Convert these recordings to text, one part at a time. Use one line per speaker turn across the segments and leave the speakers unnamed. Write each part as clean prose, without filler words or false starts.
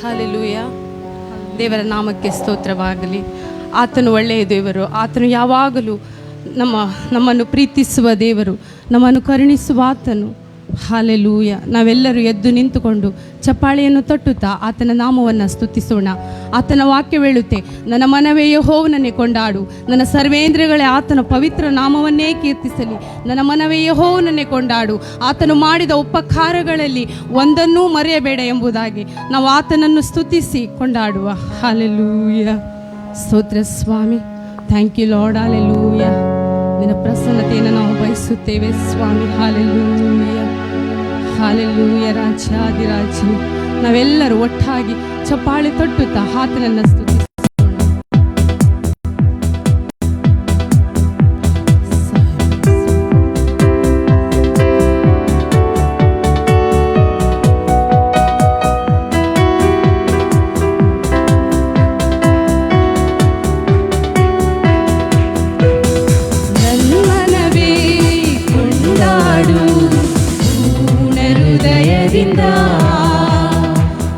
Hallelujah. ದೇವರ ನಾಮಕ್ಕೆ ಸ್ತೋತ್ರವಾಗಲಿ. ಆತನು ಒಳ್ಳೆಯ ದೇವರು. ಆತನು ಯಾವಾಗಲೂ ನಮ್ಮನ್ನು ಪ್ರೀತಿಸುವ ದೇವರು, ನಮ್ಮನ್ನು ಕರುಣಿಸುವ ಆತನು. ಹಲ್ಲೆಲೂಯ. ನಾವೆಲ್ಲರೂ ಎದ್ದು ನಿಂತುಕೊಂಡು ಚಪ್ಪಾಳೆಯನ್ನು ತಟ್ಟುತ್ತಾ ಆತನ ನಾಮವನ್ನು ಸ್ತುತಿಸೋಣ. ಆತನ ವಾಕ್ಯವೇಳುತ್ತೆ, ನನ್ನ ಮನವೇ ಯೆಹೋವನನ್ನೇ ಕೊಂಡಾಡು, ನನ್ನ ಸರ್ವೇಂದ್ರಿಯಗಳೇ ಆತನ ಪವಿತ್ರ ನಾಮವನ್ನೇ ಕೀರ್ತಿಸಲಿ. ನನ್ನ ಮನವೇ ಯೆಹೋವನನ್ನೇ ಕೊಂಡಾಡು, ಆತನು ಮಾಡಿದ ಉಪಕಾರಗಳಲ್ಲಿ ಒಂದನ್ನೂ ಮರೆಯಬೇಡ ಎಂಬುದಾಗಿ ನಾವು ಆತನನ್ನು ಸ್ತುತಿಸಿ ಕೊಂಡಾಡುವ. ಹಲ್ಲೆಲೂಯ. ಸ್ತೋತ್ರ ಸ್ವಾಮಿ. Thank you Lord. ಹಲ್ಲೆಲೂಯ. ನಿನ್ನ ಪ್ರಸನ್ನತೆಯನ್ನು ನಾವು ಬಯಸುತ್ತೇವೆ ಸ್ವಾಮಿ. ಹಲ್ಲೆಲೂಯ. ಹಲ್ಲೆಲೂಯ. ರಾಜಾದಿರಾಜನು ನಾವೆಲ್ಲರೂ ಒಟ್ಟಾಗಿ ಚಪ್ಪಾಳೆ ತಟ್ಟುತ್ತಾ ಆತನನ್ನು ಸ್ತುತಿಸೋಣ.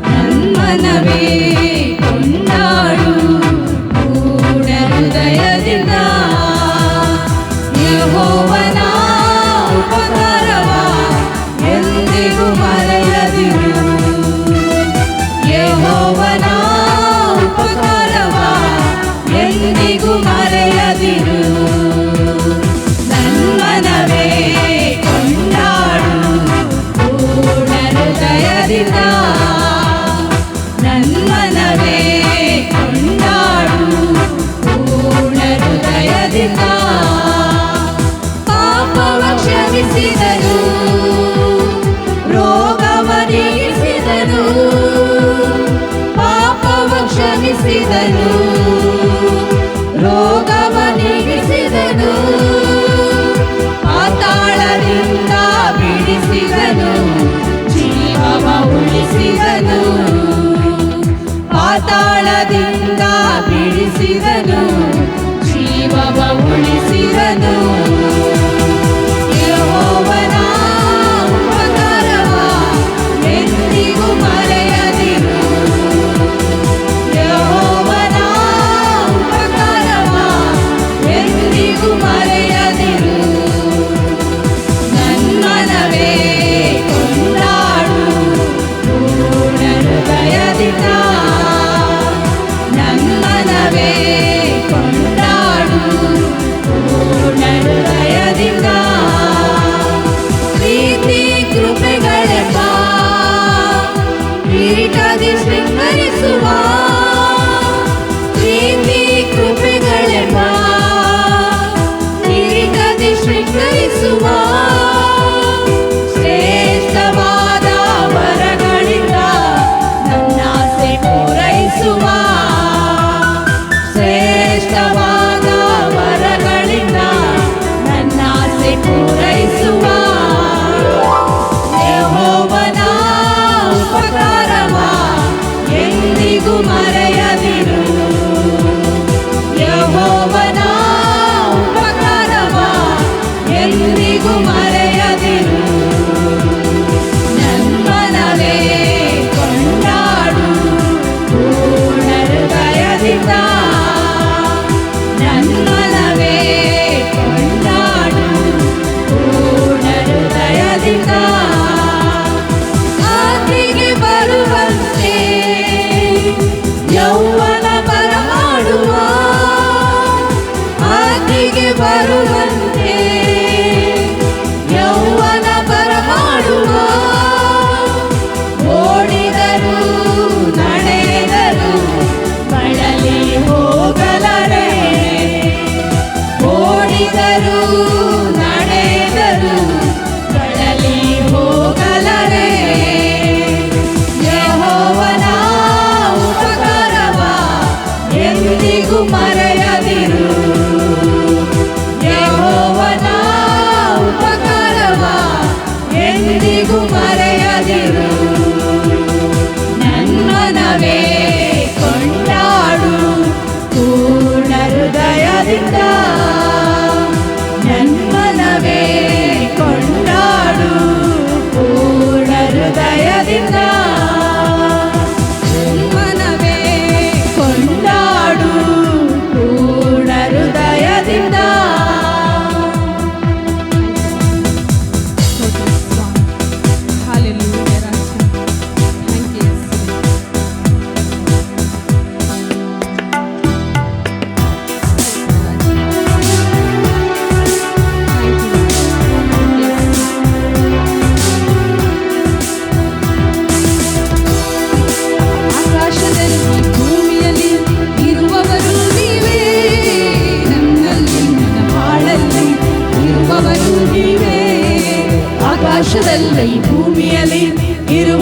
ನನ್ಮನವೇ ಕೊಂಡಾಡು ಪೂರ್ಣ ಹೃದಯದಿಂದ, ಯೆಹೋವನ ಉಪಕಾರವ ಎಂದಿಗೂ ಮರೆಯದಿರು. ಯೆಹೋವನ ಉಪಕಾರವ ಎಂದಿಗೂ ಮರೆಯದಿರು. ನನ್ಮನವೇ ಕೊಂಡಾಡು ಪೂರ್ಣ ಹೃದಯದಿಂದ, ನನ್ಮನವೇ ಕೊಂಡಾಡು ಪೂರ್ಣ ಹೃದಯದಿಂದ. ಪಾಪವ ಕ್ಷಮಿಸಿದನು, ರೋಗವ ನೀಗಿಸಿದನು. ಪಾಪವ ಕ್ಷಮಿಸಿದನು, ರೋಗವ ನೀಗಿಸಿದನು. ಪಾತಾಳದಿಂದ ಬಿಡಿಸಿದನು, ಜೀವವ ಉಳಿಸಿದನು. ಪಾತಾಳದಿಂದ ಬಿಡಿಸಿದನು, ಜೀವವ ಉಳಿಸಿದನು. ಯೆಹೋವನ ಉಪಕಾರವ ಎಂದಿಗೂ ಮರೆಯದಿರು. ಯೆಹೋವನ ಉಪಕಾರವ ಎಂದಿಗೂ ಮರೆಯದಿರು. ನನ್ಮನವೇ ಕೊಂಡಾಡು ಪೂರ್ಣ ಹೃದಯದಿಂದ,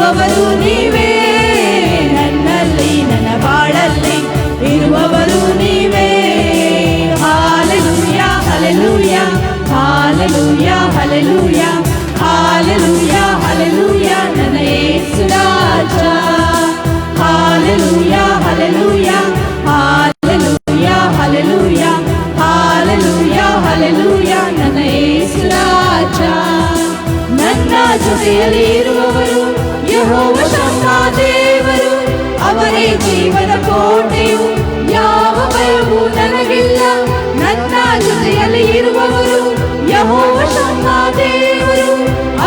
ಇರುವವರು ನೀವೇ, ನನ್ನಲ್ಲಿ ನನ್ನ ಬಾಳಲ್ಲಿ ಇರುವವರು ನೀವೇ. Hallelujah hallelujah hallelujah hallelujah hallelujah hallelujah ನನ್ನ ಯೇಸು ರಾಜ. Hallelujah hallelujah hallelujah hallelujah hallelujah hallelujah ನನ್ನ ಯೇಸು ರಾಜ. ನನ್ನ ಜೊತೆಯಲ್ಲಿ ಇರುವವರು ಯೆಹೋವ ಶಮ್ಮಾ ದೇವರು, ಅವರೇ ಜೀವನ ಕೋಟೆಯು, ಯಾವ ಭಯವೂ ನನಗಿಲ್ಲ. ನನ್ನ ಜೊತೆಯಲ್ಲಿ ಇರುವವರು ಯೆಹೋವ ಶಮ್ಮಾ ದೇವರು,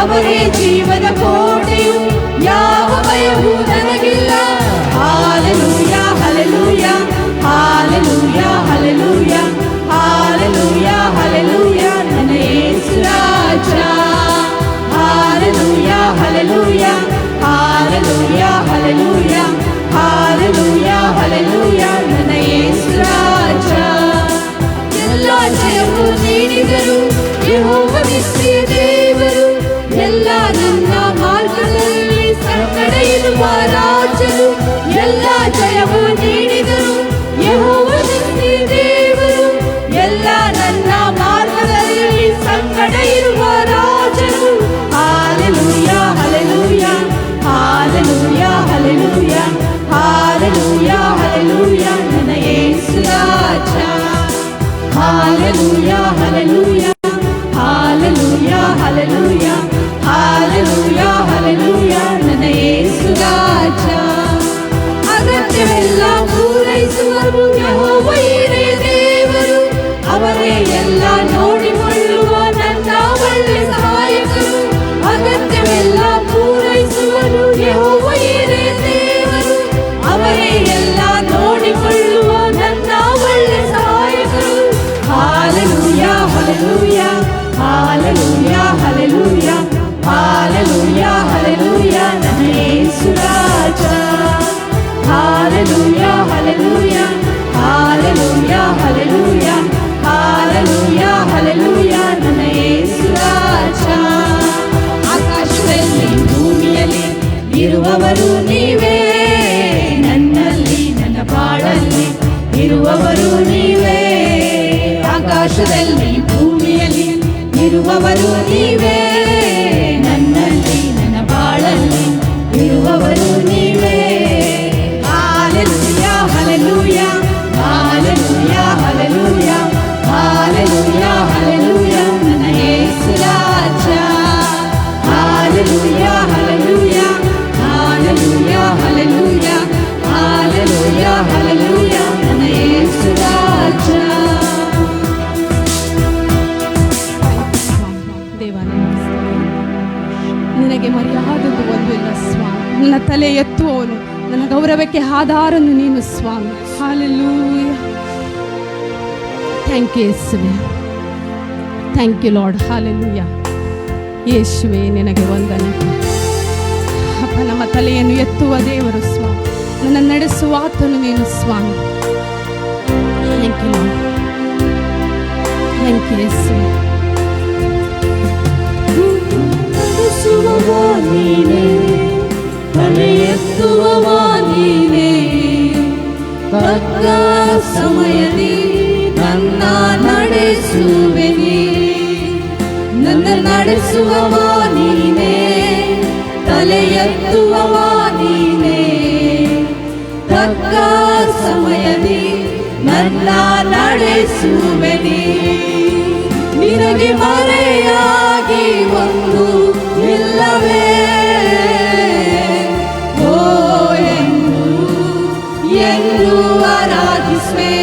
ಅವರೇ ಜೀವನ ಕೋಟೆಯು, ಯಾವ ಭಯವೂ ನನಗಿಲ್ಲ. Hallelujah hallelujah hallelujah hallelujah hallelujah hallelujah ನನ್ನ ಯೇಸು ರಾಜ. Hallelujah hallelujah hallelujah hallelujah hallelujah hallelujah ನನ್ನ ಯೇಸು ರಾಜ. ಎಲ್ಲ ಜಯವು ನೀಡಿದರು ಯೆಹೋವ ನಿತ್ಯ ದೇವರು, ಎಲ್ಲ ನನ್ನ ಮಾರ್ಗದಲ್ಲಿ ಸಂಗಡ ಇರುವ ರಾಜರು. ಎಲ್ಲ ಜಯವು ನೀಡಿದರು ಯೆಹೋವ ನಿತ್ಯ ದೇವರು, ಎಲ್ಲ ನನ್ನ ಮಾರ್ಗದಲ್ಲಿ ಸಂಗಡ ಇರುವ ರಾಜರು. Hallelujah hallelujah hallelujah hallelujah hallelujah hallelujah ನನ್ನ ಯೇಸು ರಾಜ. Hallelujah hallelujah hallelujah hallelujah hallelujah hallelujah ನನ್ನ ಯೇಸು ರಾಜ. ಅಗತ್ಯವೆಲ್ಲ ಪೂರೈಸುವರು ಯೆಹೋವ ಹಿರಿಯ ದೇವರು, ಅವರೇ ಎಲ್ಲ ನೋಡಿಕೊಳ್ಳುವ ನನ್ನ ಒಳ್ಳೆ ಸಹಾಯಕರು. ಅಗತ್ಯವೆಲ್ಲ ಪೂರೈಸುವರು ಯೆಹೋವ ಹಿರಿಯ ದೇವರು, ಅವರೇ ಎಲ್ಲ ನೋಡಿಕೊಳ್ಳುವ ನನ್ನ ಒಳ್ಳೆ ಸಹಾಯಕರು. Hallelujah hallelujah hallelujah hallelujah hallelujah hallelujah ನನ್ನ ಯೇಸು ರಾಜ. Hallelujah hallelujah hallelujah hallelujah hallelujah hallelujah ನನ್ನ ಯೇಸು ರಾಜ. ಆಕಾಶದಲ್ಲಿ ಭೂಮಿಯಲ್ಲಿ ಇರುವವರು ನೀವೇ, ನನ್ನಲ್ಲಿ ನನ್ನ ಬಾಳಲ್ಲಿ ಇರುವವರು ನೀವೇ. ಆಕಾಶದಲ್ಲಿ ಭೂಮಿಯಲ್ಲಿ ಇರುವವರು ನೀವೇ, ನನ್ನಲ್ಲಿ ನನ್ನ ಬಾಳಲ್ಲಿ ಇರುವವರು ನೀವೇ. Hallelujah hallelujah hallelujah hallelujah hallelujah hallelujah ನನ್ನ ಯೇಸು ರಾಜ. Hallelujah hallelujah hallelujah hallelujah hallelujah hallelujah ನನ್ನ ಯೇಸು ರಾಜ.
ನಿನಗೆ ಮರ್ಯಾದೆಂದು ಒಂದು ಇಲ್ಲ ಸ್ವಾಮಿ. ನನ್ನ ತಲೆ ಎತ್ತುವವನು, ನನ್ನ ಗೌರವಕ್ಕೆ ಆಧಾರನು ನೀನು ಸ್ವಾಮಿ. ಹಾಲೆಲೂಯಾ. ಥ್ಯಾಂಕ್ ಯು ಯೇಸುವೆ, ಥ್ಯಾಂಕ್ ಯು ಲಾರ್ಡ್. ಹಾಲೆಲೂಯಾ. ಯೇಸುವೆ ನಿನಗೆ ವಂದನೆ ಅಪ್ಪ. ನಮ್ಮ ತಲೆಯನ್ನು ಎತ್ತುವ ದೇವರು ಸ್ವಾಮಿ, ನನ್ನ ನಡೆಸುವ ಆತನು ನೀನು ಸ್ವಾಮಿ. Thank you Lord, thank you ಯೇಸುವೆ.
ನಡೆಸುವವ ನೀನೇ, ತಲೆ ಎತ್ತುವವ ನೀನೇ, ತಕ್ಕ ಸಮಯದಿ ನನ್ನ ನಡೆಸುವೆನಿ. ನನ್ನ ನಡೆಸುವವ ನೀನೇ, ತಲೆ ಎತ್ತುವವ ನೀನೇ, ತಕ್ಕ ಸಮಯದಿ ನನ್ನ ನಡೆಸುವೆನಿ. ನಿನಗೆ ಮರೆಯಾಗಿ ಒಂದು ಇಲ್ಲವೇ, ಓ ಎಂದು ಆರಾಧಿಸುವೆ.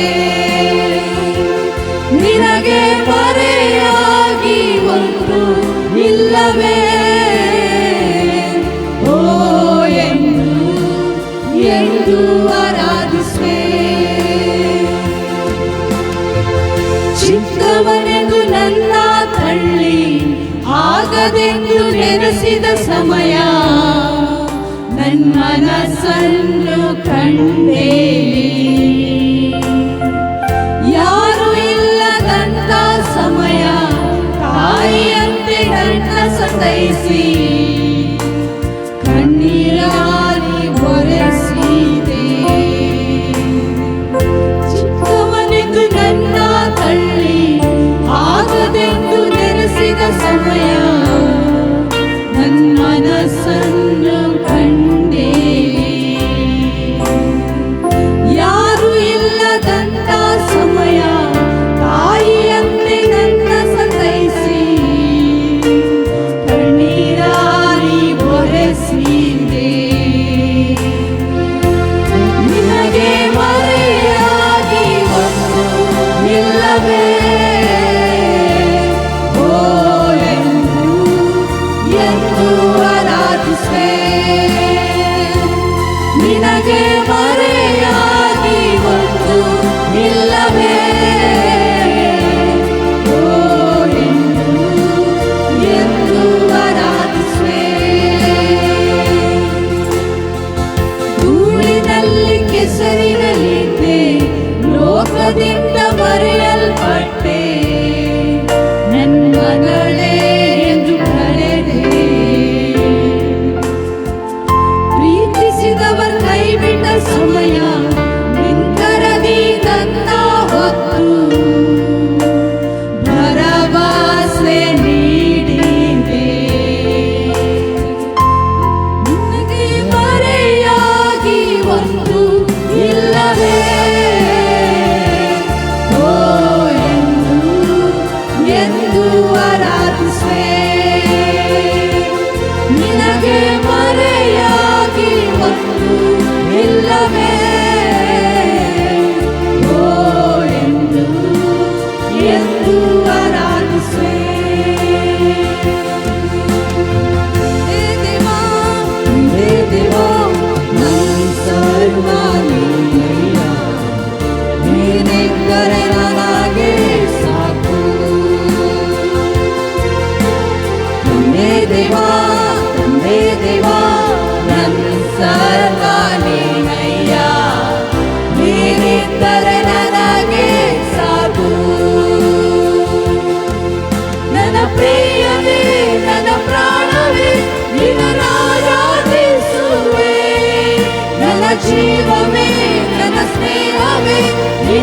ನಿನಗೆ ಮರೆಯಾಗಿ ಒಂದು ಇಲ್ಲವೇ, ಓ ಎಂದು ಆರಾಧಿಸುವೆ. ಚಿಕ್ಕವನೆಂದು ನನ್ನ ತಳ್ಳಿ ಆಗದೆಂದು ನೆನೆಸಿದ ಸಮಯ, ನನ್ನ ಮನಸ್ಸನ್ನು ಕಂಡೇ. ಯಾರು ಇಲ್ಲದಂತ ಸಮಯ, ತಾಯಿಯಂತೆ ನನ್ನ ಸತೈಸಿ ಕಣ್ಣೀರ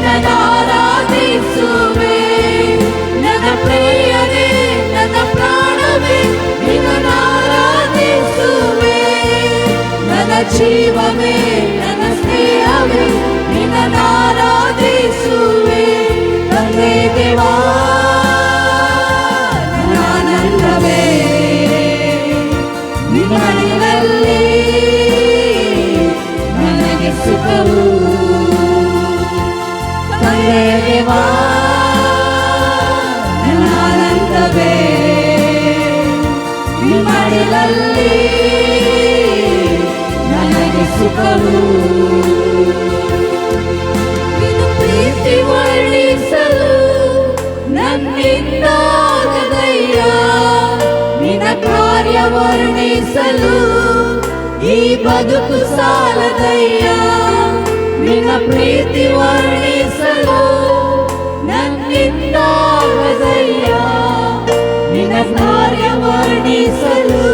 ನಿನ್ನನ್ನಾರಾಧಿಸುವೆ. ನನ್ನ ಪ್ರಿಯನೇ, ನನ್ನ ಪ್ರಾಣವೇ, ನಿನ್ನನ್ನಾರಾಧಿಸುವೆ. ನನ್ನ ಜೀವವೇ, ನನ್ನ ಸ್ನೇಹವೇ, ನಿನ್ನನ್ನಾರಾಧಿಸುವೆ. ತಂದೆ ದೇವಾ, ನನ್ನ ಆನಂದವೇ, ನಿನ್ನಡಿಯಲ್ಲಿ ನನಗೆ ಸುಖವು. ತಂದೆ ದೇವಾ, ನನ್ನ ಆನಂದವೇ, ನಿನ್ನಡಿಯಲ್ಲಿ ನನಗೆ ಸುಖವು. ನಿನ್ನ ಪ್ರೀತಿ ವರ್ಣಿಸಲು ನನ್ನಿಂದಾಗದಯ್ಯ. ನಿನ್ನ ಕಾರ್ಯ ವರ್ಣಿಸಲು ಈ ಬದುಕು ಸಾಲದಯ್ಯ. ನಿನ್ನ ಪ್ರೀತಿ ವರ್ಣಿಸಲು ನನ್ನಿಂದಾಗದಯ್ಯ. ನಿನ್ನ ಕಾರ್ಯ ವರ್ಣಿಸಲು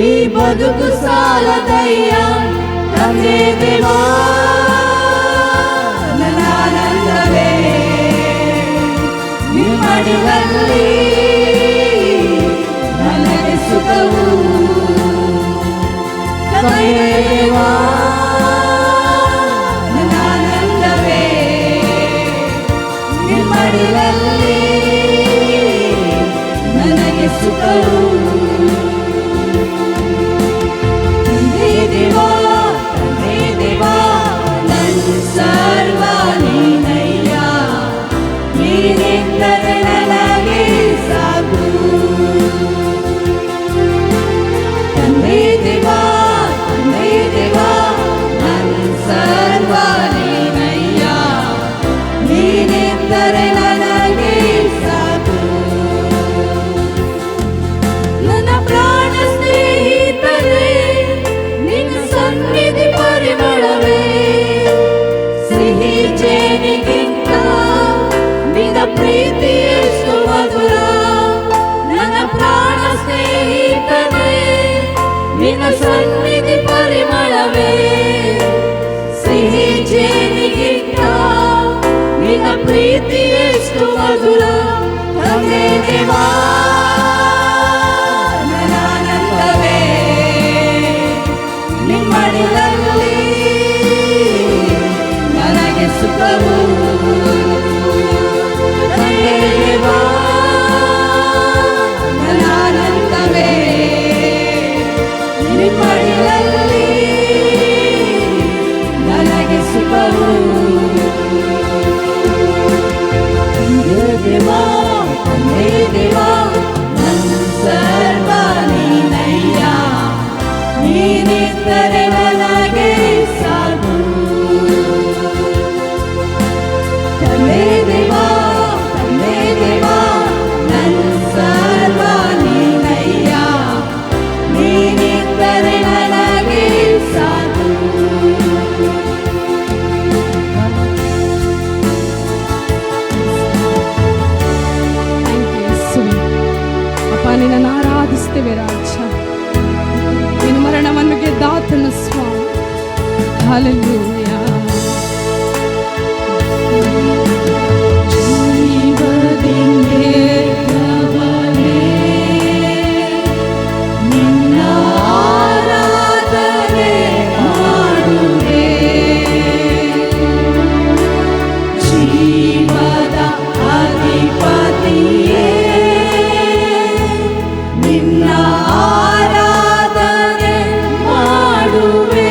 ಈ ಬದುಕು ಸಾಲದಯ್ಯ. ತಂದೆ ದೇವಾ, ನನ್ನ ಆನಂದವೇ, ನಿಮ್ಮಡಿಯಲ್ಲಿ ನನಗೆ ಸುಖವು. ತಂದೆ ದೇವಾ, ನನ್ನ ಆನಂದವೇ, ನಿಮ್ಮಡಿಯಲ್ಲಿ ನನಗೆ ಸುಖವು. ತಂದೆ ದೇವಾ, ತಂದೆ ದೇವಾ, ನನ್ನ ಸರ್ವ ನೀನಯ್ಯ. ನೀನೆಂದರೆ ನನಗೆ ಸಾಕು. ತಂದೆ ದೇವಾ, ತಂದೆ ದೇವಾ, ನನ್ನ ಸರ್ವ ನೀನಯ್ಯ. ನೀನೆಂದರೆ ನನಗೆ ಸಾಕು. ನನ್ನ ಪ್ರಾಣ ಸ್ನೇಹಿತರೇ, ನಿನ್ನ ಸನ್ನಿಧಿ ಪರಿಮಳವೇ ಸಿಹಿ ಜೇನಿಗಿಂತ ನಿನ್ನ ಪ್ರೀತಿ ಎಷ್ಟು ಮಧುರ. ನನ್ನ ಪ್ರಾಣ ಸ್ನೇಹಿತರೇ, ನಿನ್ನ ಸನ್ನಿಧಿ ಪರಿಮಳವೇ ಸಿಹಿ ಜೇನಿಗಿಂತ ನಿನ್ನ ಪ್ರೀತಿ ಎಷ್ಟು ಮಧುರ. ತಂದೆ ದೇವಾ, ನನ್ನ ಆನಂದವೇ, ನಿಮ್ಮಡಿಯಲ್ಲಿ ನನಗೆ ಸುಖವು. ತಂದೆ ದೇವಾ, ನನ್ನ ಆನಂದವೇ, ನಿಮ್ಮಡಿಯಲ್ಲಿ ನನಗೆ ಸುಖವು. ತಂದೆ ದೇವಾ, ತಂದೆ ದೇವಾ, ನನ್ನ ಸರ್ವ ನೀನಯ್ಯ. ನೀನೆಂದರೆ ನನಗೆ ಸಾಕು. ತಂದೆ ದೇವಾ, ತಂದೆ ದೇವಾ, ನನ್ನ ಸರ್ವ ನೀನಯ್ಯ. ನೀನೆಂದರೆ ನನಗೆ ಸಾಕು.
ಅಪ್ಪ, ನಿನ್ನನ್ನು ಆರಾಧಿಸ್ತೇವೆ ರಾಜ. ನಿನ್ನ ಮರಣವನ್ನು ಗೆದ್ದಾತನ ಸ್ವಾಮಿ. ಹಲ್ಲೆಲೂಯಾ.
ಜೀವದಿಂದೇವನೇ, ನಿನ್ನ ಆರಾಧನೆ ಮಾಡುವೆ. ಜೀವದ ಅಧಿಪತಿಯೇ, ನಿನ್ನ ಆರಾಧನೆ ಮಾಡುವೆ.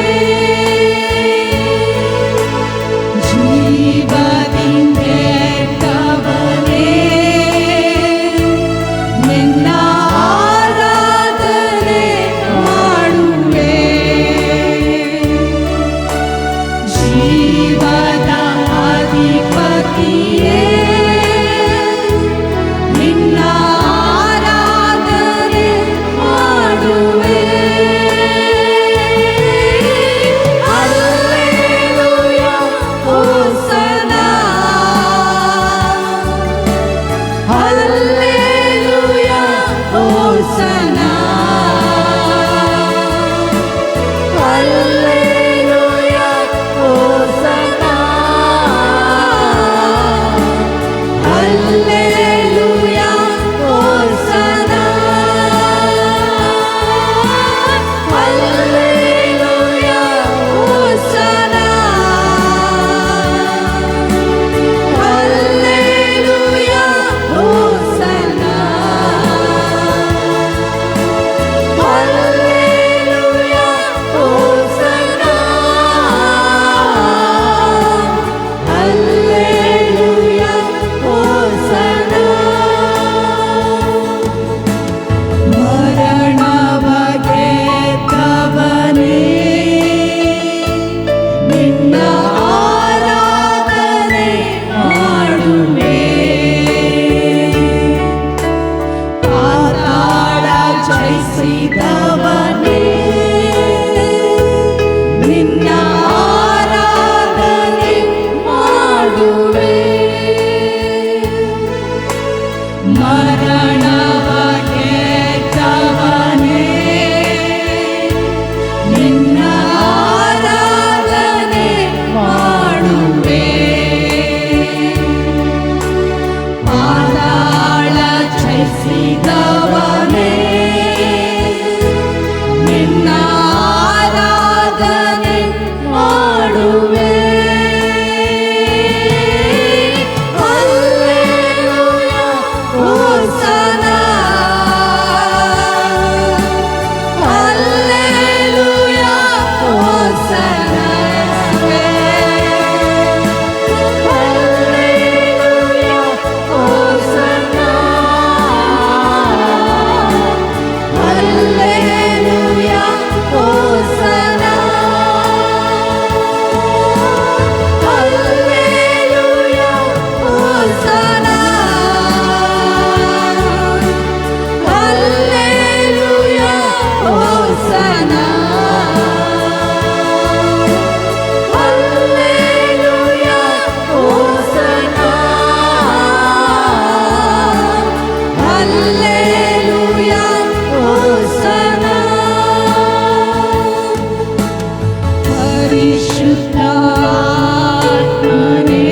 ಪರಿಶುದ್ಧಾತ್ಮನೇ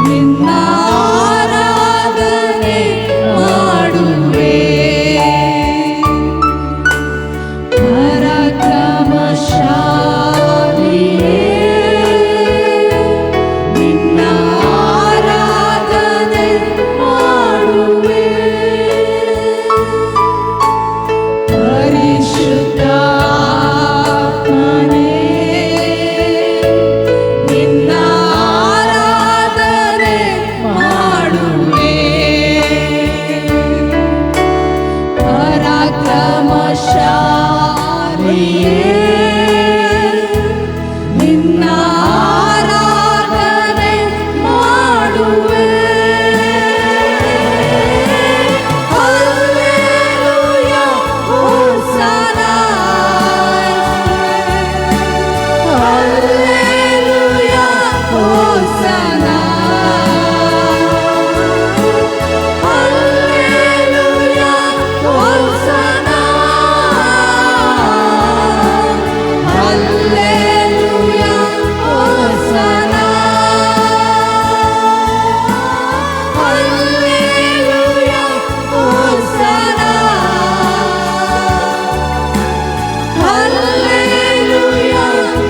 ನಿನ್ನ ಆರಾಧನೆ ಮಾಡುವೆ ಪರಾಕ್ರಮಶಾಲಿಯೇ ನಿನ್ನ ಆರಾಧನೆ ಮಾಡುವೆ ಪರಿಶುದ್ಧಾತ್ಮನೇ ನಿನ್ನ ಆರಾಧನೆ ಮಾಡುವೆ ಪರಾಕ್ರಮಶಾಲಿಯೇ ನಿನ್ನ ಆರಾಧನೆ ಮಾಡುವೆ hallelujah hosanna hallelujah hosanna hallelujah hosanna hallelujah hosanna hallelujah hosanna hallelujah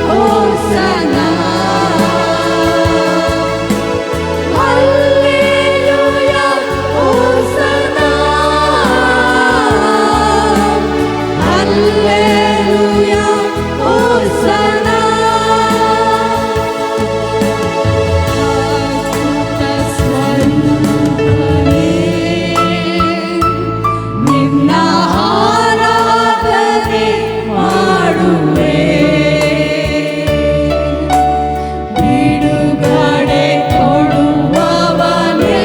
hosanna hallelujah hosanna hallelujah hosanna ಸ್ವರೂಪನೇ ನಿನ್ನ ಆರಾಧನೆ ಮಾಡುವೆ ಬಿಡುಗಡೆ ಕೊಡುವವನೇ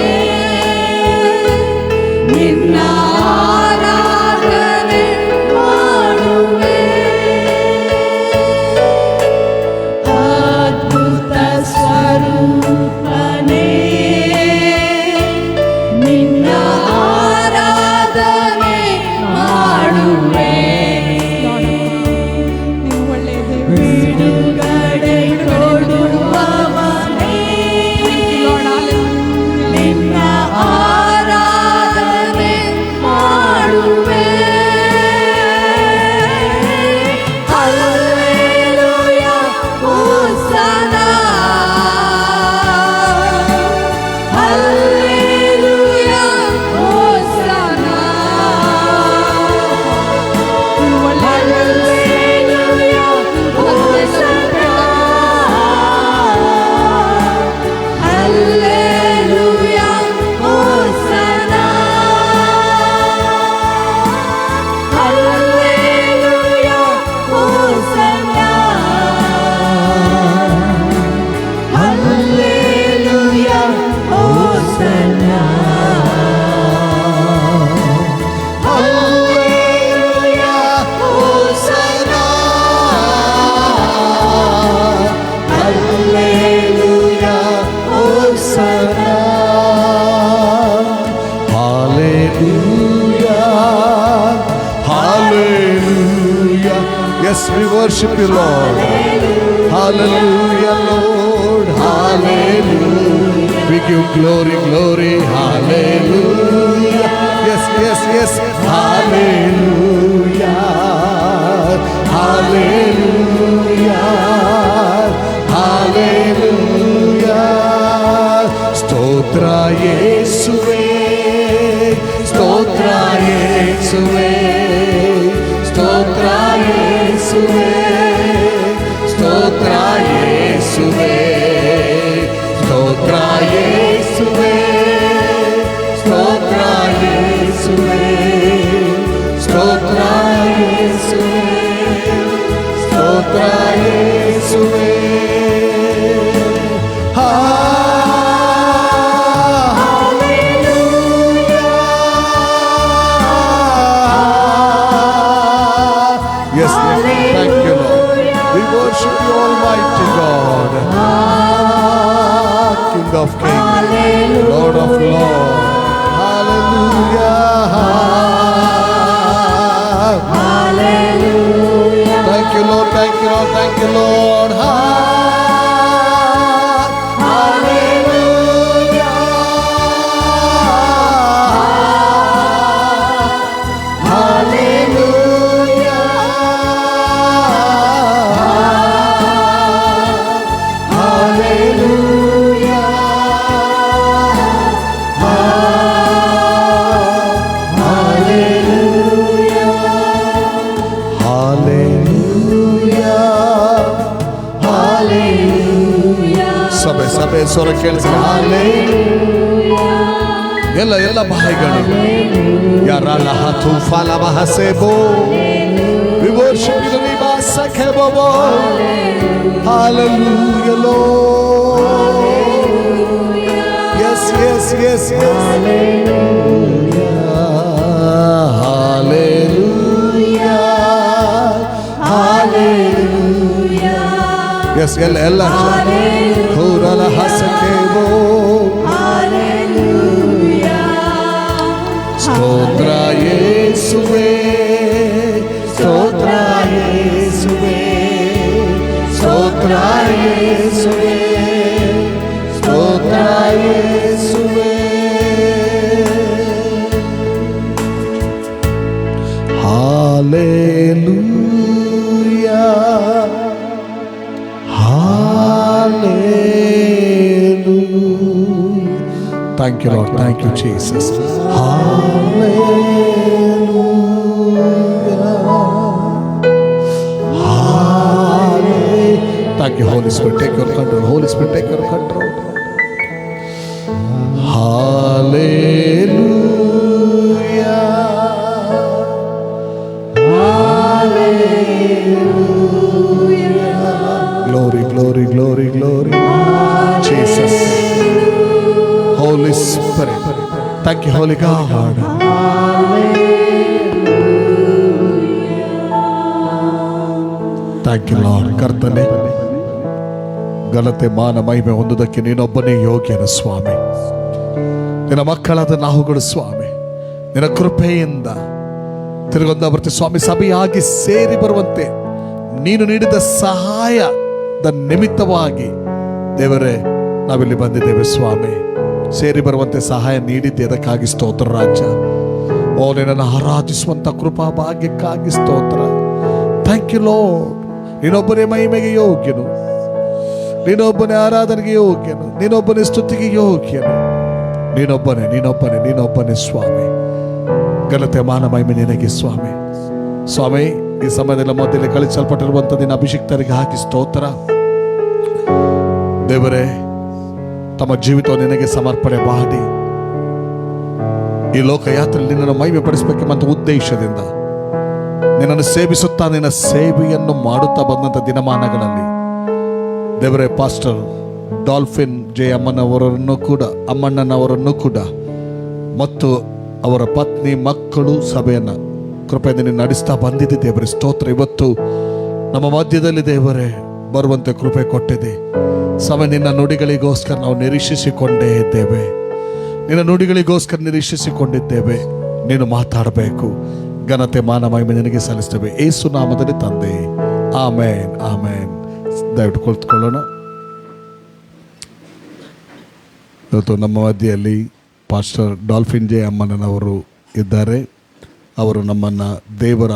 ನಿನ್ನ ಆರಾಧನೆ ಮಾಡುವೆ ಅದ್ಭುತ ಸ್ವರೂಪನೇ ನಿನ್ನ ಆರಾಧನೆ ಮಾಡುವೆ
ನೀವು ಒಳ್ಳೆಯ ದೇವರು.
ಬಿಡುಗಡೆ ಕೊಡುವವನೇ ನಿನ್ನ ಆರಾಧನೆ ಮಾಡುವೆ hallelujah hosanna hallelujah hosanna hallelujah hosanna hallelujah hosanna hallelujah hosanna hallelujah hosanna hallelujah hosanna hallelujah hosanna
Hallelujah, hallelujah. Yes, we worship you, Lord. Hallelujah, Lord. Hallelujah. We give glory, glory. Hallelujah. Yes, yes, yes. Hallelujah. Hallelujah. Hallelujah. ಸ್ತೋತ್ರ ಯೇಸುವೇ, ಸ್ತೋತ್ರ ಯೇಸುವೇ, ಸ್ತೋತ್ರ ಯೇಸುವೇ, ಸ್ತೋತ್ರ ಯೇಸುವೇ, ಸ್ತೋತ್ರ ಯೇಸುವೇ, ಸ್ತೋತ್ರ ಯೇಸುವೇ, ಸ್ತೋತ್ರ ಯೇಸುವೇ, ಸ್ತೋತ್ರ ಯೇಸುವೇ. Yes, yes, thank you, Lord. We worship you, Almighty God. King of kings, Lord of lords. Hallelujah. Thank you, Lord. Thank you, Thank you, Lord. Hallelujah. Hallelujah. Hallelujah. ಸಭೆ ಸ್ವರ ಕೇಳಿಸಿದ ಎಲ್ಲ ಬಾಯಿಗಳು ಯಾರಲ್ಲ ಹತ್ತು ಫಲ ಬಹಸೆಬೋ we worship you riba sakebo hallelujah Lord yes hallelujah hallelujah hallelujah yes ella kurala hasakebo
hallelujah
ಸ್ತೋತ್ರ ಯೇಸುವೇ ಸ್ತೋತ್ರ ಯೇಸುವೇ ಸ್ತೋತ್ರ ಯೇಸುವೇ ಸ್ತೋತ್ರ ಯೇಸುವೇ hallelujah hallelujah. Thank you, Lord. Thank you, Jesus. Hallelujah. Thank you, Holy Spirit. Take your control. Holy Spirit, take your control. Hallelujah. Hallelujah. Glory, glory, glory, glory. Jesus. Holy Spirit. Thank you, Holy God. Thank you, Lord. ಕರ್ತನೆ, ಘನತೆ ಮಾನ ಮಹಿಮೆ ಹೊಂದುವುದಕ್ಕೆ ನೀನೊಬ್ಬನೇ ಯೋಗ್ಯನು ಸ್ವಾಮಿ. ನಿನ್ನ ಮಕ್ಕಳಾದ ನಾವುಗಳು ಸ್ವಾಮಿ, ನಿನ್ನ ಕೃಪೆಯಿಂದ ತಿರುಗೊಂದಾವರ್ತಿ ಸ್ವಾಮಿ ಸಭೆಯಾಗಿ ಸೇರಿ ಬರುವಂತೆ ನೀನು ನೀಡಿದ ಸಹಾಯದ ನಿಮಿತ್ತವಾಗಿ ದೇವರೇ ನಾವಿಲ್ಲಿ ಬಂದಿದ್ದೇವೆ ಸ್ವಾಮಿ. ಸೇರಿ ಬರುವಂತೆ ಸಹಾಯ ನೀಡಿದ್ದೆ, ಅದಕ್ಕಾಗಿ ಸ್ತೋತ್ರ ರಾಜ. ಓ ನಿನ್ನನ್ನು ಆರಾಧಿಸುವಂತ ಕೃಪಾ ಭಾಗ್ಯಕ್ಕಾಗಿ ಸ್ತೋತ್ರ. Thank you Lord. ನೀನೊಬ್ಬನೇ ಮಹಿಮೆಗೆ ಯೋಗ್ಯನು, ನೀನೊಬ್ಬನೇ ಆರಾಧನೆಗೆ ಯೋಗ್ಯನು, ನೀನೊಬ್ಬನೇ ಸ್ತುತಿಗೆ ಯೋಗ್ಯನು. ನೀನೊಬ್ಬನೇ ನೀನೊಬ್ಬನೇ ನೀನೊಬ್ಬನೇ ಸ್ವಾಮಿ. ಘನತೆ ಮಾನ ಮಹಿಮೆ ನಿನಗೆ ಸ್ವಾಮಿ. ಸ್ವಾಮಿ, ಈ ಸಮಯದಲ್ಲಿ ಮಧ್ಯದಲ್ಲಿ ಕಳಿಸಲ್ಪಟ್ಟಿರುವಂಥ ನಿನ್ನ ಅಭಿಷಿಕ್ತರಿಗೆ ಹಾಕಿ ಸ್ತೋತ್ರ. ದೇವರೇ, ತಮ್ಮ ಜೀವಿತವನ್ನು ನಿನಗೆ ಸಮರ್ಪಣೆ ಮಾಡಿ ಈ ಲೋಕಯಾತ್ರೆಯಲ್ಲಿ ನಿನ್ನನ್ನು ಮಹಿಮೆ ಪಡಿಸಬೇಕೆಂಬ ಉದ್ದೇಶದಿಂದ ನಿನ್ನನ್ನು ಸೇವಿಸುತ್ತಾ ನಿನ್ನ ಸೇವೆಯನ್ನು ಮಾಡುತ್ತಾ ಬಂದಂಥ ದಿನಮಾನಗಳಲ್ಲಿ ದೇವರೇ, ಪಾಸ್ಟರ್ ಡಾಲ್ಫಿನ್ ಜೆ ಅಮ್ಮಣ್ಣನವರನ್ನು ಕೂಡ ಮತ್ತು ಅವರ ಪತ್ನಿ ಮಕ್ಕಳು ಸಭೆಯನ್ನು ಕೃಪೆಯಿಂದ ನೀನು ನಡೆಸ್ತಾ ಬಂದಿದ್ದೆ ದೇವರೇ. ಸ್ತೋತ್ರ. ಇವತ್ತು ನಮ್ಮ ಮಧ್ಯದಲ್ಲಿ ದೇವರೇ ಬರುವಂತೆ ಕೃಪೆ ಕೊಟ್ಟಿದೆ. ಸಮಯ ನಿನ್ನ ನುಡಿಗಳಿಗೋಸ್ಕರ ನಾವು ನಿರೀಕ್ಷಿಸಿಕೊಂಡೇ ಇದ್ದೇವೆ. ನಿನ್ನ ನುಡಿಗಳಿಗೋಸ್ಕರ ನಿರೀಕ್ಷಿಸಿಕೊಂಡಿದ್ದೇವೆ. ನೀನು ಮಾತಾಡಬೇಕು. ಘನತೆ ಮಾನ ಮಹಿಮೆ ನಿನಗೆ ಸಲ್ಲಿಸ್ತೇವೆ ಯೇಸು ನಾಮದಲ್ಲಿ ತಂದೆ. ಆಮೇನ್ ಆಮೇನ್. ದಯವಿಟ್ಟು ಕುಳಿತುಕೊಳ್ಳೋಣ. ಇವತ್ತು ನಮ್ಮ ಮಧ್ಯೆಯಲ್ಲಿ ಪಾಸ್ಟರ್ ಡಾಲ್ಫಿನ್ ಜೆ ಅಮ್ಮನವರು ಇದ್ದಾರೆ. ಅವರು ನಮ್ಮನ್ನು ದೇವರ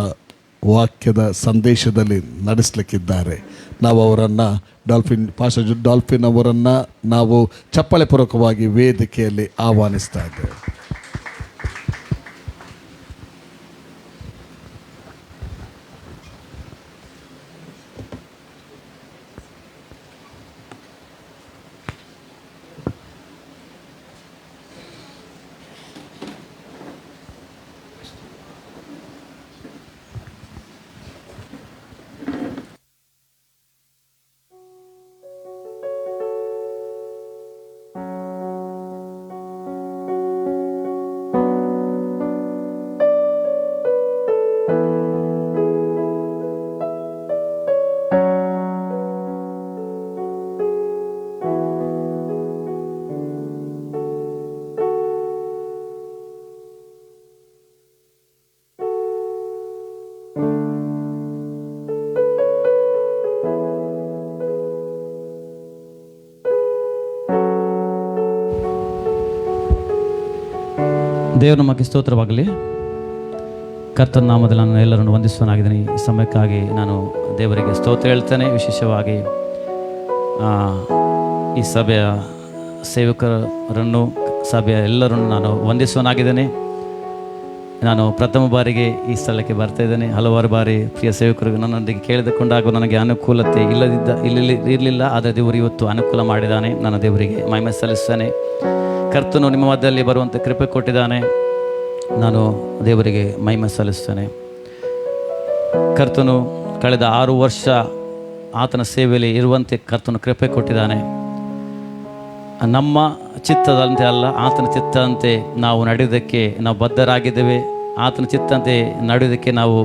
ವಾಕ್ಯದ ಸಂದೇಶದಲ್ಲಿ ನಡೆಸಲಿಕ್ಕಿದ್ದಾರೆ. ನಾವು ಅವರನ್ನು ಪಾಸ್ಟರ್ ಡಾಲ್ಫಿನ್ ಅವರನ್ನು ನಾವು ಚಪ್ಪಾಳೆ ಪೂರ್ವಕವಾಗಿ ವೇದಿಕೆಯಲ್ಲಿ ಆಹ್ವಾನಿಸ್ತಾ ಇದ್ದೇವೆ.
ದೇವರ ನಮಗೆ ಸ್ತೋತ್ರವಾಗಲಿ. ಕರ್ತನ ನಾಮದಲ್ಲಿ ನಾನು ಎಲ್ಲರನ್ನು ವಂದಿಸುವನಾಗಿದ್ದೀನಿ. ಈ ಸಮಯಕ್ಕಾಗಿ ನಾನು ದೇವರಿಗೆ ಸ್ತೋತ್ರ ಹೇಳ್ತೇನೆ. ವಿಶೇಷವಾಗಿ ಈ ಸಭೆಯ ಸೇವಕರನ್ನು, ಸಭೆಯ ಎಲ್ಲರನ್ನು ನಾನು ವಂದಿಸುವನಾಗಿದ್ದೇನೆ. ನಾನು ಪ್ರಥಮ ಬಾರಿಗೆ ಈ ಸ್ಥಳಕ್ಕೆ ಬರ್ತಾ ಇದ್ದೇನೆ. ಹಲವಾರು ಬಾರಿ ಪ್ರಿಯ ಸೇವಕರು ನನ್ನೊಂದಿಗೆ ಕೇಳಿದುಕೊಂಡಾಗ ನನಗೆ ಅನುಕೂಲತೆ ಇರಲಿಲ್ಲ. ಆದರೆ ದೇವರು ಇವತ್ತು ಅನುಕೂಲ ಮಾಡಿದ್ದಾನೆ. ನಾನು ದೇವರಿಗೆ ಮಹಿಮೆ ಸಲ್ಲಿಸ್ತೇನೆ. ಕರ್ತನು ನಿಮ್ಮ ಮಧ್ಯದಲ್ಲಿ ಬರುವಂಥ ಕೃಪೆ ಕೊಟ್ಟಿದ್ದಾನೆ. ನಾನು ದೇವರಿಗೆ ಮಹಿಮೆ ಸಲ್ಲಿಸ್ತೇನೆ. ಕರ್ತನು ಕಳೆದ 6 ವರ್ಷ ಆತನ ಸೇವೆಯಲ್ಲಿ ಇರುವಂತೆ ಕರ್ತನು ಕೃಪೆ ಕೊಟ್ಟಿದ್ದಾನೆ. ನಮ್ಮ ಚಿತ್ತದಂತೆ ಅಲ್ಲ, ಆತನ ಚಿತ್ತದಂತೆ ನಾವು ನಡೆಯೋದಕ್ಕೆ ನಾವು ಬದ್ಧರಾಗಿದ್ದೇವೆ. ಆತನ ಚಿತ್ತಂತೆ ನಡೆಯೋದಕ್ಕೆ ನಾವು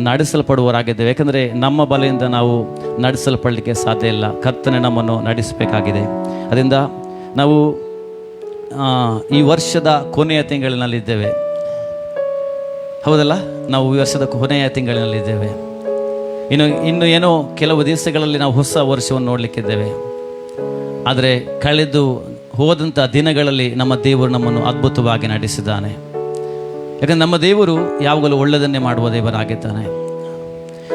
ನಡೆಸಲ್ಪಡುವವರಾಗಿದ್ದೇವೆ. ಯಾಕಂದರೆ ನಮ್ಮ ಬಲೆಯಿಂದ ನಾವು ನಡೆಸಲ್ಪಡಲಿಕ್ಕೆ ಸಾಧ್ಯ ಇಲ್ಲ. ಕರ್ತನೆ ನಮ್ಮನ್ನು ನಡೆಸಬೇಕಾಗಿದೆ. ಅದರಿಂದ ನಾವು ಈ ವರ್ಷದ ಕೊನೆಯ ತಿಂಗಳಿನಲ್ಲಿದ್ದೇವೆ. ಹೌದಲ್ಲ, ನಾವು ಈ ವರ್ಷದ ಕೊನೆಯ ತಿಂಗಳಿನಲ್ಲಿದ್ದೇವೆ. ಇನ್ನು ಏನೋ ಕೆಲವು ದಿವಸಗಳಲ್ಲಿ ನಾವು ಹೊಸ ವರ್ಷವನ್ನು ನೋಡಲಿಕ್ಕಿದ್ದೇವೆ. ಆದರೆ ಕಳೆದು ಹೋದಂಥ ದಿನಗಳಲ್ಲಿ ನಮ್ಮ ದೇವರು ನಮ್ಮನ್ನು ಅದ್ಭುತವಾಗಿ ನಡೆಸಿದ್ದಾನೆ. ಯಾಕಂದರೆ ನಮ್ಮ ದೇವರು ಯಾವಾಗಲೂ ಒಳ್ಳೆಯದನ್ನೇ ಮಾಡುವ ದೇವರಾಗಿದ್ದಾನೆ.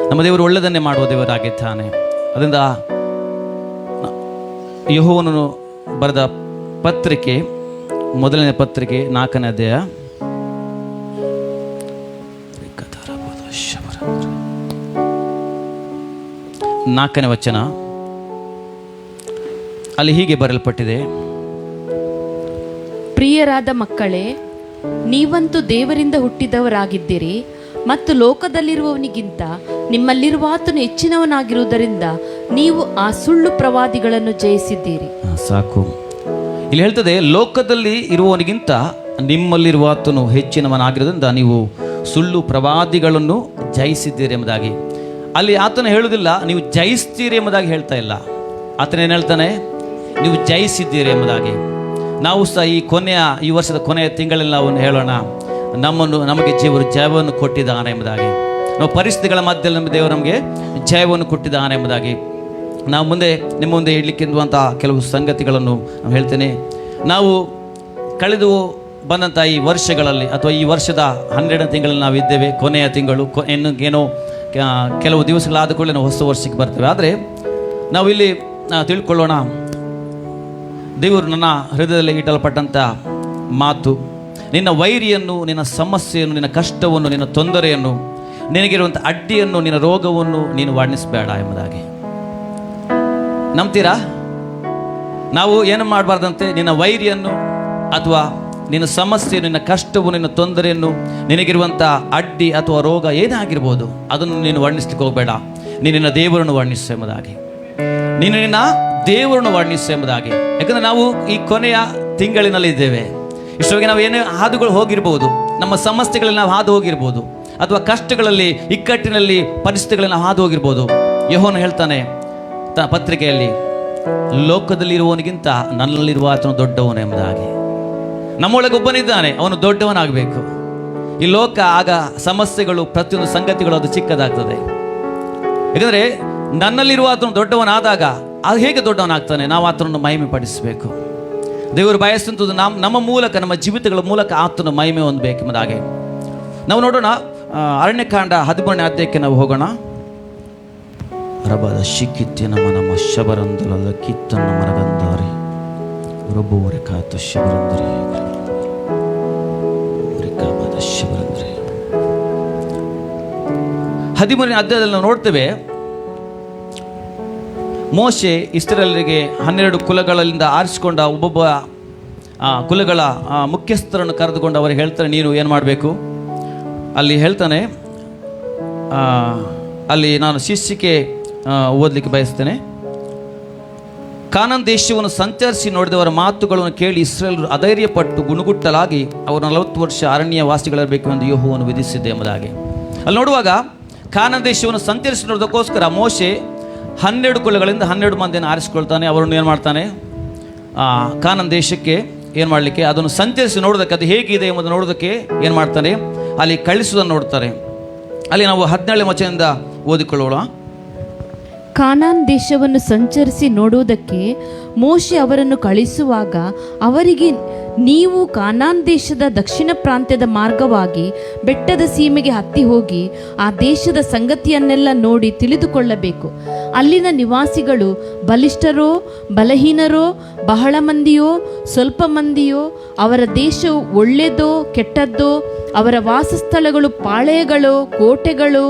ನಮ್ಮ ದೇವರು ಒಳ್ಳೆಯದನ್ನೇ ಮಾಡುವ ದೇವರಾಗಿದ್ದಾನೆ. ಅದರಿಂದ ಯೆಹೋವನು ಬರೆದ ಪತ್ರಿಕೆ, ಮೊದಲನೇ ಪತ್ರಿಕೆ 4ನೇ ಅಧ್ಯಾಯ 4ನೇ ವಚನ, ಅಲ್ಲಿ ಹೀಗೆ ಬರೆಯಲ್ಪಟ್ಟಿದೆ:
ಪ್ರಿಯರಾದ ಮಕ್ಕಳೇ, ನೀವಂತೂ ದೇವರಿಂದ ಹುಟ್ಟಿದವರಾಗಿದ್ದೀರಿ ಮತ್ತು ಲೋಕದಲ್ಲಿರುವವನಿಗಿಂತ ನಿಮ್ಮಲ್ಲಿರುವ ಆತನು ಹೆಚ್ಚಿನವನಾಗಿರುವುದರಿಂದ ನೀವು ಆ ಸುಳ್ಳು ಪ್ರವಾದಿಗಳನ್ನು ಜಯಿಸಿದ್ದೀರಿ.
ಸಾಕು. ಇಲ್ಲಿ ಹೇಳ್ತದೆ, ಲೋಕದಲ್ಲಿ ಇರುವವನಿಗಿಂತ ನಿಮ್ಮಲ್ಲಿರುವ ಆತನು ಹೆಚ್ಚಿನವನಾಗಿರೋದ್ರಿಂದ ನೀವು ಸುಳ್ಳು ಪ್ರವಾದಿಗಳನ್ನು ಜಯಿಸಿದ್ದೀರಿ ಎಂಬುದಾಗಿ. ಅಲ್ಲಿ ಆತನು ಹೇಳುವುದಿಲ್ಲ ನೀವು ಜಯಿಸ್ತೀರಿ ಎಂಬುದಾಗಿ ಹೇಳ್ತಾ ಇಲ್ಲ. ಆತನೇನು ಹೇಳ್ತಾನೆ? ನೀವು ಜಯಿಸಿದ್ದೀರಿ ಎಂಬುದಾಗಿ. ನಾವು ಸಹ ಈ ವರ್ಷದ ಕೊನೆಯ ತಿಂಗಳಲ್ಲಿ ನಾವು ಹೇಳೋಣ, ನಮಗೆ ದೇವರು ಜಯವನ್ನು ಕೊಟ್ಟಿದ್ದಾನೆ ಎಂಬುದಾಗಿ. ನಾವು ಪರಿಸ್ಥಿತಿಗಳ ಮಧ್ಯದಲ್ಲಿ ನಮ್ಮ ದೇವರು ನಮಗೆ ಜಯವನ್ನು ಕೊಟ್ಟಿದ್ದಾನೆ ಎಂಬುದಾಗಿ. ನಾವು ನಿಮ್ಮ ಮುಂದೆ ಹೇಳಲಿಕ್ಕಿರುವಂಥ ಕೆಲವು ಸಂಗತಿಗಳನ್ನು ನಾನು ಹೇಳ್ತೇನೆ. ನಾವು ಕಳೆದು ಬಂದಂಥ ಈ ವರ್ಷಗಳಲ್ಲಿ ಅಥವಾ ಈ ವರ್ಷದ 12ನೇ ತಿಂಗಳಲ್ಲಿ ನಾವು ಇದ್ದೇವೆ. ಕೊನೆಯ ತಿಂಗಳು ಏನೋ ಕೆಲವು ದಿವಸಗಳಾದ ಕೂಡಲೇ ನಾವು ಹೊಸ ವರ್ಷಕ್ಕೆ ಬರ್ತೇವೆ. ಆದರೆ ನಾವು ಇಲ್ಲಿ ತಿಳ್ಕೊಳ್ಳೋಣ, ದೇವರು ನನ್ನ ಹೃದಯದಲ್ಲಿ ಇಡಲ್ಪಟ್ಟಂಥ ಮಾತು, ನಿನ್ನ ವೈರಿಯನ್ನು, ನಿನ್ನ ಸಮಸ್ಯೆಯನ್ನು, ನಿನ್ನ ಕಷ್ಟವನ್ನು, ನಿನ್ನ ತೊಂದರೆಯನ್ನು, ನಿನಗಿರುವಂಥ ಅಡ್ಡಿಯನ್ನು, ನಿನ್ನ ರೋಗವನ್ನು ನೀನು ವರ್ಣಿಸಬೇಡ ಎಂಬುದಾಗಿ. ನಂಬ್ತೀರಾ? ನಾವು ಏನು ಮಾಡಬಾರ್ದಂತೆ, ನಿನ್ನ ವೈರಿಯನ್ನು ಅಥವಾ ನಿನ್ನ ಸಮಸ್ಯೆ, ನಿನ್ನ ಕಷ್ಟವು, ನಿನ್ನ ತೊಂದರೆಯನ್ನು, ನಿನಗಿರುವಂಥ ಅಡ್ಡಿ ಅಥವಾ ರೋಗ ಏನೇ ಆಗಿರ್ಬೋದು, ಅದನ್ನು ನೀನು ವರ್ಣಿಸ್ಲಿಕ್ಕೆ ಹೋಗಬೇಡ. ನೀನು ನಿನ್ನ ದೇವರನ್ನು ವರ್ಣಿಸು ಎಂಬುದಾಗಿ. ನೀನು ನಿನ್ನ ದೇವರನ್ನು ವರ್ಣಿಸು ಎಂಬುದಾಗಿ. ಯಾಕಂದರೆ ನಾವು ಈ ಕೊನೆಯ ತಿಂಗಳಿನಲ್ಲಿ ಇದ್ದೇವೆ. ಇಷ್ಟೊಳಗೆ ನಾವು ಏನೇ ಹಾದುಗಳು ಹೋಗಿರ್ಬೋದು, ನಮ್ಮ ಸಮಸ್ಯೆಗಳಲ್ಲಿ ನಾವು ಹಾದು ಹೋಗಿರ್ಬೋದು, ಅಥವಾ ಕಷ್ಟಗಳಲ್ಲಿ, ಇಕ್ಕಟ್ಟಿನಲ್ಲಿ, ಪರಿಸ್ಥಿತಿಗಳಲ್ಲಿ ನಾವು ಹಾದು ಹೋಗಿರ್ಬೋದು. ಯೆಹೋವನು ಹೇಳ್ತಾನೆ ಪತ್ರಿಕೆಯಲ್ಲಿ, ಲೋಕದಲ್ಲಿರುವವನಿಗಿಂತ ನನ್ನಲ್ಲಿರುವ ಆತನು ದೊಡ್ಡವನು ಎಂಬುದಾಗಿ. ನಮ್ಮೊಳಗೆ ಒಬ್ಬನಿದ್ದಾನೆ, ಅವನು ದೊಡ್ಡವನಾಗಬೇಕು. ಈ ಲೋಕ ಆಗ ಸಮಸ್ಯೆಗಳು, ಪ್ರತಿಯೊಂದು ಸಂಗತಿಗಳು ಅದು ಚಿಕ್ಕದಾಗ್ತದೆ. ಯಾಕಂದರೆ ನನ್ನಲ್ಲಿರುವ ಆತನು ದೊಡ್ಡವನಾದಾಗ ಅದು ಹೇಗೆ ದೊಡ್ಡವನಾಗ್ತಾನೆ? ನಾವು ಆತನನ್ನು ಮಹಿಮೆ ಪಡಿಸಬೇಕು. ದೇವರು ಬಯಸುವಂಥದ್ದು ನಮ್ಮ ಮೂಲಕ, ನಮ್ಮ ಜೀವಿತಗಳ ಮೂಲಕ ಆತನ ಮಹಿಮೆ ಹೊಂದಬೇಕೆಂಬುದಾಗಿ. ನಾವು ನೋಡೋಣ, ಅರಣ್ಯಕಾಂಡ 13ನೇ ಅಧ್ಯಾಯಕ್ಕೆ ನಾವು ಹೋಗೋಣ. ರಬದ ಶಿಕ್ಕಿತ್ಯ ನಮ್ಮ ಶಬರಂದಲದ ಕಿತ್ತನ್ನ ಮರಗಂದಾರಿ ರೊಬ್ಬವರೆ ಕಾತ ಶಿವರಂದ್ರೆ ಶಿವರಂದ್ರೆ 13ನೇ ಅಧ್ಯಾಯದಲ್ಲಿ ನಾವು ನೋಡ್ತೇವೆ, ಮೋಶೆ ಇಸ್ರಾಯೇಲರಿಗೆ 12 ಕುಲಗಳಿಂದ ಆರಿಸಿಕೊಂಡ ಒಬ್ಬೊಬ್ಬ ಕುಲಗಳ ಮುಖ್ಯಸ್ಥರನ್ನು ಕರೆದುಕೊಂಡು ಅವರಿಗೆ ಹೇಳ್ತಾರೆ, ನೀನು ಏನು ಮಾಡಬೇಕು? ಅಲ್ಲಿ ಹೇಳ್ತಾನೆ, ಅಲ್ಲಿ ನಾನು ಶೀರ್ಷಿಕೆ ಓದಲಿಕ್ಕೆ ಬಯಸ್ತೇನೆ. ಕಾನಾನ್ ದೇಶವನ್ನು ಸಂಚರಿಸಿ ನೋಡಿದವರ ಮಾತುಗಳನ್ನು ಕೇಳಿ ಇಸ್ರಾಯೇಲರು ಅಧೈರ್ಯಪಟ್ಟು ಗುಣಗುಟ್ಟಲಾಗಿ ಅವರು 40 ವರ್ಷ ಅರಣ್ಯ ವಾಸಿಗಳಿರಬೇಕು ಎಂದು ಯೆಹೋವನು ವಿಧಿಸಿದ್ದೆ ಎಂಬುದಾಗಿ. ಅಲ್ಲಿ ನೋಡುವಾಗ ಕಾನಾನ್ ದೇಶವನ್ನು ಸಂಚರಿಸಿ ನೋಡೋದಕ್ಕೋಸ್ಕರ ಮೋಶೆ 12 ಕುಲಗಳಿಂದ 12 ಮಂದಿಯನ್ನು ಆರಿಸಿಕೊಳ್ತಾನೆ. ಅವರನ್ನು ಏನು ಮಾಡ್ತಾನೆ? ಕಾನಾನ್ ದೇಶಕ್ಕೆ ಏನು ಮಾಡಲಿಕ್ಕೆ, ಅದನ್ನು ಸಂಚರಿಸಿ ನೋಡೋದಕ್ಕೆ, ಅದು ಹೇಗಿದೆ ಎಂಬುದನ್ನು ನೋಡೋದಕ್ಕೆ ಏನು ಮಾಡ್ತಾನೆ? ಅಲ್ಲಿ ಕಳಿಸುವುದನ್ನು ನೋಡ್ತಾರೆ. ಅಲ್ಲಿ ನಾವು 17ನೇ ವಚನದಿಂದ ಓದಿಕೊಳ್ಳೋಣ.
ಕಾನಾನ್ ದೇಶವನ್ನು ಸಂಚರಿಸಿ ನೋಡುವುದಕ್ಕೆ ಮೋಶೆ ಅವರನ್ನು ಕಳಿಸುವಾಗ ಅವರಿಗೆ, ನೀವು ಕಾನಾನ್ ದೇಶದ ದಕ್ಷಿಣ ಪ್ರಾಂತ್ಯದ ಮಾರ್ಗವಾಗಿ ಬೆಟ್ಟದ ಸೀಮೆಗೆ ಹತ್ತಿ ಹೋಗಿ ಆ ದೇಶದ ಸಂಗತಿಯನ್ನೆಲ್ಲ ನೋಡಿ ತಿಳಿದುಕೊಳ್ಳಬೇಕು. ಅಲ್ಲಿನ ನಿವಾಸಿಗಳು ಬಲಿಷ್ಠರೋ ಬಲಹೀನರೋ, ಬಹಳ ಮಂದಿಯೋ ಸ್ವಲ್ಪ ಮಂದಿಯೋ, ಅವರ ದೇಶವು ಒಳ್ಳೆಯದೋ ಕೆಟ್ಟದ್ದೋ, ಅವರ ವಾಸಸ್ಥಳಗಳು ಪಾಳೆಯಗಳೋ ಕೋಟೆಗಳೋ,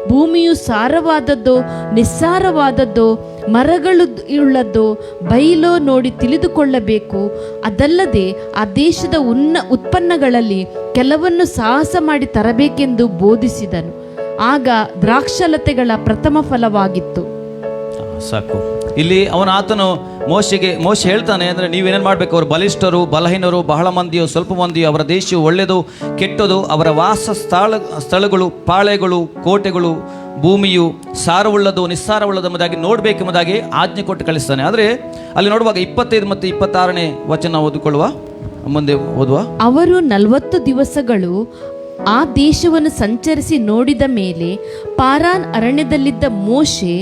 ಭೂಮಿಯು ಸಾರವಾದದ್ದೋ ನಿಸ್ಸಾರವಾದದ್ದೋ, ಮರಗಳು ಉಳ್ಳದ್ದೋ ಬೈಲೋ ನೋಡಿ ತಿಳಿದುಕೊಳ್ಳಬೇಕು. ಅದಲ್ಲದೆ ಆ ದೇಶದ ಉತ್ಪನ್ನಗಳಲ್ಲಿ ಕೆಲವನ್ನು ಸಾಹಸ ಮಾಡಿ ತರಬೇಕೆಂದು ಬೋಧಿಸಿದನು. ಆಗ ದ್ರಾಕ್ಷಲತೆಗಳ ಪ್ರಥಮ ಫಲವಾಗಿತ್ತು.
ಸಾಕು. ಇಲ್ಲಿ ಆತನು ಮೋಶೆ ಹೇಳ್ತಾನೆ, ಅಂದರೆ ನೀವೇನೇನು ಮಾಡಬೇಕು, ಅವರು ಬಲಿಷ್ಠರು ಬಲಹೀನರು, ಬಹಳ ಮಂದಿಯೋ ಸ್ವಲ್ಪ ಮಂದಿಯೋ, ಅವರ ದೇಶವು ಒಳ್ಳೆಯದು ಕೆಟ್ಟದು, ಅವರ ವಾಸ ಸ್ಥಳಗಳು ಪಾಳೆಗಳು ಕೋಟೆಗಳು, ಭೂಮಿಯು ಸಾರವುಳ್ಳದು ನಿಸ್ಸಾರವುಳ್ಳದು ಎಂಬುದಾಗಿ ನೋಡಬೇಕೆಂಬುದಾಗಿ ಆಜ್ಞೆ ಕೊಟ್ಟು ಕಳಿಸ್ತಾನೆ. ಆದರೆ ಅಲ್ಲಿ ನೋಡುವಾಗ 25 ಮತ್ತು 26ನೇ ವಚನ ಓದಿಕೊಳ್ಳುವ, ಮುಂದೆ ಓದುವ.
ಅವರು 40 ದಿವಸಗಳು ಆ ದೇಶವನ್ನು ಸಂಚರಿಸಿ ನೋಡಿದ ಮೇಲೆ ಪಾರಾನ್ ಅರಣ್ಯದಲ್ಲಿದ್ದ ಮೋಶೆ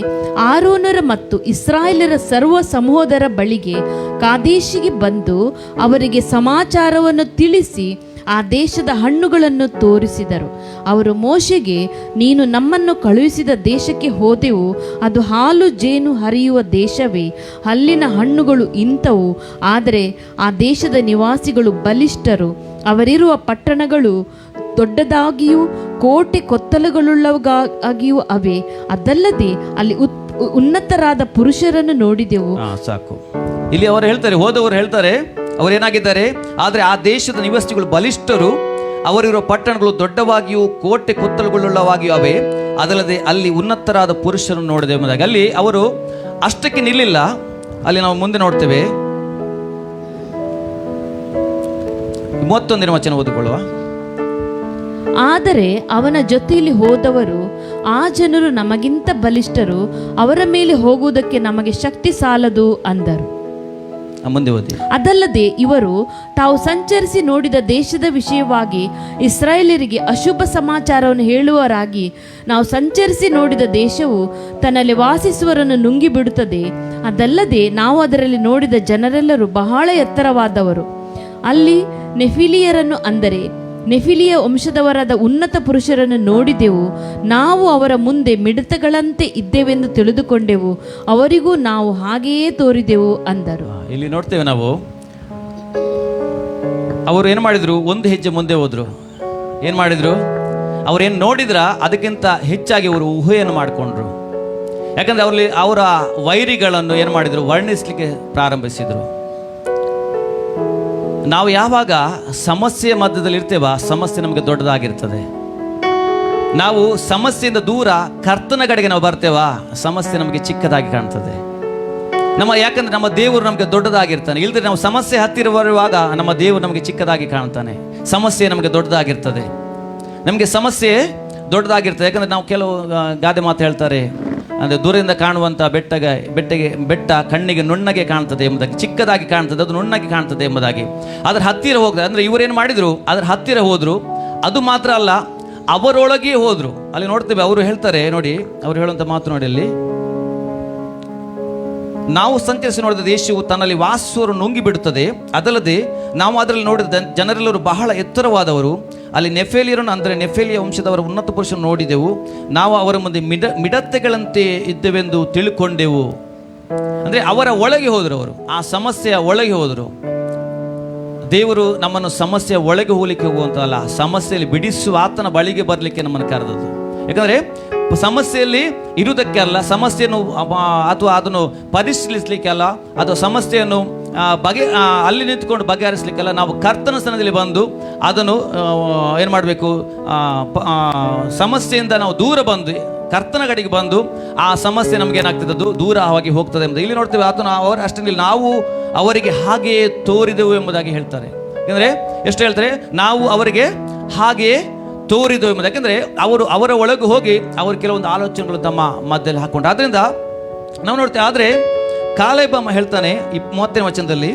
ಆರೋನರ ಮತ್ತು ಇಸ್ರಾಯೇಲರ ಸರ್ವ ಸಮೂಹದರ ಬಳಿಗೆ ಕಾದೇಶಿಗೆ ಬಂದು ಅವರಿಗೆ ಸಮಾಚಾರವನ್ನು ತಿಳಿಸಿ ಆ ದೇಶದ ಹಣ್ಣುಗಳನ್ನು ತೋರಿಸಿದರು. ಅವರು ಮೋಶೆಗೆ, ನೀನು ನಮ್ಮನ್ನು ಕಳುಹಿಸಿದ ದೇಶಕ್ಕೆ ಹೋದೆವು, ಅದು ಹಾಲು ಜೇನು ಹರಿಯುವ ದೇಶವೇ, ಅಲ್ಲಿನ ಹಣ್ಣುಗಳು ಇಂಥವು. ಆದರೆ ಆ ದೇಶದ ನಿವಾಸಿಗಳು ಬಲಿಷ್ಠರು, ಅವರಿರುವ ಪಟ್ಟಣಗಳು ದೊಡ್ಡದಾಗಿಯೂ ಕೋಟೆ ಕೊತ್ತಲುಗಳುಳ್ಳವಾಗಿಯೂ ಅವೆ. ಅದಲ್ಲದೆ ಅಲ್ಲಿ ಉನ್ನತರಾದ ಪುರುಷರನ್ನು ನೋಡಿದೆವು.
ಸಾಕು. ಇಲ್ಲಿ ಅವರು ಹೇಳ್ತಾರೆ, ಹೋದವರು ಹೇಳ್ತಾರೆ, ಅವರೇನಾಗಿದ್ದಾರೆ, ಆದರೆ ಆ ದೇಶದ ನಿವಾಸಿಗಳು ಬಲಿಷ್ಠರು, ಅವರಿರುವ ಪಟ್ಟಣಗಳು ದೊಡ್ಡವಾಗಿಯೂ ಕೋಟೆ ಕೊತ್ತಲುಗಳುಳ್ಳವಾಗಿಯೂ ಅವೆ. ಅದಲ್ಲದೆ ಅಲ್ಲಿ ಉನ್ನತರಾದ ಪುರುಷರನ್ನು ನೋಡಿದೆ ಎಂಬುದಾಗಿ. ಅಲ್ಲಿ ಅವರು ಅಷ್ಟಕ್ಕೆ ನಿಲ್ಲಿಲ್ಲ. ಅಲ್ಲಿ ನಾವು ಮುಂದೆ ನೋಡ್ತೇವೆ, 31ನೇ ವಚನ ಓದಿಕೊಳ್ಳುವ.
ಆದರೆ ಅವನ ಜೊತೆಯಲ್ಲಿ ಹೋದವರು, ಆ ಜನರು ನಮಗಿಂತ ಬಲಿಷ್ಠರು, ಅವರ ಮೇಲೆ ಹೋಗುವುದಕ್ಕೆ ನಮಗೆ ಶಕ್ತಿ ಸಾಲದು ಅಂದರು.
ಮುಂದೆ ಓದಿ.
ಅದಲ್ಲದೆ ಇವರು ತಾವು ಸಂಚರಿಸಿ ನೋಡಿದ ದೇಶದ ವಿಷಯವಾಗಿ ಇಸ್ರಾಯೇಲರಿಗೆ ಅಶುಭ ಸಮಾಚಾರವನ್ನು ಹೇಳುವರಾಗಿ, ನಾವು ಸಂಚರಿಸಿ ನೋಡಿದ ದೇಶವು ತನ್ನಲ್ಲಿ ವಾಸಿಸುವವರನ್ನು ನುಂಗಿಬಿಡುತ್ತದೆ. ಅದಲ್ಲದೆ ನಾವು ಅದರಲ್ಲಿ ನೋಡಿದ ಜನರೆಲ್ಲರೂ ಬಹಳ ಎತ್ತರವಾದವರು. ಅಲ್ಲಿ ನೆಫಿಲಿಯರನ್ನು, ಅಂದರೆ ನೆಫಿಲಿಯ ವಂಶದವರಾದ ಉನ್ನತ ಪುರುಷರನ್ನು ನೋಡಿದೆವು. ನಾವು ಅವರ ಮುಂದೆ ಮಿಡತೆಗಳಂತೆ ಇದ್ದೇವೆಂದು ತಿಳಿದುಕೊಂಡೆವು, ಅವರಿಗೂ ನಾವು ಹಾಗೆಯೇ ತೋರಿದೆವು ಅಂದರು.
ಇಲ್ಲಿ ನೋಡ್ತೇವೆ ನಾವು, ಅವರು ಏನು ಮಾಡಿದ್ರು, ಒಂದು ಹೆಜ್ಜೆ ಮುಂದೆ ಹೋದ್ರು. ಏನು ಮಾಡಿದ್ರು, ಅವ್ರೇನು ನೋಡಿದ್ರ ಅದಕ್ಕಿಂತ ಹೆಚ್ಚಾಗಿ ಅವರು ಊಹೆಯನ್ನು ಮಾಡಿಕೊಂಡ್ರು. ಯಾಕಂದ್ರೆ ಅವರಲ್ಲಿ ಅವರ ವೈರಿಗಳನ್ನು ಏನು ಮಾಡಿದ್ರು, ವರ್ಣಿಸಲಿಕ್ಕೆ ಪ್ರಾರಂಭಿಸಿದರು. ನಾವು ಯಾವಾಗ ಸಮಸ್ಯೆ ಮಧ್ಯದಲ್ಲಿ ಇರ್ತೇವ, ಸಮಸ್ಯೆ ನಮಗೆ ದೊಡ್ಡದಾಗಿರ್ತದೆ. ನಾವು ಸಮಸ್ಯೆಯಿಂದ ದೂರ ಕರ್ತನ ಕಡೆಗೆ ನಾವು ಬರ್ತೇವಾ, ಸಮಸ್ಯೆ ನಮಗೆ ಚಿಕ್ಕದಾಗಿ ಕಾಣ್ತದೆ. ಯಾಕಂದ್ರೆ ನಮ್ಮ ದೇವರು ನಮಗೆ ದೊಡ್ಡದಾಗಿರ್ತಾನೆ. ಇಲ್ಲದ್ರೆ ನಾವು ಸಮಸ್ಯೆ ಹತ್ತಿರ ಬರುವಾಗ ನಮ್ಮ ದೇವರು ನಮಗೆ ಚಿಕ್ಕದಾಗಿ ಕಾಣ್ತಾನೆ. ಸಮಸ್ಯೆ ನಮಗೆ ದೊಡ್ಡದಾಗಿರ್ತದೆ. ನಮಗೆ ಸಮಸ್ಯೆ ದೊಡ್ಡದಾಗಿರ್ತದೆ. ಯಾಕಂದ್ರೆ ನಾವು ಕೆಲವು ಗಾದೆ ಮಾತು ಹೇಳ್ತಾರೆ, ಅಂದರೆ ದೂರದಿಂದ ಕಾಣುವಂಥ ಬೆಟ್ಟ ಕಣ್ಣಿಗೆ ನುಣ್ಣಗೆ ಕಾಣ್ತದೆ ಎಂಬುದಾಗಿ, ಚಿಕ್ಕದಾಗಿ ಕಾಣ್ತದೆ, ಅದು ನುಣ್ಣಗೆ ಕಾಣ್ತದೆ ಎಂಬುದಾಗಿ. ಅದರ ಹತ್ತಿರ ಹೋಗ್ತದೆ. ಅಂದರೆ ಇವರೇನು ಮಾಡಿದರು, ಅದರ ಹತ್ತಿರ ಹೋದರು. ಅದು ಮಾತ್ರ ಅಲ್ಲ, ಅವರೊಳಗೆ ಹೋದರು. ಅಲ್ಲಿ ನೋಡ್ತೇವೆ, ಅವರು ಹೇಳ್ತಾರೆ ನೋಡಿ, ಅವರು ಹೇಳುವಂಥ ಮಾತು ನೋಡಿ, ಅಲ್ಲಿ ನಾವು ಸಂಚರಿಸಿ ನೋಡಿದ ದೇಶವು ತನ್ನಲ್ಲಿ ವಾಸಿಸುವವರು ನುಂಗಿ ಬಿಡುತ್ತದೆ. ಅದಲ್ಲದೆ ನಾವು ಅದರಲ್ಲಿ ನೋಡಿದ ಜನರೆಲ್ಲರೂ ಬಹಳ ಎತ್ತರವಾದವರು. ಅಲ್ಲಿ ನೆಫೇಲಿಯರನ್ನು, ಅಂದರೆ ನೆಫೇಲಿಯ ವಂಶದವರ ಉನ್ನತ ಪುರುಷರನ್ನು ನೋಡಿದೆವು. ನಾವು ಅವರ ಮುಂದೆ ಮಿಡತೆಗಳಂತೆ ಇದ್ದೇವೆಂದು ತಿಳ್ಕೊಂಡೆವು. ಅಂದರೆ ಅವರ ಒಳಗೆ ಹೋದರು. ಅವರು ಆ ಸಮಸ್ಯೆಯ ಒಳಗೆ ಹೋದರು. ದೇವರು ನಮ್ಮನ್ನು ಸಮಸ್ಯೆಯ ಒಳಗೆ ಹೋಗ್ಲಿಕ್ಕೆ ಹೋಗುವಂತಲ್ಲ, ಸಮಸ್ಯೆಯಲ್ಲಿ ಬಿಡಿಸುವ ಆತನ ಬಳಿಗೆ ಬರಲಿಕ್ಕೆ ನಮ್ಮನ್ನು ಕರೆದದ್ದು. ಯಾಕಂದರೆ ಸಮಸ್ಯೆಯಲ್ಲಿ ಇರುವುದಕ್ಕೆ ಅಲ್ಲ, ಸಮಸ್ಯೆಯನ್ನು ಅಥವಾ ಅದನ್ನು ಪರಿಶೀಲಿಸಲಿಕ್ಕೆ ಅಲ್ಲ, ಅಥವಾ ಸಮಸ್ಯೆಯನ್ನು ಅಲ್ಲಿ ನಿಂತ್ಕೊಂಡು ಬಗೆಹರಿಸಲಿಕ್ಕೆಲ್ಲ, ನಾವು ಕರ್ತನ ಸ್ಥಾನದಲ್ಲಿ ಬಂದು ಅದನ್ನು ಏನು ಮಾಡಬೇಕು, ಸಮಸ್ಯೆಯಿಂದ ನಾವು ದೂರ ಬಂದು ಕರ್ತನ ಕಡೆಗೆ ಬಂದು ಆ ಸಮಸ್ಯೆ ನಮ್ಗೆ ಏನಾಗ್ತದೆ, ಅದು ದೂರವಾಗಿ ಹೋಗ್ತದೆ ಎಂಬುದು ಇಲ್ಲಿ ನೋಡ್ತೇವೆ. ಆತನು ಅಷ್ಟೇ ನಾವು ಅವರಿಗೆ ಹಾಗೆಯೇ ತೋರಿದೆವು ಎಂಬುದಾಗಿ ಹೇಳ್ತಾರೆ. ಯಾಕಂದರೆ ಎಷ್ಟು ಹೇಳ್ತಾರೆ, ನಾವು ಅವರಿಗೆ ಹಾಗೆಯೇ ತೋರಿದೆವು ಎಂಬುದು. ಯಾಕಂದರೆ ಅವರ ಒಳಗೆ ಹೋಗಿ ಅವರು ಕೆಲವೊಂದು ಆಲೋಚನೆಗಳು ತಮ್ಮ ಮಧ್ಯದಲ್ಲಿ ಹಾಕ್ಕೊಂಡು, ಆದ್ದರಿಂದ ನಾವು ನೋಡ್ತೇವೆ. ಆದರೆ ಕಾಲೇಬ ಹೇಳ್ತಾನೆ 30ನೇ ವಚನದಲ್ಲಿ,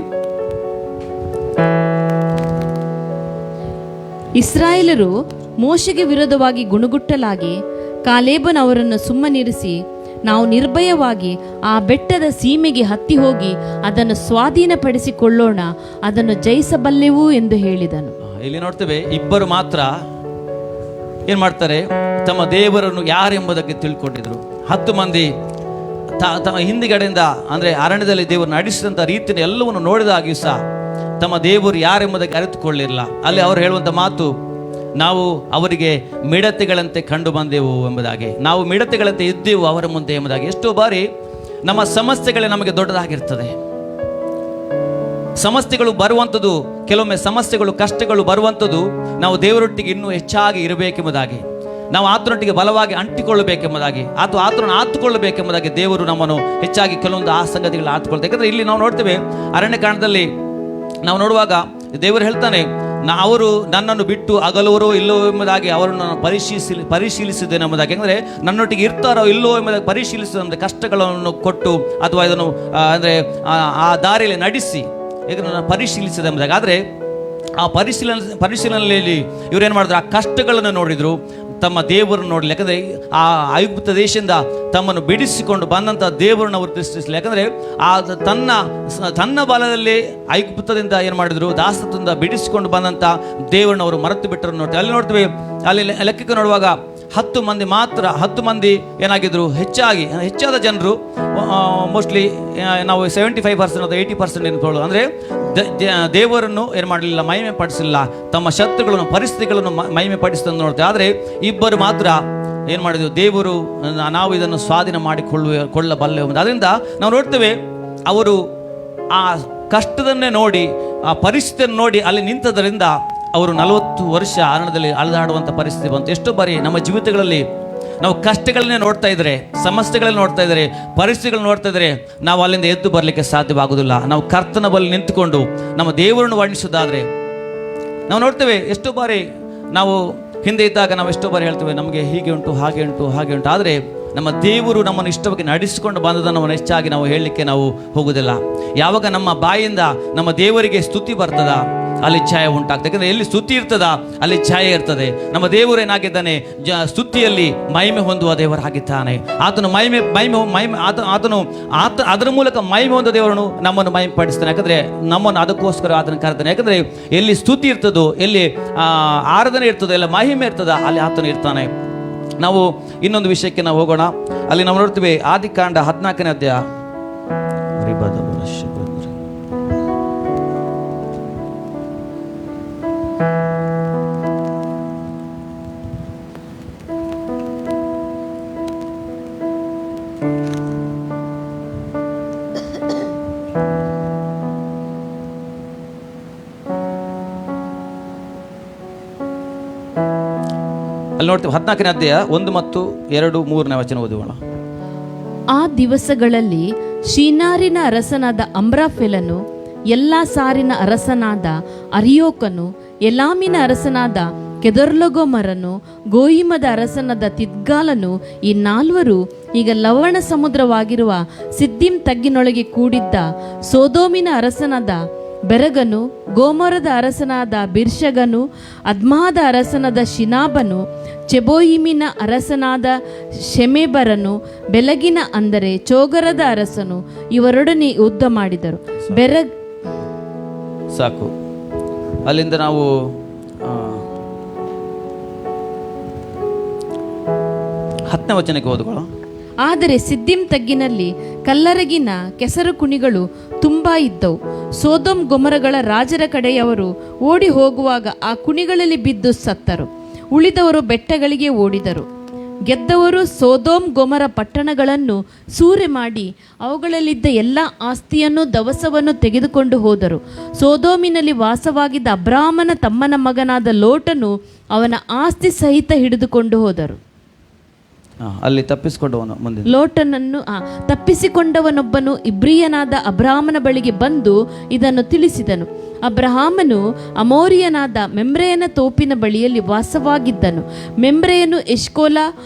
ಇಸ್ರಾಯೇಲರು ಮೋಶೆಗೆ ವಿರೋಧವಾಗಿ ಗುಣಗುಟ್ಟಲಾಗಿ ಕಾಲೇಬನು ಅವರನ್ನು ಸುಮ್ಮನಿರಿಸಿ, ನಾವು ನಿರ್ಭಯವಾಗಿ ಆ ಬೆಟ್ಟದ ಸೀಮೆಗೆ ಹತ್ತಿ ಹೋಗಿ ಅದನ್ನು ಸ್ವಾಧೀನಪಡಿಸಿಕೊಳ್ಳೋಣ, ಅದನ್ನು ಜಯಿಸಬಲ್ಲೆವು ಎಂದು ಹೇಳಿದನು.
ಇಲ್ಲಿ ನೋಡ್ತೇವೆ, ಇಬ್ಬರು ಮಾತ್ರ ಏನು ಮಾಡ್ತಾರೆ, ತಮ್ಮ ದೇವರನ್ನು ಯಾರೆಂಬುದಕ್ಕೆ ತಿಳ್ಕೊಂಡಿದ್ರು. 10 ಮಂದಿ ತಮ್ಮ ಹಿಂದಿಗಡೆಯಿಂದ ಅಂದರೆ ಅರಣ್ಯದಲ್ಲಿ ದೇವರು ನಡೆಸಿದಂಥ ರೀತಿಯನ್ನು ಎಲ್ಲವನ್ನು ನೋಡಿದಾಗಿಯೂ ಸಹ ತಮ್ಮ ದೇವರು ಯಾರೆಂಬುದಕ್ಕೆ ಅರಿತುಕೊಳ್ಳಿರಲಿಲ್ಲ. ಅಲ್ಲಿ ಅವರು ಹೇಳುವಂಥ ಮಾತು, ನಾವು ಅವರಿಗೆ ಮಿಡತೆಗಳಂತೆ ಕಂಡು ಬಂದೆವು ಎಂಬುದಾಗಿ, ನಾವು ಮಿಡತೆಗಳಂತೆ ಇದ್ದೆವು ಅವರ ಮುಂದೆ ಎಂಬುದಾಗಿ. ಎಷ್ಟೋ ಬಾರಿ ನಮ್ಮ ಸಮಸ್ಯೆಗಳೇ ನಮಗೆ ದೊಡ್ಡದಾಗಿರ್ತದೆ. ಸಮಸ್ಯೆಗಳು ಬರುವಂಥದ್ದು, ಕೆಲವೊಮ್ಮೆ ಸಮಸ್ಯೆಗಳು ಕಷ್ಟಗಳು ಬರುವಂಥದ್ದು ನಾವು ದೇವರೊಟ್ಟಿಗೆ ಇನ್ನೂ ಹೆಚ್ಚಾಗಿ ಇರಬೇಕೆಂಬುದಾಗಿ, ನಾವು ಆತನೊಟ್ಟಿಗೆ ಬಲವಾಗಿ ಅಂಟಿಕೊಳ್ಳಬೇಕೆಂಬುದಾಗಿ, ಅಥವಾ ಆತನನ್ನು ಆತುಕೊಳ್ಳಬೇಕೆಂಬುದಾಗಿ ದೇವರು ನಮ್ಮನ್ನು ಹೆಚ್ಚಾಗಿ ಕೆಲವೊಂದು ಆ ಸಂಗತಿಗಳು ಆತುಕೊಳ್ತಾರೆ. ಯಾಕಂದರೆ ಇಲ್ಲಿ ನಾವು ನೋಡ್ತೇವೆ, ಅರಣ್ಯಕಾಂಡದಲ್ಲಿ ನಾವು ನೋಡುವಾಗ ದೇವರು ಹೇಳ್ತಾನೆ, ಅವರು ನನ್ನನ್ನು ಬಿಟ್ಟು ಅಗಲುವರೋ ಇಲ್ಲವೋ ಎಂಬುದಾಗಿ ಅವರನ್ನು ನಾನು ಪರಿಶೀಲಿಸಿದ್ದೇನೆ ಎಂಬುದಾಗಿ. ಅಂದರೆ ನನ್ನೊಟ್ಟಿಗೆ ಇರ್ತಾರೋ ಇಲ್ಲವೋ ಎಂಬುದಾಗಿ ಪರಿಶೀಲಿಸಿದ, ಅಂದರೆ ಕಷ್ಟಗಳನ್ನು ಕೊಟ್ಟು ಅಥವಾ ಇದನ್ನು ಅಂದರೆ ಆ ದಾರಿಯಲ್ಲಿ ನಡೆಸಿ ಇದನ್ನು ಪರಿಶೀಲಿಸಿದೆ ಎಂಬುದಾಗಿ. ಆದರೆ ಆ ಪರಿಶೀಲನೆಯಲ್ಲಿ ಇವರೇನು ಮಾಡಿದ್ರು, ಆ ಕಷ್ಟಗಳನ್ನು ನೋಡಿದರು, ತಮ್ಮ ದೇವರನ್ನು ನೋಡಲಿ. ಯಾಕಂದರೆ ಆ ಐಗುಪ್ತ ದೇಶದಿಂದ ತಮ್ಮನ್ನು ಬಿಡಿಸಿಕೊಂಡು ಬಂದಂಥ ದೇವರನ್ನು ಅವರು ದೃಷ್ಟಿಸಲಿ. ಯಾಕಂದರೆ ಆ ತನ್ನ ಬಲದಲ್ಲಿ ಐಗುಪ್ತದಿಂದ ಏನು ಮಾಡಿದರು, ದಾಸತ್ವದಿಂದ ಬಿಡಿಸಿಕೊಂಡು ಬಂದಂಥ ದೇವರನ್ನು ಅವರು ಮರೆತು ಬಿಟ್ಟರು ನೋಡ್ತೀವಿ. ಅಲ್ಲಿ ನೋಡ್ತೀವಿ, ಅಲ್ಲಿ ಲೆಕ್ಕಕ್ಕೆ ನೋಡುವಾಗ 10 ಮಂದಿ ಮಾತ್ರ, 10 ಮಂದಿ ಏನಾಗಿದ್ರು, ಹೆಚ್ಚಾದ ಜನರು, ಮೋಸ್ಟ್ಲಿ ನಾವು 75% ಅಥವಾ 80% ಎನ್ಕೊಳ್ಳೋದು. ಅಂದರೆ ದೇವರನ್ನು ಏನು ಮಾಡಲಿಲ್ಲ, ಮಹಿಮೆ ಪಡಿಸಲಿಲ್ಲ, ತಮ್ಮ ಶತ್ರುಗಳನ್ನು ಪರಿಸ್ಥಿತಿಗಳನ್ನು ಮಹಿಮೆ ಪಡಿಸ್ತಂದು ನೋಡ್ತೇವೆ. ಆದರೆ ಇಬ್ಬರು ಮಾತ್ರ ಏನು ಮಾಡಿದ್ರು, ದೇವರು ನಾವು ಇದನ್ನು ಸ್ವಾಧೀನ ಮಾಡಿಕೊಳ್ಳಬಲ್ಲೆ. ಅದರಿಂದ ನಾವು ನೋಡ್ತೇವೆ, ಅವರು ಆ ಕಷ್ಟದನ್ನೇ ನೋಡಿ, ಆ ಪರಿಸ್ಥಿತಿಯನ್ನು ನೋಡಿ ಅಲ್ಲಿ ನಿಂತದರಿಂದ ಅವರು 40 ವರ್ಷ ಅರಣ್ಯದಲ್ಲಿ ಅಲೆದಾಡುವಂಥ ಪರಿಸ್ಥಿತಿ ಬಂತು. ಎಷ್ಟೋ ಬಾರಿ ನಮ್ಮ ಜೀವಿತಗಳಲ್ಲಿ ನಾವು ಕಷ್ಟಗಳನ್ನೇ ನೋಡ್ತಾ ಇದ್ದರೆ, ಸಮಸ್ಯೆಗಳನ್ನ ನೋಡ್ತಾ ಇದ್ದರೆ, ಪರಿಸ್ಥಿತಿಗಳನ್ನ ನೋಡ್ತಾ ಇದ್ದರೆ ನಾವು ಅಲ್ಲಿಂದ ಎದ್ದು ಬರಲಿಕ್ಕೆ ಸಾಧ್ಯವಾಗುವುದಿಲ್ಲ. ನಾವು ಕರ್ತನ ಬಳಿ ನಿಂತುಕೊಂಡು ನಮ್ಮ ದೇವರನ್ನು ವರ್ಣಿಸೋದಾದರೆ ನಾವು ನೋಡ್ತೇವೆ, ಎಷ್ಟೋ ಬಾರಿ ನಾವು ಹಿಂದೆ ಇದ್ದಾಗ ನಾವು ಎಷ್ಟೋ ಬಾರಿ ಹೇಳ್ತೇವೆ, ನಮಗೆ ಹೀಗೆ ಉಂಟು, ಹಾಗೆ ಉಂಟು, ಹಾಗೆ ಉಂಟು. ಆದರೆ ನಮ್ಮ ದೇವರು ನಮ್ಮನ್ನು ಇಷ್ಟವಾಗಿ ನಡೆಸಿಕೊಂಡು ಬಂದದನ್ನು ನಾವು ಹೆಚ್ಚಾಗಿ ನಾವು ಹೇಳಲಿಕ್ಕೆ ನಾವು ಹೋಗುವುದಿಲ್ಲ. ಯಾವಾಗ ನಮ್ಮ ಬಾಯಿಂದ ನಮ್ಮ ದೇವರಿಗೆ ಸ್ತುತಿ ಬರ್ತದ, ಅಲ್ಲಿ ಛಾಯೆ ಉಂಟಾಗ್ತದೆ. ಯಾಕಂದರೆ ಎಲ್ಲಿ ಸ್ತುತಿ ಇರ್ತದ ಅಲ್ಲಿ ಛಾಯೆ ಇರ್ತದೆ. ನಮ್ಮ ದೇವರು ಏನಾಗಿದ್ದಾನೆ, ಸ್ತುತಿಯಲ್ಲಿ ಮಹಿಮೆ ಹೊಂದುವ ದೇವರಾಗಿದ್ದಾನೆ. ಆತನು ಅದರ ಮೂಲಕ ಮಹಿಮೆ ಹೊಂದ ದೇವರನ್ನು ನಮ್ಮನ್ನು ಮಹಿಮೆ ಪಡಿಸ್ತಾನೆ. ಯಾಕಂದರೆ ನಮ್ಮನ್ನು ಅದಕ್ಕೋಸ್ಕರ ಆತನ ಕರೆತಾನೆ. ಯಾಕಂದರೆ ಎಲ್ಲಿ ಸ್ತುತಿ ಇರ್ತದೋ, ಎಲ್ಲಿ ಆರಾಧನೆ ಇರ್ತದೋ, ಎಲ್ಲ ಮಹಿಮೆ ಇರ್ತದ, ಅಲ್ಲಿ ಆತನು ಇರ್ತಾನೆ. ನಾವು ಇನ್ನೊಂದು ವಿಷಯಕ್ಕೆ ನಾವು ಹೋಗೋಣ. ಅಲ್ಲಿ ನಾವು ನೋಡ್ತೀವಿ, ಆದಿಕಾಂಡ 14ನೇ ಅಧ್ಯಾಯ. ಅಲ್ಲಿ ನೋಡ್ತೀವಿ 14ನೇ ಅಧ್ಯಾಯ 1 ಮತ್ತು 2, 3ನೇ ವಚನ ಓದುவோಣ.
ಆ ದಿವಸಗಳಲ್ಲಿ ಶಿನಾರಿನ ಅರಸನಾದ ಅಮ್ರಾಫೆಲನು, ಎಲ್ಲಾಸಾರಿನ ಅರಸನಾದ ಅರಿಯೋಕನು, ಎಲಾಮಿನ ಅರಸನಾದ ಕೆದೊರ್ಲಗೋಮರನು, ಗೋಯಿಮದ ಅರಸನಾದ ತಿದ್ಗಾಲನು, ಈ 4 ಈಗ ಲವಣ ಸಮುದ್ರವಾಗಿರುವ ಸಿದ್ದಿಮ್ ತಗ್ಗಿನೊಳಗೆ ಕೂಡಿದ್ದ ಸೋದೋಮಿನ ಅರಸನಾದ ಬೆರಗನು, ಗೋಮರದ ಅರಸನಾದ ಬಿರ್ಷಗನು, ಅದ್ಮಾದ ಅರಸನಾದ ಶಿನಾಬನು, ಚೆಬೋಯಿಮಿನ ಅರಸನಾದ ಶೆಮೆಬರನು, ಬೆಲಗಿನ ಅಂದರೆ ಚೋಗರದ ಅರಸನು ಇವರೊಡನೆ ಯುದ್ಧ ಮಾಡಿದರು.
ಸಾಕು, ಅಲ್ಲಿಂದ ನಾವು 10ನೇ ವಚನಕ್ಕೆ ಓದುವ.
ಆದರೆ ಸಿದ್ದಿಮ್ ತಗ್ಗಿನಲ್ಲಿ ಕಲ್ಲರಗಿನ ಕೆಸರು ಕುಣಿಗಳು ತುಂಬಾ ಇದ್ದವು. ಸೋದೋಮ್ ಗೊಮರಗಳ ರಾಜರ ಕಡೆಯವರು ಓಡಿ ಹೋಗುವಾಗ ಆ ಕುಣಿಗಳಲ್ಲಿ ಬಿದ್ದು ಸತ್ತರು. ಉಳಿದವರು ಬೆಟ್ಟಗಳಿಗೆ ಓಡಿದರು. ಗೆದ್ದವರು ಸೋದೋಮ್ ಗೊಮರ ಪಟ್ಟಣಗಳನ್ನು ಸೂರೆ ಮಾಡಿ ಅವುಗಳಲ್ಲಿದ್ದ ಎಲ್ಲ ಆಸ್ತಿಯನ್ನು ದವಸವನ್ನು ತೆಗೆದುಕೊಂಡು ಹೋದರು. ಸೋದೋಮಿನಲ್ಲಿ ವಾಸವಾಗಿದ್ದ ಅಬ್ರಾಮನ ತಮ್ಮನ ಮಗನಾದ ಲೋಟನು ಅವನ ಆಸ್ತಿ ಸಹಿತ ಹಿಡಿದುಕೊಂಡು ಹೋದರು.
ಅಲ್ಲಿ ತಪ್ಪಿಸಿಕೊಂಡವನು ಮುಂದೆ
ಲೋಟನನ್ನು ತಪ್ಪಿಸಿಕೊಂಡವನೊಬ್ಬನು ಇಬ್ರಿಯನಾದ ಅಬ್ರಾಮನ ಬಳಿಗೆ ಬಂದು ಇದನ್ನು ತಿಳಿಸಿದನು. ಅಬ್ರಹಾಮನು ಅಮೋರಿಯನಾದ ಮೆಮ್ರೆಯನ ತೋಪಿನ ಬಳಿಯಲ್ಲಿ ವಾಸವಾಗಿದ್ದನು. ಮೆಮ್ರೆಯನು ಎಷ್ಕೋಲ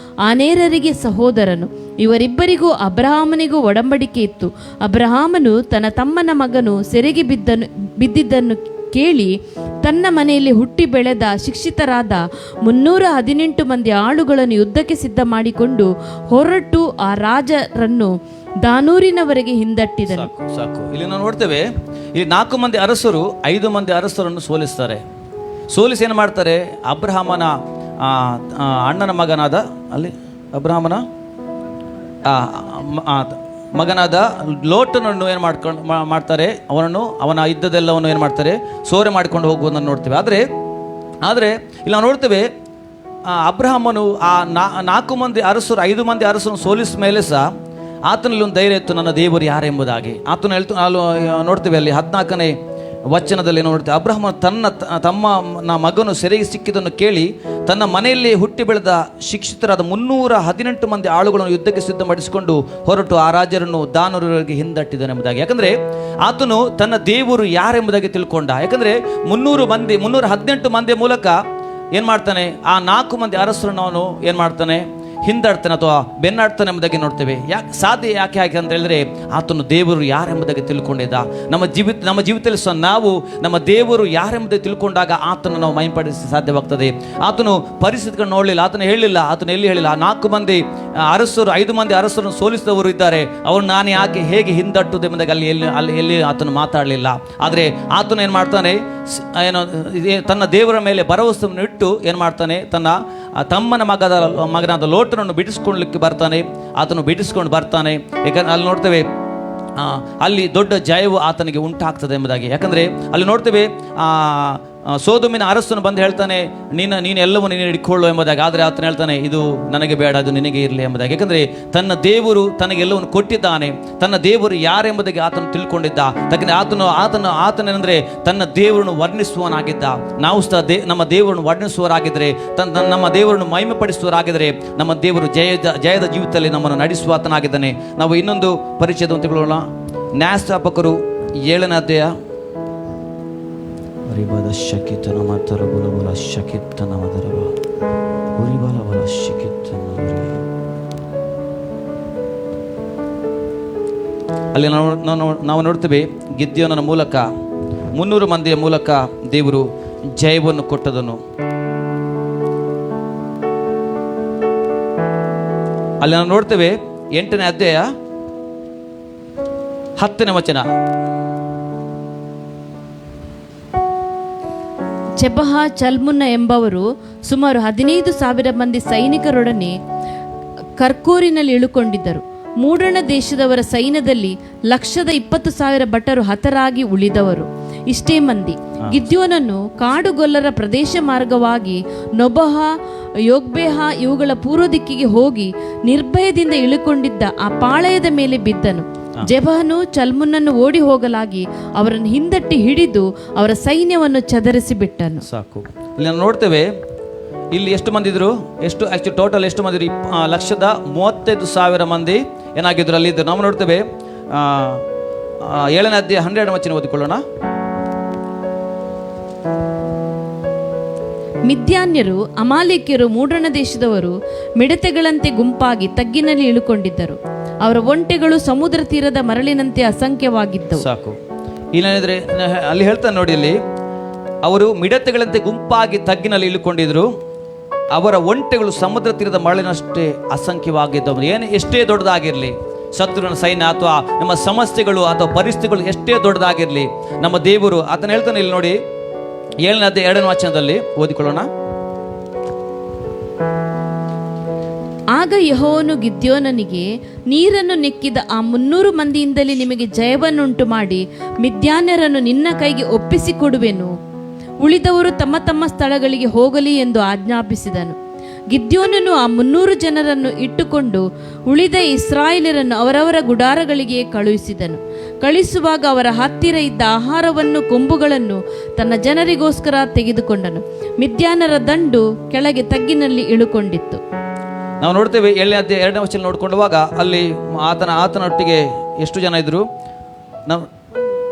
ಆನೇರರಿಗೆ ಸಹೋದರನು. ಇವರಿಬ್ಬರಿಗೂ ಅಬ್ರಹಾಮನಿಗೂ ಒಡಂಬಡಿಕೆ ಇತ್ತು. ಅಬ್ರಹಾಮನು ತನ್ನ ತಮ್ಮನ ಮಗನು ಸೆರೆಗೆ ಬಿದ್ದಿದ್ದನ್ನು ಕೇಳಿ ತನ್ನ ಮನೆಯಲ್ಲಿ ಹುಟ್ಟಿ ಬೆಳೆದ ಶಿಕ್ಷಿತರಾದ 318 ಮಂದಿ ಆಳುಗಳನ್ನು ಯುದ್ಧಕ್ಕೆ ಸಿದ್ಧ ಮಾಡಿಕೊಂಡು ಹೊರಟು ಆ ರಾಜರನ್ನು ದಾನೂರಿನವರೆಗೆ ಹಿಂದಟ್ಟಿದನು.
ಸಾಕು. ಇಲ್ಲಿ ನಾವು ನೋಡ್ತೇವೆ, ಇಲ್ಲಿ 4 ಮಂದಿ ಅರಸರು 5 ಮಂದಿ ಅರಸರನ್ನು ಸೋಲಿಸ್ತಾರೆ. ಸೋಲಿಸಿ ಏನು ಮಾಡ್ತಾರೆ, ಅಬ್ರಹಾಮನ ಅಣ್ಣನ ಮಗನಾದ ಅಬ್ರಹಾಮನ ಮಗನಾದ ಲೋಟನನ್ನು ಏನು ಮಾಡ್ತಾರೆ, ಅವನ ಇದ್ದದೆಲ್ಲವನ್ನು ಏನು ಮಾಡ್ತಾರೆ, ಸೋರೆ ಮಾಡಿಕೊಂಡು ಹೋಗುವುದನ್ನು ನೋಡ್ತೇವೆ. ಆದರೆ ಇಲ್ಲಿ ನಾವು ನೋಡ್ತೇವೆ, ಅಬ್ರಹಾಮನು ಆ 4 ಮಂದಿ ಅರಸರು 5 ಮಂದಿ ಅರಸರನ್ನು ಸೋಲಿಸಿದ ಮೇಲೆ ಸಹ ಆತನಲ್ಲಿ ಒಂದು ಧೈರ್ಯ ಇತ್ತು, ನನ್ನ ದೇವರು ಯಾರೆಂಬುದಾಗಿ. ಆತನು ನೋಡ್ತೇವೆ ಅಲ್ಲಿ 14ನೇ ವಚನದಲ್ಲಿ ನೋಡ್ತೇವೆ, ಅಬ್ರಹಾಮನು ತಮ್ಮ ಮಗನು ಸೆರೆಗೆ ಸಿಕ್ಕಿದ್ದನ್ನು ಕೇಳಿ ತನ್ನ ಮನೆಯಲ್ಲಿ ಹುಟ್ಟಿ ಬೆಳೆದ ಶಿಕ್ಷಿತರಾದ 318 ಮಂದಿ ಆಳುಗಳನ್ನು ಯುದ್ಧಕ್ಕೆ ಸಿದ್ಧಪಡಿಸಿಕೊಂಡು ಹೊರಟು ಆ ರಾಜರನ್ನು ದಾನೂರವರೆಗೆ ಹಿಂದಟ್ಟಿದನು ಎಂಬುದಾಗಿ. ಯಾಕಂದ್ರೆ ಆತನು ತನ್ನ ದೇವರು ಯಾರೆಂಬುದಾಗಿ ತಿಳ್ಕೊಂಡ. ಯಾಕಂದ್ರೆ 318 ಮಂದಿಯ ಮೂಲಕ ಏನು ಮಾಡ್ತಾನೆ, ಆ 4 ಮಂದಿ ಅರಸರನ್ನು ಅವನು ಏನು ಮಾಡ್ತಾನೆ, ಹಿಂದಾಡ್ತಾನೆ ಅಥವಾ ಬೆನ್ನಾಡ್ತಾನೆ ಎಂಬುದಾಗಿ ನೋಡ್ತೇವೆ. ಯಾಕೆ ಅಂತ ಹೇಳಿದ್ರೆ ಆತನು ದೇವರು ಯಾರೆಂಬುದಾಗಿ ತಿಳ್ಕೊಂಡಿದ್ದ. ನಮ್ಮ ಜೀವಿತದಲ್ಲಿ ಸಹ ನಾವು ನಮ್ಮ ದೇವರು ಯಾರೆಂಬುದಾಗಿ ತಿಳ್ಕೊಂಡಾಗ ಆತನು ನಾವು ಮೈಪಡಿಸಿ ಸಾಧ್ಯವಾಗ್ತದೆ. ಆತನು ಪರಿಸ್ಥಿತಿಗಳನ್ನು ನೋಡಲಿಲ್ಲ, ಆತನು ಹೇಳಿಲ್ಲ, ಆತನು ಎಲ್ಲಿ ಹೇಳಿಲ್ಲ. 4 ಮಂದಿ ಅರಸರು 5 ಮಂದಿ ಅರಸರನ್ನು ಸೋಲಿಸಿದವರು ಇದ್ದಾರೆ, ಅವರು ನಾನು ಹೇಗೆ ಹಿಂದಟ್ಟುದು ಎಂಬುದಾಗಿ ಎಲ್ಲಿ ಆತನು ಮಾತಾಡಲಿಲ್ಲ. ಆದರೆ ಆತನು ಏನು ಮಾಡ್ತಾನೆ, ತನ್ನ ದೇವರ ಮೇಲೆ ಭರವಸೆಯನ್ನು ಇಟ್ಟು ಏನು ಮಾಡ್ತಾನೆ, ತನ್ನ ತಮ್ಮನ ಮಗನಾದ ಲೋಟನನ್ನು ಬಿಡಿಸ್ಕೊಳ್ಳಲಿಕ್ಕೆ ಬರ್ತಾನೆ. ಆತನು ಬಿಡಿಸ್ಕೊಂಡು ಬರ್ತಾನೆ. ಯಾಕಂದ್ರೆ ಅಲ್ಲಿ ನೋಡ್ತೇವೆ, ಅಲ್ಲಿ ದೊಡ್ಡ ಜಯವು ಆತನಿಗೆ ಉಂಟಾಗ್ತದೆ ಎಂಬುದಾಗಿ. ಯಾಕಂದರೆ ಅಲ್ಲಿ ನೋಡ್ತೇವೆ, ಸೋದೋಮಿನ ಅರಸನು ಬಂದು ಹೇಳ್ತಾನೆ, ನೀನು ಎಲ್ಲವನ್ನು ನೀನು ಹಿಡ್ಕೊಳ್ಳು ಎಂಬುದಾಗಿ. ಆದರೆ ಆತನು ಹೇಳ್ತಾನೆ, ಇದು ನನಗೆ ಬೇಡ, ಅದು ನಿನಗೆ ಇರಲಿ ಎಂಬುದಾಗಿ. ಯಾಕಂದರೆ ತನ್ನ ದೇವರು ತನಗೆಲ್ಲವನ್ನು ಕೊಟ್ಟಿದ್ದಾನೆ, ತನ್ನ ದೇವರು ಯಾರೆಂಬುದಾಗಿ ಆತನು ತಿಳ್ಕೊಂಡಿದ್ದ. ಯಾಕಂದರೆ ಆತನೇನೆಂದರೆ ತನ್ನ ದೇವರನ್ನು ವರ್ಣಿಸುವನಾಗಿದ್ದ. ನಾವು ಸಹ ನಮ್ಮ ದೇವರನ್ನು ವರ್ಣಿಸುವರಾಗಿದ್ದರೆ, ನಮ್ಮ ದೇವರನ್ನು ಮಹಿಮೆಪಡಿಸುವರಾಗಿದ್ದರೆ, ನಮ್ಮ ದೇವರು ಜಯದ ಜೀವಿತದಲ್ಲಿ ನಮ್ಮನ್ನು ನಡೆಸುವ ಆತನಾಗಿದ್ದಾನೆ. ನಾವು ಇನ್ನೊಂದು ಪರಿಚಯದ ತಿಳ್ಕೊಳ್ಳೋಣ. ನ್ಯಾಯಸ್ಥಾಪಕರು 7ನೇ ಅಧ್ಯಾಯ. ಶಕಿತನ ಮಾತರ ಬುಲಬಲ ಶಕಿತನ ಮದರವ ಉರಿಬಲಬಲ ಶಕಿತನ. ಅಲ್ಲಿ ನಾವು ನೋಡ್ತೇವೆ, ಗಿದ್ಯೋನನ ಮೂಲಕ 300 ಮಂದಿಯ ಮೂಲಕ ದೇವರು ಜಯವನ್ನು ಕೊಟ್ಟದನು. ಅಲ್ಲಿ ನಾವು ನೋಡ್ತೇವೆ 8ನೇ ಅಧ್ಯಾಯ 10ನೇ ವಚನ.
ಚೆಬಹ ಚಲ್ಮುನ್ನ ಎಂಬವರು ಸುಮಾರು 15,000 ಮಂದಿ ಸೈನಿಕರೊಡನೆ ಕರ್ಕೂರಿನಲ್ಲಿ ಇಳುಕೊಂಡಿದ್ದರು. ಮೂಡಣ ದೇಶದವರ ಸೈನ್ಯದಲ್ಲಿ 120,000 ಭಟರು ಹತರಾಗಿ ಉಳಿದವರು ಇಷ್ಟೇ ಮಂದಿ. ಗಿದ್ಯೋನನ್ನು ಕಾಡುಗೊಲ್ಲರ ಪ್ರದೇಶ ಮಾರ್ಗವಾಗಿ ನೊಬಹ, ಯೋಗ್ಬೇಹ ಇವುಗಳ ಪೂರ್ವ ದಿಕ್ಕಿಗೆ ಹೋಗಿ ನಿರ್ಭಯದಿಂದ ಇಳುಕೊಂಡಿದ್ದ ಆ ಪಾಳೆಯದ ಮೇಲೆ ಬಿದ್ದನು. ಜೆಬಹನು ಚಲ್ಮುನ್ನನ್ನು ಓಡಿ ಹೋಗಲಾಗಿ ಅವರನ್ನು ಹಿಂದಟ್ಟಿ ಹಿಡಿದು ಅವರ ಸೈನ್ಯವನ್ನು ಚದರಿಸಿ ಬಿಟ್ಟನು.
ಸಾಕು. ಇಲ್ಲಿ ನಾವು ನೋಡ್ತೇವೆ, ಇಲ್ಲಿ ಎಷ್ಟು ಮಂದಿ ಇದ್ರು, ಟೋಟಲ್ ಎಷ್ಟು ಮಂದಿ, 135,000 ಮಂದಿ ಏನಾಗಿದ್ರು ಅಲ್ಲಿ ಇದ್ರು. ನಾವು ನೋಡ್ತೇವೆ 7ನೇ ಅಧ್ಯಾಯ 12ನೇ ವಚನ ಓದಿಕೊಳ್ಳೋಣ.
ಮಿದ್ಯಾನ್ಯರು ಅಮಾಲೇಕ್ಯರು ಮೂಡಣ ದೇಶದವರು ಮಿಡತೆಗಳಂತೆ ಗುಂಪಾಗಿ ತಗ್ಗಿನಲ್ಲಿ ಇಳುಕೊಂಡಿದ್ದರು. ಅವರ ಒಂಟೆಗಳು ಸಮುದ್ರ ತೀರದ ಮರಳಿನಂತೆ ಅಸಂಖ್ಯವಾಗಿದ್ದವು.
ಸಾಕು. ಇಲ್ಲೇನಿದ್ರೆ ಅಲ್ಲಿ ಹೇಳ್ತಾನೆ ನೋಡಿ, ಅಲ್ಲಿ ಅವರು ಮಿಡತೆಗಳಂತೆ ಗುಂಪಾಗಿ ತಗ್ಗಿನಲ್ಲಿ ಇಳುಕೊಂಡಿದ್ರು, ಅವರ ಒಂಟೆಗಳು ಸಮುದ್ರ ತೀರದ ಮರಳಿನಷ್ಟೇ ಅಸಂಖ್ಯವಾಗಿದ್ದವು. ಎಷ್ಟೇ ದೊಡ್ಡದಾಗಿರಲಿ, ಶತ್ರುವಿನ ಸೈನ್ಯ ಅಥವಾ ನಮ್ಮ ಸಮಸ್ಯೆಗಳು ಅಥವಾ ಪರಿಸ್ಥಿತಿಗಳು ಎಷ್ಟೇ ದೊಡ್ಡದಾಗಿರಲಿ, ನಮ್ಮ ದೇವರು ಆತನ ಹೇಳ್ತಾನೆ. ಇಲ್ಲಿ ನೋಡಿ 7ನೇ ಅಧ್ಯಾಯ 2ನೇ ವಚನದಲ್ಲಿ ಓದಿಕೊಳ್ಳೋಣ.
ಆಗ ಯೆಹೋವನು ಗಿದ್ಯೋನನಿಗೆ, ನೀರನ್ನು ನೆಕ್ಕಿದ ಆ 300 ಮಂದಿಯಿಂದಲೇ ನಿಮಗೆ ಜಯವನ್ನುಂಟು ಮಾಡಿ ಮಿದ್ಯಾನ್ಯರನ್ನು ನಿನ್ನ ಕೈಗೆ ಒಪ್ಪಿಸಿಕೊಡುವೆನು. ಉಳಿದವರು ತಮ್ಮ ತಮ್ಮ ಸ್ಥಳಗಳಿಗೆ ಹೋಗಲಿ ಎಂದು ಆಜ್ಞಾಪಿಸಿದನು. ಗಿದ್ಯೋನನು ಆ 300 ಜನರನ್ನು ಇಟ್ಟುಕೊಂಡು ಉಳಿದ ಇಸ್ರಾಯೇಲರನ್ನು ಅವರವರ ಗುಡಾರಗಳಿಗೆ ಕಳುಹಿಸಿದನು. ಕಳಿಸುವಾಗ ಅವರ ಹತ್ತಿರ ಇದ್ದ ಆಹಾರವನ್ನು ಕೊಂಬುಗಳನ್ನು ತನ್ನ ಜನರಿಗೋಸ್ಕರ ತೆಗೆದುಕೊಂಡನು. ಮಿದ್ಯಾನರ ದಂಡು ಕೆಳಗೆ ತಗ್ಗಿನಲ್ಲಿ ಇಳುಕೊಂಡಿತ್ತು.
ನಾವು ನೋಡ್ತೇವೆ 7ನೇ ಅಧ್ಯಾಯ 2ನೇ ವಚನ ನೋಡ್ಕೊಂಡವಾಗ ಅಲ್ಲಿ ಆತನೊಟ್ಟಿಗೆ ಎಷ್ಟು ಜನ ಇದ್ರು, ನಾವು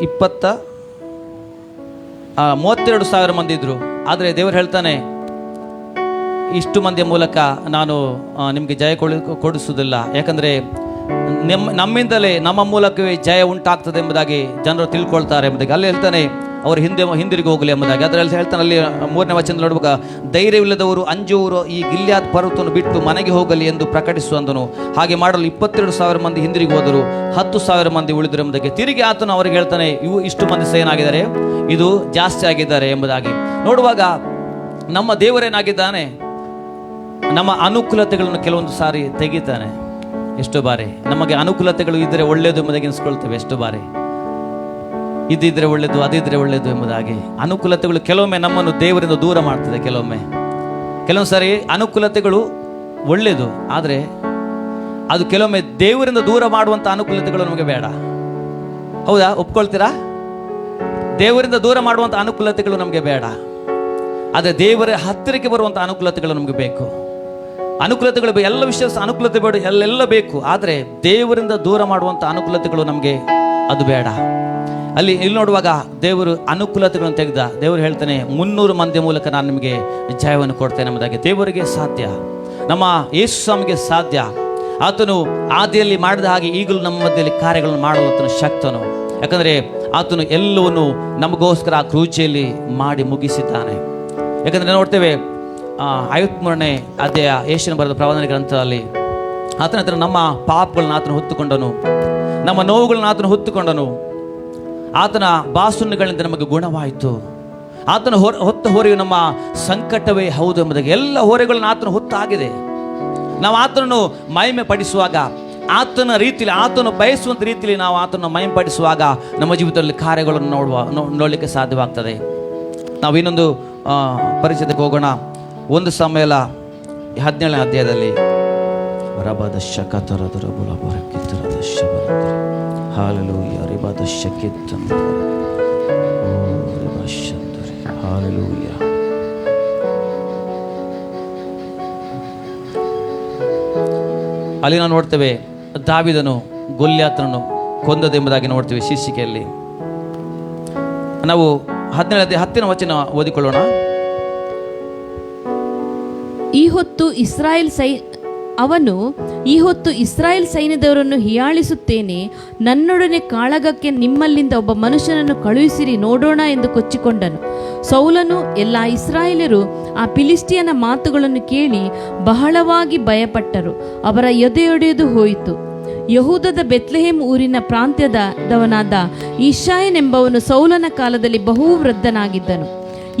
32,000 ಮಂದಿ ಇದ್ರು. ಆದರೆ ದೇವರು ಹೇಳ್ತಾನೆ, ಇಷ್ಟು ಮಂದಿಯ ಮೂಲಕ ನಾನು ನಿಮಗೆ ಜಯ ಕೊಡಿಸುವುದಿಲ್ಲ. ಯಾಕಂದರೆ ನಮ್ಮಿಂದಲೇ ನಮ್ಮ ಮೂಲಕವೇ ಜಯ ಉಂಟಾಗ್ತದೆ ಎಂಬುದಾಗಿ ಜನರು ತಿಳ್ಕೊಳ್ತಾರೆ ಎಂಬುದಾಗಿ ಅಲ್ಲಿ ಹೇಳ್ತಾನೆ. ಅವರು ಹಿಂದಿರುಗಿ ಹೋಗಲಿ ಎಂಬುದಾಗಿ. ಅದರಲ್ಲಿ ಹೇಳ್ತಾನೆ ಅಲ್ಲಿ 3ನೇ ವಚನದಲ್ಲಿ ನೋಡುವಾಗ, ಧೈರ್ಯವಿಲ್ಲದವರು ಅಂಜುವರು ಈ ಗಿಲ್ಯಾದ್ ಪರ್ವತವನ್ನು ಬಿಟ್ಟು ಮನೆಗೆ ಹೋಗಲಿ ಎಂದು ಪ್ರಕಟಿಸು ಅಂದನು. ಹಾಗೆ ಮಾಡಲು 22,000 ಮಂದಿ ಹಿಂದಿರುಗಿ ಹೋದರು, 10,000 ಮಂದಿ ಉಳಿದರು ಎಂಬುದಾಗಿ. ತಿರುಗಿ ಆತನು ಅವರಿಗೆ ಹೇಳ್ತಾನೆ, ಇಷ್ಟು ಮಂದಿ ಏನಾಗಿದ್ದಾರೆ, ಇದು ಜಾಸ್ತಿ ಆಗಿದ್ದಾರೆ ಎಂಬುದಾಗಿ. ನೋಡುವಾಗ ನಮ್ಮ ದೇವರೇನಾಗಿದ್ದಾನೆ, ನಮ್ಮ ಅನುಕೂಲತೆಗಳನ್ನು ಕೆಲವೊಂದು ಸಾರಿ ತೆಗಿತಾನೆ. ಎಷ್ಟು ಬಾರಿ ನಮಗೆ ಅನುಕೂಲತೆಗಳು ಇದ್ದರೆ ಒಳ್ಳೆಯದು ಎಂಬುದಾಗಿ ಎನಿಸ್ಕೊಳ್ತೇವೆ. ಎಷ್ಟು ಬಾರಿ ಇದ್ದಿದ್ರೆ ಒಳ್ಳೆಯದು, ಅದಿದ್ರೆ ಒಳ್ಳೆಯದು ಎಂಬುದಾಗಿ. ಅನುಕೂಲತೆಗಳು ಕೆಲವೊಮ್ಮೆ ನಮ್ಮನ್ನು ದೇವರಿಂದ ದೂರ ಮಾಡ್ತದೆ. ಕೆಲವೊಂದು ಸಾರಿ ಅನುಕೂಲತೆಗಳು ಒಳ್ಳೆಯದು, ಆದರೆ ಅದು ಕೆಲವೊಮ್ಮೆ ದೇವರಿಂದ ದೂರ ಮಾಡುವಂಥ ಅನುಕೂಲತೆಗಳು ನಮಗೆ ಬೇಡ. ಹೌದಾ? ಒಪ್ಕೊಳ್ತೀರಾ? ದೇವರಿಂದ ದೂರ ಮಾಡುವಂಥ ಅನುಕೂಲತೆಗಳು ನಮಗೆ ಬೇಡ, ಆದರೆ ದೇವರ ಹತ್ತಿರಕ್ಕೆ ಬರುವಂಥ ಅನುಕೂಲತೆಗಳು ನಮಗೆ ಬೇಕು. ಅನುಕೂಲತೆಗಳು ಎಲ್ಲ ವಿಷಯ ಅನುಕೂಲತೆ ಬೇಡ, ಎಲ್ಲ ಬೇಕು, ಆದರೆ ದೇವರಿಂದ ದೂರ ಮಾಡುವಂಥ ಅನುಕೂಲತೆಗಳು ನಮಗೆ ಅದು ಬೇಡ. ಇಲ್ಲಿ ನೋಡುವಾಗ ದೇವರು ಅನುಕೂಲತೆಗಳನ್ನು ತೆಗೆದ. ದೇವರು ಹೇಳ್ತಾನೆ, 300 ಮಂದಿಯ ಮೂಲಕ ನಾನು ನಿಮಗೆ ಜಯವನ್ನು ಕೊಡ್ತೇನೆ ಎಂಬುದಾಗಿ. ದೇವರಿಗೆ ಸಾಧ್ಯ, ನಮ್ಮ ಯೇಸು ಸ್ವಾಮಿಗೆ ಸಾಧ್ಯ. ಆತನು ಆದಿಯಲ್ಲಿ ಮಾಡಿದ ಹಾಗೆ ಈಗಲೂ ನಮ್ಮ ಮಧ್ಯದಲ್ಲಿ ಕಾರ್ಯಗಳನ್ನು ಮಾಡಲು ಆತನು ಶಕ್ತನು. ಯಾಕಂದರೆ ಆತನು ಎಲ್ಲವನ್ನು ನಮಗೋಸ್ಕರ ಆ ಕ್ರೂಜೆಯಲ್ಲಿ ಮಾಡಿ ಮುಗಿಸಿದ್ದಾನೆ. ಯಾಕಂದರೆ ನೋಡ್ತೇವೆ 53ನೇ ಅಧ್ಯಾಯ ಯೇಸುವಿನ ಬರೆದ ಪ್ರವಾದನೆ ಗ್ರಂಥದಲ್ಲಿ ಆತನ ಹತ್ರ ನಮ್ಮ ಪಾಪಗಳನ್ನ ಆತನು ಹೊತ್ತುಕೊಂಡನು, ನಮ್ಮ ನೋವುಗಳನ್ನ ಆತನು ಹೊತ್ತುಕೊಂಡನು. ಆತನ ಬಾಸುನ್ನುಗಳಿಂದ ನಮಗೆ ಗುಣವಾಯಿತು. ಆತನ ಹೊತ್ತ ಹೊರೆಯು ನಮ್ಮ ಸಂಕಟವೇ ಹೌದು ಎಂಬುದಾಗಿ. ಎಲ್ಲ ಹೊರೆಗಳನ್ನ ಆತನು ಹೊತ್ತಾಗಿದೆ. ನಾವು ಆತನನ್ನು ಮಹಿಮೆ ಪಡಿಸುವಾಗ, ಆತನ ರೀತಿಯಲ್ಲಿ, ಆತನು ಬಯಸುವಂಥ ರೀತಿಯಲ್ಲಿ ನಾವು ಆತನನ್ನು ಮಹಿಮೆ ಪಡಿಸುವಾಗ ನಮ್ಮ ಜೀವಿತದಲ್ಲಿ ಕಾರ್ಯಗಳನ್ನು ನೋಡಲಿಕ್ಕೆ ಸಾಧ್ಯವಾಗ್ತದೆ. ನಾವು ಇನ್ನೊಂದು ಪರಿಚಯಕ್ಕೆ ಹೋಗೋಣ. 1 ಸಮುವೇಲ 17ನೇ ಅಧ್ಯಾಯದಲ್ಲಿ ರಬದ ಶಕತರದರ ಬುಲಬರ ಕಿತ್ತರದ ಶಬರ ಹಾಲೆಲೂಯ ರಿಬದ ಶಕಿತ್ತಂ ಓ ರಿಬಶಂತರಿ ಹಾಲೆಲೂಯ. ಅಲ್ಲಿ ನಾವು ನೋಡ್ತೇವೆ ದಾವೀದನು ಗೊಲ್ಯಾತನನ್ನು ಕೊಂದದೆಂಬುದಾಗಿ ನೋಡ್ತೇವೆ ಶೀರ್ಷಿಕೆಯಲ್ಲಿ. ನಾವು 17ನೇ 10ನೇ ವಚನ ಓದಿಕೊಳ್ಳೋಣ.
ಈ ಹೊತ್ತು ಇಸ್ರಾಯೇಲ್ ಸೈನ್ಯದವರನ್ನು ಹೀಯಾಳಿಸುತ್ತೇನೆ, ನನ್ನೊಡನೆ ಕಾಳಗಕ್ಕೆ ನಿಮ್ಮಲ್ಲಿಂದ ಒಬ್ಬ ಮನುಷ್ಯನನ್ನು ಕಳುಹಿಸಿರಿ ನೋಡೋಣ ಎಂದು ಕೊಚ್ಚಿಕೊಂಡನು. ಸೌಲನು ಎಲ್ಲ ಇಸ್ರಾಯೇಲರು ಆ ಫಿಲಿಷ್ಟಿಯನ ಮಾತುಗಳನ್ನು ಕೇಳಿ ಬಹಳವಾಗಿ ಭಯಪಟ್ಟರು. ಅವರ ಎದೆಯೊಡೆದು ಹೋಯಿತು. ಯಹೂದದ ಬೆತ್ಲೆಹೇಮ್ ಊರಿನ ಪ್ರಾಂತ್ಯದವನಾದ ಇಷಾಯನೆಂಬವನು ಸೌಲನ ಕಾಲದಲ್ಲಿ ಬಹು ವೃದ್ಧನಾಗಿದ್ದನು.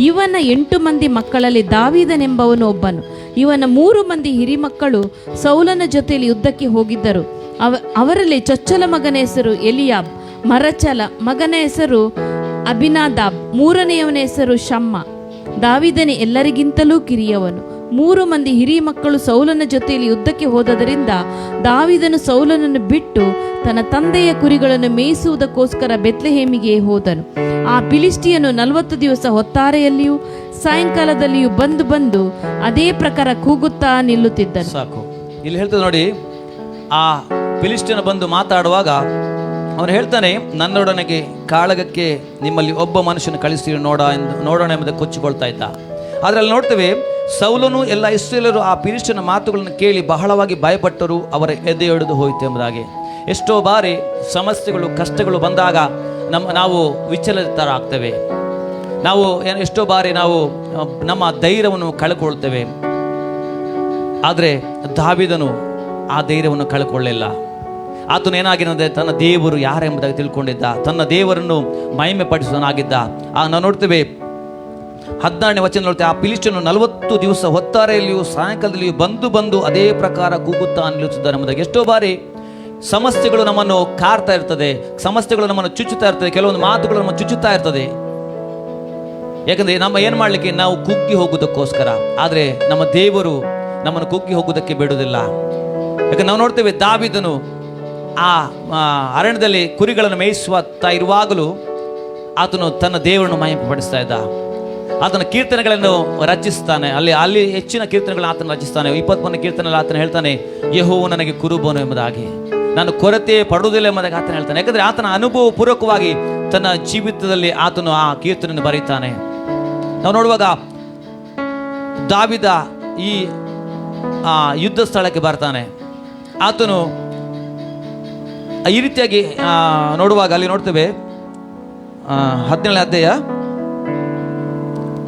ಇವನ 8 ಮಂದಿ ಮಕ್ಕಳಲ್ಲಿ ದಾವೀದನೆಂಬವನು ಒಬ್ಬನು. ಇವನ 3 ಮಂದಿ ಹಿರಿಮಕ್ಕಳು ಸೌಲನ ಜೊತೆಯಲ್ಲಿ ಯುದ್ಧಕ್ಕೆ ಹೋಗಿದ್ದರು. ಅವರಲ್ಲಿ ಚೊಚ್ಚಲ ಮಗನ ಹೆಸರು ಎಲಿಯಾಬ್, ಮರಚಲ ಮಗನ ಹೆಸರು ಅಬಿನಾದಾಬ್, 3ನೇಯವನ ಹೆಸರು ಶಮ್ಮ. ದಾವೀದನೇ ಎಲ್ಲರಿಗಿಂತಲೂ ಕಿರಿಯವನು. 3 ಮಂದಿ ಹಿರಿಯ ಮಕ್ಕಳು ಸೌಲನ ಜೊತೆಯಲ್ಲಿ ಯುದ್ಧಕ್ಕೆ ಹೋದದರಿಂದ ದಾವೀದನು ಸೌಲನನ್ನು ಬಿಟ್ಟು ತನ್ನ ತಂದೆಯ ಕುರಿಗಳನ್ನು ಮೇಯಿಸುವುದಕ್ಕೋಸ್ಕರ ಬೆತ್ಲೆಹೇಮಿಗೆ ಹೋದನು. ಆ ಫಿಲಿಷ್ಟಿಯನು 40 ದಿವಸ ಹೊತ್ತಾರೆಯಲ್ಲಿಯೂ ಸಾಯಂಕಾಲದಲ್ಲಿಯೂ ಬಂದು ಅದೇ ಪ್ರಕಾರ ಕೂಗುತ್ತಾ ನಿಲ್ಲುತ್ತಿದ್ದನು.
ಸಾಕು. ಇಲ್ಲಿ ಹೇಳ್ತದೆ ನೋಡಿ, ಆ ಫಿಲಿಷ್ಟಿಯನು ಬಂದು ಮಾತಾಡುವಾಗ ಅವನು ಹೇಳ್ತಾನೆ, ನನ್ನೊಡನೆಗೆ ಕಾಳಗಕ್ಕೆ ನಿಮ್ಮಲ್ಲಿ ಒಬ್ಬ ಮನುಷ್ಯನ ಕಳಿಸಿ ನೋಡೋಣ ಎಂಬುದಕ್ಕೆ ಕೊಚ್ಚಿಕೊಳ್ತಾ ಇದ್ದ. ಅದರಲ್ಲಿ ನೋಡ್ತೇವೆ, ಸೌಲನು ಎಲ್ಲ ಇಸ್ರಾಯೇಲರು ಆ ಫಿಲಿಷ್ಟಿಯನ ಮಾತುಗಳನ್ನು ಕೇಳಿ ಬಹಳವಾಗಿ ಭಯಪಟ್ಟರು, ಅವರ ಎದೆಯೊಡೆದು ಹೋಯಿತು ಎಂಬುದಾಗಿ. ಎಷ್ಟೋ ಬಾರಿ ಸಮಸ್ಯೆಗಳು, ಕಷ್ಟಗಳು ಬಂದಾಗ ನಾವು ವಿಚಲಿತರಾಗ್ತೇವೆ. ನಾವು ಎಷ್ಟೋ ಬಾರಿ ನಾವು ನಮ್ಮ ಧೈರ್ಯವನ್ನು ಕಳ್ಕೊಳ್ತೇವೆ. ಆದರೆ ದಾವೀದನು ಆ ಧೈರ್ಯವನ್ನು ಕಳ್ಕೊಳ್ಳಿಲ್ಲ. ಆತನು ಏನಾಗಿರೋದೆ, ತನ್ನ ದೇವರು ಯಾರೆಂಬುದಾಗಿ ತಿಳ್ಕೊಂಡಿದ್ದ, ತನ್ನ ದೇವರನ್ನು ಮಹಿಮೆ ಪಡಿಸುವನಾಗಿದ್ದ. ನಾವು ನೋಡ್ತೇವೆ 14ನೇ ವಚನ ನೋಡ್ತೇವೆ, ಆ ಫಿಲಿಷ್ಟಿಯನು 40 ದಿವಸ ಹೊತ್ತಾರೆಯಲ್ಲಿಯೂ ಸಾಯಂಕಾಲದಲ್ಲಿಯೂ ಬಂದು ಅದೇ ಪ್ರಕಾರ ಕೂಗುತ್ತಾ ನಿಲ್ಲುತ್ತಿದ್ದಾನೆ ಎಂಬುದಾಗಿ. ಎಷ್ಟೋ ಬಾರಿ ಸಮಸ್ಯೆಗಳು ನಮ್ಮನ್ನು ಕಾಡ್ತಾ ಇರ್ತದೆ, ಸಮಸ್ಯೆಗಳು ನಮ್ಮನ್ನು ಚುಚ್ಚುತ್ತಾ ಇರ್ತದೆ, ಕೆಲವೊಂದು ಮಾತುಗಳು ನಮ್ಮನ್ನು ಚುಚ್ಚುತ್ತಾ ಇರ್ತದೆ. ಯಾಕಂದರೆ ನಮ್ಮ ಏನು ಮಾಡಲಿಕ್ಕೆ, ನಾವು ಕುಗ್ಗಿ ಹೋಗುವುದಕ್ಕೋಸ್ಕರ. ಆದರೆ ನಮ್ಮ ದೇವರು ನಮ್ಮನ್ನು ಕುಗ್ಗಿ ಹೋಗುವುದಕ್ಕೆ ಬಿಡುವುದಿಲ್ಲ. ಯಾಕಂದ್ರೆ ನಾವು ನೋಡ್ತೇವೆ, ದಾವೀದನು ಆ ಅರಣ್ಯದಲ್ಲಿ ಕುರಿಗಳನ್ನು ಮೇಯಿಸುತ್ತಾ ಇರುವಾಗಲೂ ಆತನು ತನ್ನ ದೇವರನ್ನು ಮಹಿಮೆಪಡಿಸ್ತಾ ಇದ್ದ. ಆತನ ಕೀರ್ತನೆಗಳನ್ನು ರಚಿಸ್ತಾನೆ. ಅಲ್ಲಿ ಹೆಚ್ಚಿನ ಕೀರ್ತನೆಗಳನ್ನು ಆತನ ರಚಿಸ್ತಾನೆ. 21ನೇ ಕೀರ್ತನೆಯಲ್ಲಿ ಆತನ ಹೇಳ್ತಾನೆ, ಯೆಹೋವನು ನನಗೆ ಕುರುಬನು ಎಂಬುದಾಗಿ, ನಾನು ಕೊರತೆ ಪಡುವುದಿಲ್ಲ ಎಂಬುದಾಗಿ ಆತನ ಹೇಳ್ತಾನೆ. ಯಾಕಂದರೆ ಆತನ ಅನುಭವ ಪೂರ್ವಕವಾಗಿ ತನ್ನ ಜೀವಿತದಲ್ಲಿ ಆತನು ಆ ಕೀರ್ತನೆಯನ್ನು ಬರೀತಾನೆ. ನಾವು ನೋಡುವಾಗ ದಾವೀದ ಈ ಯುದ್ಧ ಸ್ಥಳಕ್ಕೆ ಬರ್ತಾನೆ. ಆತನು ಈ ರೀತಿಯಾಗಿ ನೋಡುವಾಗ ಅಲ್ಲಿ ನೋಡ್ತೇವೆ, 17ನೇ ಅಧ್ಯಾಯ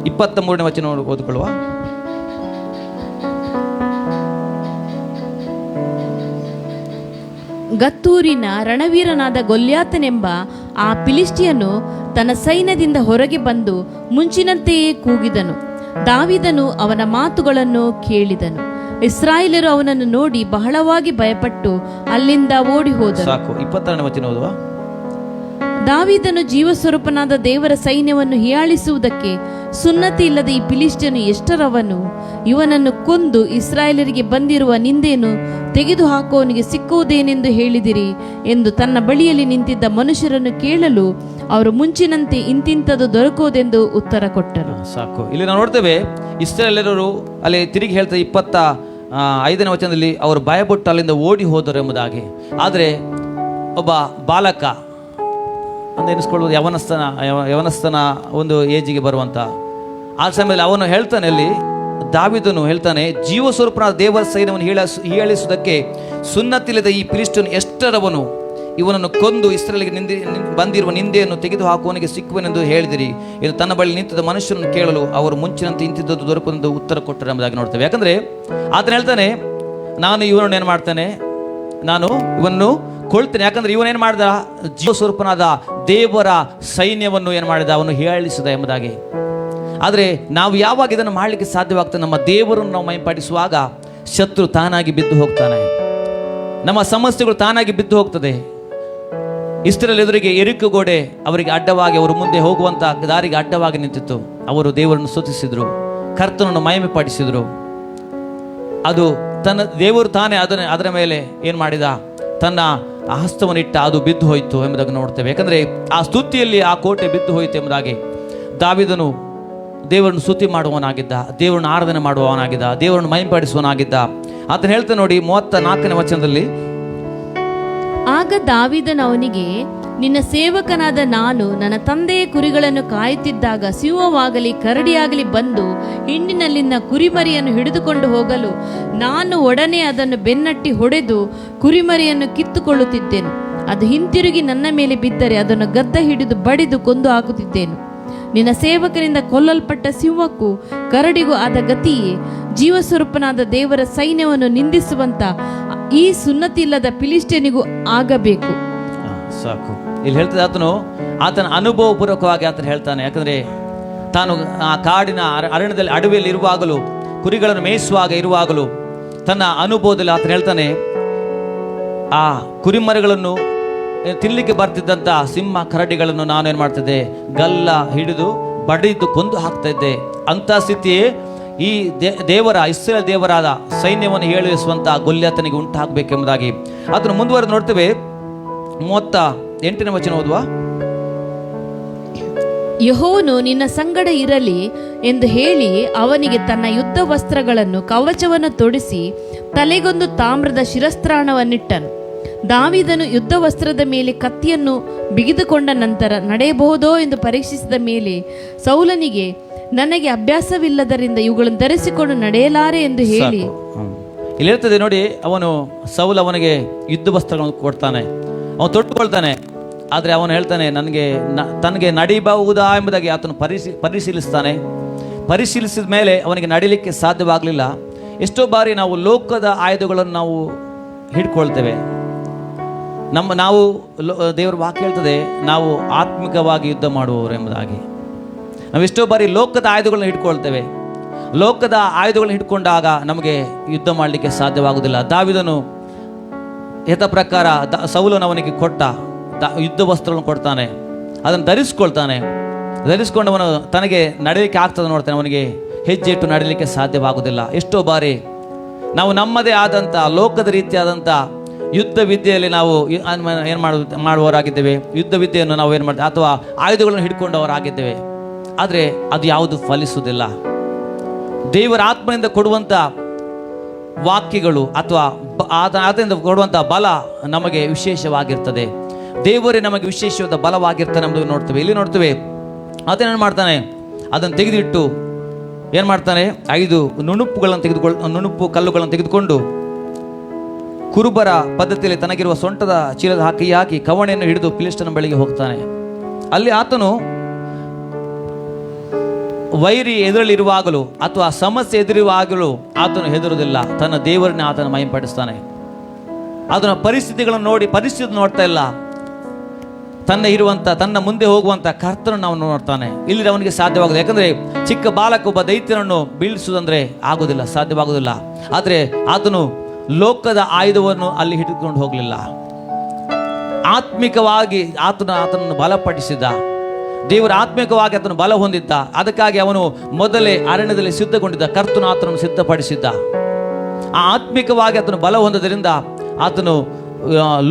23ನೇ ವಚನ ಓದಿಕೊಳ್ಳುವ.
ಗತ್ತೂರಿನ ರಣವೀರನಾದ ಗೊಲ್ಯಾತನೆಂಬ ಆ ಫಿಲಿಷ್ಟಿಯನು ತನ್ನ ಸೈನ್ಯದಿಂದ ಹೊರಗೆ ಬಂದು ಮುಂಚಿನಂತೆಯೇ ಕೂಗಿದನು. ದಾವೀದನು ಅವನ ಮಾತುಗಳನ್ನು ಕೇಳಿದನು. ಇಸ್ರಾಯೇಲರು ಅವನನ್ನು ನೋಡಿ ಬಹಳವಾಗಿ ಭಯಪಟ್ಟು ಅಲ್ಲಿಂದ ಓಡಿ ಹೋದರು.
ಸಾಕು. 22ನೇ ವಚನ ಓದುವ.
ದಾವೀದನು ಜೀವಸ್ವರೂಪನಾದ ದೇವರ ಸೈನ್ಯವನ್ನು ಹೀಯಾಳಿಸುವುದಕ್ಕೆ ಸುನ್ನತಿ ಇಲ್ಲದ ಈ ಫಿಲಿಷ್ಟಿಯನು ಎಷ್ಟರವನು? ಇವನನ್ನು ಕೊಂದು ಇಸ್ರಾಯೇಲರಿಗೆ ಬಂದಿರುವ ನಿಂದೆಯನ್ನು ತೆಗೆದುಹಾಕುವವನಿಗೆ ಸಿಕ್ಕುವುದೇನೆಂದು ಹೇಳಿದಿರಿ ಎಂದು ತನ್ನ ಬಳಿಯಲ್ಲಿ ನಿಂತಿದ್ದ ಮನುಷ್ಯರನ್ನು ಕೇಳಲು ಅವರು ಮುಂಚಿನಂತೆ ಇಂತಿಂಥದ್ದು ದೊರಕುವುದೆಂದು ಉತ್ತರ ಕೊಟ್ಟರು.
ಸಾಕು. ಇಲ್ಲಿ ನಾವು ನೋಡ್ತೇವೆ, ಇಸ್ರಾಯೇಲರು ಅಲ್ಲಿ ತಿರುಗಿ ಹೇಳ್ತಾರೆ 25ನೇ ವಚನದಲ್ಲಿ ಅವರು ಭಯಪಟ್ಟು ಅಲ್ಲಿಂದ ಓಡಿ ಹೋದರು ಎಂಬುದಾಗಿ. ಆದರೆ ಒಬ್ಬ ಬಾಲಕ ಅಂತ ಎನಿಸ್ಕೊಳ್ಳೋದು, ಯವನಸ್ಥನ ಒಂದು ಏಜಿಗೆ ಬರುವಂಥ ಆ ಸಮಯದಲ್ಲಿ ಅವನು ಹೇಳ್ತಾನೆ, ಅಲ್ಲಿ ದಾವೀದನು ಹೇಳ್ತಾನೆ, ಜೀವಸ್ವರೂಪನಾದ ದೇವರ ಸೈನ್ಯವನ್ನು ಹೀಯಾಳಿಸುವುದಕ್ಕೆ ಸುನ್ನತಿಲ್ಲದ ಈ ಫಿಲಿಷ್ಟಿಯನು ಎಷ್ಟರವನು? ಇವನನ್ನು ಕೊಂದು ಇಸ್ರಾಯೇಲಿಗೆ ಬಂದಿರುವ ನಿಂದೆಯನ್ನು ತೆಗೆದುಹಾಕುವವನಿಗೆ ಸಿಕ್ಕುವನೆಂದು ಹೇಳಿದಿರಿ ಎಂದು ತನ್ನ ಬಳಿ ನಿಂತಿದ್ದ ಮನುಷ್ಯರನ್ನು ಕೇಳಲು ಅವರು ಮುಂಚಿನಂತೆ ಇಂತಿದ್ದದ್ದು ದೊರಕುವಂದು ಉತ್ತರ ಕೊಟ್ಟರು ಎಂಬುದಾಗಿ ನೋಡ್ತೇವೆ. ಯಾಕಂದರೆ ಆತನ ಹೇಳ್ತಾನೆ, ನಾನು ಇವನನ್ನು ಏನು ಮಾಡ್ತೇನೆ, ನಾನು ಇವನ್ನು ಕೊಳ್ತೇನೆ. ಯಾಕಂದ್ರೆ ಇವನೇನು ಮಾಡಿದ, ಜೀವಸ್ವರೂಪನಾದ ದೇವರ ಸೈನ್ಯವನ್ನು ಏನು ಮಾಡಿದ, ಅವನು ಹೀಯಾಳಿಸಿದ ಎಂಬುದಾಗಿ. ಆದರೆ ನಾವು ಯಾವಾಗ ಇದನ್ನು ಮಾಡಲಿಕ್ಕೆ ಸಾಧ್ಯವಾಗ್ತದೆ, ನಮ್ಮ ದೇವರನ್ನು ನಾವು ಮೈಪಾಡಿಸುವಾಗ ಶತ್ರು ತಾನಾಗಿ ಬಿದ್ದು ಹೋಗ್ತಾನೆ, ನಮ್ಮ ಸಮಸ್ಯೆಗಳು ತಾನಾಗಿ ಬಿದ್ದು ಹೋಗ್ತದೆ. ಇಸ್ರಾಯೇಲ್ ಎದುರಿಗೆ ಎರಿಕೋ ಗೋಡೆ ಅವರಿಗೆ ಅಡ್ಡವಾಗಿ, ಅವರು ಮುಂದೆ ಹೋಗುವಂಥ ದಾರಿಗೆ ಅಡ್ಡವಾಗಿ ನಿಂತಿತ್ತು. ಅವರು ದೇವರನ್ನು ಸ್ತುತಿಸಿದರು, ಕರ್ತನನ್ನು ಮಹಿಮೆ ಪಡಿಸಿದರು. ಅದು ತನ್ನ ದೇವರು ತಾನೇ ಅದರ ಮೇಲೆ ಏನು ಮಾಡಿದ, ತನ್ನ ಹಸ್ತವನ್ನಿಟ್ಟ, ಅದು ಬಿದ್ದು ಹೋಯಿತು ಎಂಬುದಾಗಿ ನೋಡ್ತೇವೆ. ಯಾಕಂದರೆ ಆ ಸ್ತುತಿಯಲ್ಲಿ ಆ ಕೋಟೆ ಬಿದ್ದು ಹೋಯಿತು ಎಂಬುದಾಗಿ. ದಾವೀದನು ದೇವರನ್ನು ಸ್ತುತಿ ಮಾಡುವವನಾಗಿದ್ದ, ದೇವರನ್ನು ಆರಾಧನೆ ಮಾಡುವವನಾಗಿದ್ದ, ದೇವರನ್ನು ಮಹಿಮೆಪಡಿಸುವವನಾಗಿದ್ದ. ಆತನು ಹೇಳ್ತಾನೆ ನೋಡಿ 34ನೇ ವಚನದಲ್ಲಿ,
ಆಗ ದಾವೀದನು ಅವನಿಗೆ, ನಿನ್ನ ಸೇವಕನಾದ ನಾನು ನನ್ನ ತಂದೆಯ ಕುರಿಗಳನ್ನು ಕಾಯುತ್ತಿದ್ದಾಗ ಸಿಂಹವಾಗಲಿ ಕರಡಿಯಾಗಲಿ ಬಂದು ಹಿಂಡಿನಲ್ಲಿನ ಕುರಿಮರಿಯನ್ನು ಹಿಡಿದುಕೊಂಡು ಹೋಗಲು ನಾನು ಒಡನೆ ಅದನ್ನು ಬೆನ್ನಟ್ಟಿ ಹೊಡೆದು ಕುರಿಮರಿಯನ್ನು ಕಿತ್ತುಕೊಳ್ಳುತ್ತಿದ್ದೆನು. ಅದು ಹಿಂತಿರುಗಿ ನನ್ನ ಮೇಲೆ ಬಿದ್ದರೆ ಅದನ್ನು ಗದ್ದ ಹಿಡಿದು ಬಡಿದು ಕೊಂದು ಹಾಕುತ್ತಿದ್ದೇನು. ನಿನ್ನ ಸೇವಕನಿಂದ ಕೊಲ್ಲಲ್ಪಟ್ಟ ಸಿಂಹಕ್ಕೂ ಕರಡಿಗೂ ಆದ ಗತಿಯೇ ಜೀವಸ್ವರೂಪನಾದ ದೇವರ ಸೈನ್ಯವನ್ನು ನಿಂದಿಸುವಂತ ಈ ಸುನ್ನತಿ ಇಲ್ಲದ ಫಿಲಿಷ್ಟಿಯನಿಗೂ ಆಗಬೇಕು.
ಸಾಕು. ಇಲ್ಲಿ ಹೇಳ್ತದೆ, ಆತನ ಅನುಭವಪೂರ್ವಕವಾಗಿ ಆತನು ಹೇಳ್ತಾನೆ. ಯಾಕಂದರೆ ತಾನು ಆ ಕಾಡಿನ ಅರಣ್ಯದಲ್ಲಿ ಅಡವಿಯಲ್ಲಿ ಇರುವಾಗಲೂ, ಕುರಿಗಳನ್ನು ಮೇಯಿಸುವಾಗ ಇರುವಾಗಲೂ ತನ್ನ ಅನುಭವದಲ್ಲಿ ಆತನು ಹೇಳ್ತಾನೆ, ಆ ಕುರಿಮರಿಗಳನ್ನು ತಿನ್ನಲಿಕ್ಕೆ ಬರ್ತಿದ್ದಂಥ ಸಿಂಹ ಕರಡಿಗಳನ್ನು ನಾನು ಏನು ಮಾಡ್ತಿದ್ದೆ, ಗಲ್ಲ ಹಿಡಿದು ಬಡಿದು ಕೊಂದು ಹಾಕ್ತಾ ಇದ್ದೆ. ಅಂಥ ಸ್ಥಿತಿಯೇ ಈ ದೇವರ ಇಸ್ರಾಯೇಲ್ ದೇವರಾದ ಸೈನ್ಯವನ್ನು ಹೇಳಿಸುವಂಥ ಗೊಲ್ಯಾತನಿಗೆ ಉಂಟಾಗಬೇಕೆಂಬುದಾಗಿ ಅದನ್ನು ಮುಂದುವರೆದು ನೋಡ್ತೇವೆ. 38ನೇ ವಚನ ಓದುವ.
ಯೆಹೋವನು ನಿನ್ನ ಸಂಗಡ ಇರಲಿ ಎಂದು ಹೇಳಿ ಅವನಿಗೆ ತನ್ನ ಯುದ್ಧ ವಸ್ತ್ರಗಳನ್ನು ಕವಚವನ್ನು ತೊಡಿಸಿ ತಲೆಗೊಂದು ತಾಮ್ರದ ಶಿರಸ್ತ್ರಾಣವನ್ನಿಟ್ಟನು. ದಾವೀದನು ಯುದ್ಧ ವಸ್ತ್ರದ ಮೇಲೆ ಕತ್ತಿಯನ್ನು ಬಿಗಿದುಕೊಂಡ ನಂತರ ನಡೆಯಬಹುದೋ ಎಂದು ಪರೀಕ್ಷಿಸಿದ ಮೇಲೆ ಸೌಲನಿಗೆ, ನನಗೆ ಅಭ್ಯಾಸವಿಲ್ಲದರಿಂದ ಇವುಗಳನ್ನು ಧರಿಸಿಕೊಂಡು ನಡೆಯಲಾರೆ ಎಂದು ಹೇಳಿ.
ಇಲ್ಲಿ ಹೇಳ್ತದೆ ನೋಡಿ, ಸೌಲ ಅವನಿಗೆ ಯುದ್ಧ ವಸ್ತ್ರಗಳನ್ನು ಕೊಡ್ತಾನೆ, ಅವನು ತೊಟ್ಟುಕೊಳ್ತಾನೆ. ಆದರೆ ಅವನು ಹೇಳ್ತಾನೆ, ತನಗೆ ನಡಿಬಹುದಾ ಎಂಬುದಾಗಿ ಆತನು ಪರಿಶೀಲಿಸ್ತಾನೆ. ಪರಿಶೀಲಿಸಿದ ಮೇಲೆ ಅವನಿಗೆ ನಡಿಲಿಕ್ಕೆ ಸಾಧ್ಯವಾಗಲಿಲ್ಲ. ಎಷ್ಟೋ ಬಾರಿ ನಾವು ಲೋಕದ ಆಯುಧಗಳನ್ನು ನಾವು ಹಿಡ್ಕೊಳ್ತೇವೆ. ನಾವು ದೇವರ ವಾಕ್ಯ ಹೇಳ್ತದೆ, ನಾವು ಆತ್ಮಿಕವಾಗಿ ಯುದ್ಧ ಮಾಡುವವರು ಎಂಬುದಾಗಿ. ನಾವು ಎಷ್ಟೋ ಬಾರಿ ಲೋಕದ ಆಯುಧಗಳನ್ನ ಹಿಡ್ಕೊಳ್ತೇವೆ. ಲೋಕದ ಆಯುಧಗಳನ್ನ ಹಿಡ್ಕೊಂಡಾಗ ನಮಗೆ ಯುದ್ಧ ಮಾಡಲಿಕ್ಕೆ ಸಾಧ್ಯವಾಗುವುದಿಲ್ಲ. ದಾವೀದನು ಯಥ ಪ್ರಕಾರ ಸೌಲನು ಅವನಿಗೆ ಕೊಟ್ಟ ಯುದ್ಧ ವಸ್ತ್ರಗಳನ್ನು ಕೊಡ್ತಾನೆ, ಅದನ್ನು ಧರಿಸ್ಕೊಳ್ತಾನೆ. ಧರಿಸ್ಕೊಂಡವನು ತನಗೆ ನಡೀಲಿಕ್ಕೆ ಆಗ್ತದೆ ನೋಡ್ತಾನೆ, ಅವನಿಗೆ ಹೆಜ್ಜೆ ಇಟ್ಟು ನಡೀಲಿಕ್ಕೆ ಸಾಧ್ಯವಾಗುವುದಿಲ್ಲ. ಎಷ್ಟೋ ಬಾರಿ ನಾವು ನಮ್ಮದೇ ಆದಂಥ ಲೋಕದ ರೀತಿಯಾದಂಥ ಯುದ್ಧ ವಿದ್ಯೆಯಲ್ಲಿ ನಾವು ಏನು ಮಾಡುವವರಾಗಿದ್ದೇವೆ. ಯುದ್ಧ ವಿದ್ಯೆಯನ್ನು ನಾವು ಏನು ಮಾಡ್ತೇವೆ, ಅಥವಾ ಆಯುಧಗಳನ್ನು ಹಿಡ್ಕೊಂಡವರಾಗಿದ್ದೇವೆ. ಆದರೆ ಅದು ಯಾವುದು ಫಲಿಸುವುದಿಲ್ಲ. ದೇವರ ಆತ್ಮನಿಂದ ಕೊಡುವಂಥ ವಾಕ್ಯಗಳು ಅಥವಾ ಆತನಿಂದ ಕೊಡುವಂಥ ಬಲ ನಮಗೆ ವಿಶೇಷವಾಗಿರ್ತದೆ. ದೇವರೇ ನಮಗೆ ವಿಶೇಷವಾದ ಬಲವಾಗಿರ್ತಾನೆ ಎಂಬುದು ನೋಡ್ತೇವೆ. ಇಲ್ಲಿ ನೋಡ್ತೇವೆ, ಆತನೇನು ಮಾಡ್ತಾನೆ, ಅದನ್ನು ತೆಗೆದಿಟ್ಟು ಏನು ಮಾಡ್ತಾನೆ, 5 ನುಣುಪು ಕಲ್ಲುಗಳನ್ನು ತೆಗೆದುಕೊಂಡು ಕುರುಬರ ಪದ್ಧತಿಯಲ್ಲಿ ತನಗಿರುವ ಸೊಂಟದ ಚೀಲದ ಹಾಕಿ ಕವಣೆಯನ್ನು ಹಿಡಿದು ಫಿಲಿಷ್ಟಿಯನ ಬಳಿಗೆ ಹೋಗ್ತಾನೆ. ಅಲ್ಲಿ ಆತನು ವೈರಿ ಎದುರಲ್ಲಿರುವಾಗಲೂ ಅಥವಾ ಸಮಸ್ಯೆ ಎದುರಿರುವಾಗಲೂ ಆತನು ಹೆದರುವುದಿಲ್ಲ. ತನ್ನ ದೇವರನ್ನೇ ಆತನ ಮಹಿಮೆಪಡಿಸ್ತಾನೆ. ಅದನ್ನ ಪರಿಸ್ಥಿತಿಗಳನ್ನು ನೋಡಿ ಪರಿಸ್ಥಿತಿ ನೋಡ್ತಾ ಇಲ್ಲ, ತನ್ನ ಮುಂದೆ ಹೋಗುವಂತ ಕರ್ತನನ್ನು ಅವನು ನೋಡ್ತಾನೆ. ಇಲ್ಲಿ ಅವನಿಗೆ ಸಾಧ್ಯವಾಗುದು. ಯಾಕಂದ್ರೆ ಚಿಕ್ಕ ಬಾಲಕ ಒಬ್ಬ ದೈತ್ಯನನ್ನು ಬೀಳಿಸುವುದಂದ್ರೆ ಆಗುದಿಲ್ಲ, ಸಾಧ್ಯವಾಗುವುದಿಲ್ಲ. ಆದರೆ ಆತನು ಲೋಕದ ಆಯುಧವನ್ನು ಅಲ್ಲಿ ಹಿಡಿದುಕೊಂಡು ಹೋಗಲಿಲ್ಲ. ಆತ್ಮಿಕವಾಗಿ ಆತನನ್ನು ಬಲಪಡಿಸಿದ ದೇವರ, ಆತ್ಮಿಕವಾಗಿ ಆತನು ಬಲ ಹೊಂದಿದ್ದ. ಅದಕ್ಕಾಗಿ ಅವನು ಮೊದಲೇ ಅರಣ್ಯದಲ್ಲಿ ಸಿದ್ಧಗೊಂಡಿದ್ದ. ಕರ್ತನು ಆತನನ್ನು ಸಿದ್ಧಪಡಿಸಿದ್ದ. ಆ ಆತ್ಮಿಕವಾಗಿ ಆತನು ಬಲ ಹೊಂದೋದ್ರಿಂದ ಆತನು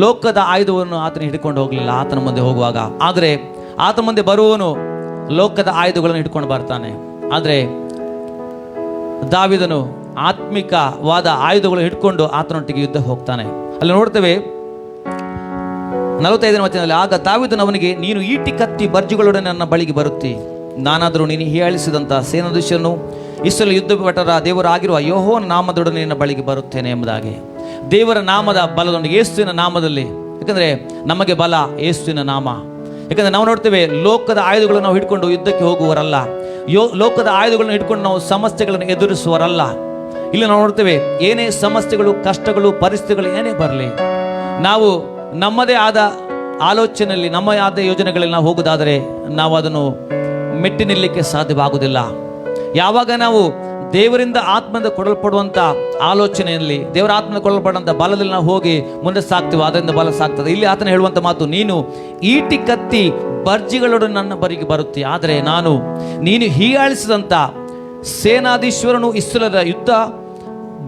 ಲೋಕದ ಆಯುಧವನ್ನು ಆತನ ಹಿಡ್ಕೊಂಡು ಹೋಗಲಿಲ್ಲ ಆತನ ಮುಂದೆ ಹೋಗುವಾಗ. ಆದರೆ ಆತನ ಮುಂದೆ ಬರುವವನು ಲೋಕದ ಆಯುಧಗಳನ್ನು ಹಿಡ್ಕೊಂಡು ಬರ್ತಾನೆ. ಆದರೆ ದಾವೀದನು ಆತ್ಮಿಕವಾದ ಆಯುಧಗಳನ್ನು ಹಿಡ್ಕೊಂಡು ಆತನೊಟ್ಟಿಗೆ ಯುದ್ಧ ಹೋಗ್ತಾನೆ. ಅಲ್ಲಿ ನೋಡ್ತೇವೆ 45ನೇ ವಚನದಲ್ಲಿ, ಆಗ ದಾವೀದನು ಅವನಿಗೆ, ನೀನು ಈಟಿ ಕತ್ತಿ ಬರ್ಜುಗಳೊಡನೆ ನನ್ನ ಬಳಿಗೆ ಬರುತ್ತಿ, ನಾನಾದರೂ ನೀನು ಹೀಯಾಳಿಸಿದಂಥ ಸೇನಾಧೀಶನು ಇಸ್ರಾಯೇಲ್ ಯುದ್ಧ ಭಟರ ದೇವರಾಗಿರುವ ಯೆಹೋವನ ನಾಮದೊಡನೆ ನಿನ್ನ ಬಳಿಗೆ ಬರುತ್ತೇನೆ ಎಂಬುದಾಗಿ. ದೇವರ ನಾಮದ ಬಲದೊಂದಿಗೆ, ಯೇಸುವಿನ ನಾಮದಲ್ಲಿ. ಯಾಕಂದರೆ ನಮಗೆ ಬಲ ಯೇಸುವಿನ ನಾಮ. ಯಾಕಂದರೆ ನಾವು ನೋಡ್ತೇವೆ, ಲೋಕದ ಆಯುಧಗಳನ್ನು ನಾವು ಹಿಡ್ಕೊಂಡು ಯುದ್ಧಕ್ಕೆ ಹೋಗುವವರಲ್ಲ. ಲೋಕದ ಆಯುಧಗಳನ್ನು ಹಿಡ್ಕೊಂಡು ನಾವು ಸಮಸ್ಯೆಗಳನ್ನು ಎದುರಿಸುವವರಲ್ಲ. ಇಲ್ಲಿ ನಾವು ನೋಡ್ತೇವೆ, ಏನೇ ಸಮಸ್ಯೆಗಳು, ಕಷ್ಟಗಳು, ಪರಿಸ್ಥಿತಿಗಳು ಏನೇ ಬರಲಿ, ನಾವು ನಮ್ಮದೇ ಆದ ಆಲೋಚನೆಯಲ್ಲಿ, ನಮ್ಮದೇ ಆದ ಯೋಜನೆಗಳಲ್ಲಿ ನಾವು ಹೋಗುವುದಾದರೆ ನಾವು ಅದನ್ನು ಮೆಟ್ಟಿ ನಿಲ್ಲಲಿಕ್ಕೆ ಸಾಧ್ಯವಾಗುವುದಿಲ್ಲ. ಯಾವಾಗ ನಾವು ದೇವರಿಂದ ಆತ್ಮದಿಂದ ಕೊಡಲ್ಪಡುವಂಥ ಆಲೋಚನೆಯಲ್ಲಿ, ದೇವರ ಆತ್ಮದಿಂದ ಕೊಡಲ್ಪಡುವಂಥ ಬಲದಲ್ಲಿ ನಾವು ಹೋಗಿ ಮುಂದೆ ಸಾಕ್ತೀವಿ, ಅದರಿಂದ ಬಲ ಸಾಕ್ತದೆ. ಇಲ್ಲಿ ಆತನ ಹೇಳುವಂಥ ಮಾತು, ನೀನು ಈಟಿ ಕತ್ತಿ ಬರ್ಜಿಗಳೊಡನೆ ನನ್ನ ಬರಿಗೆ ಬರುತ್ತಿ, ಆದರೆ ನೀನು ಹೀಯಾಳಿಸಿದಂಥ ಸೇನಾಧೀಶ್ವರನು ಇಸ್ರಾಯೇಲರ ಯುದ್ಧ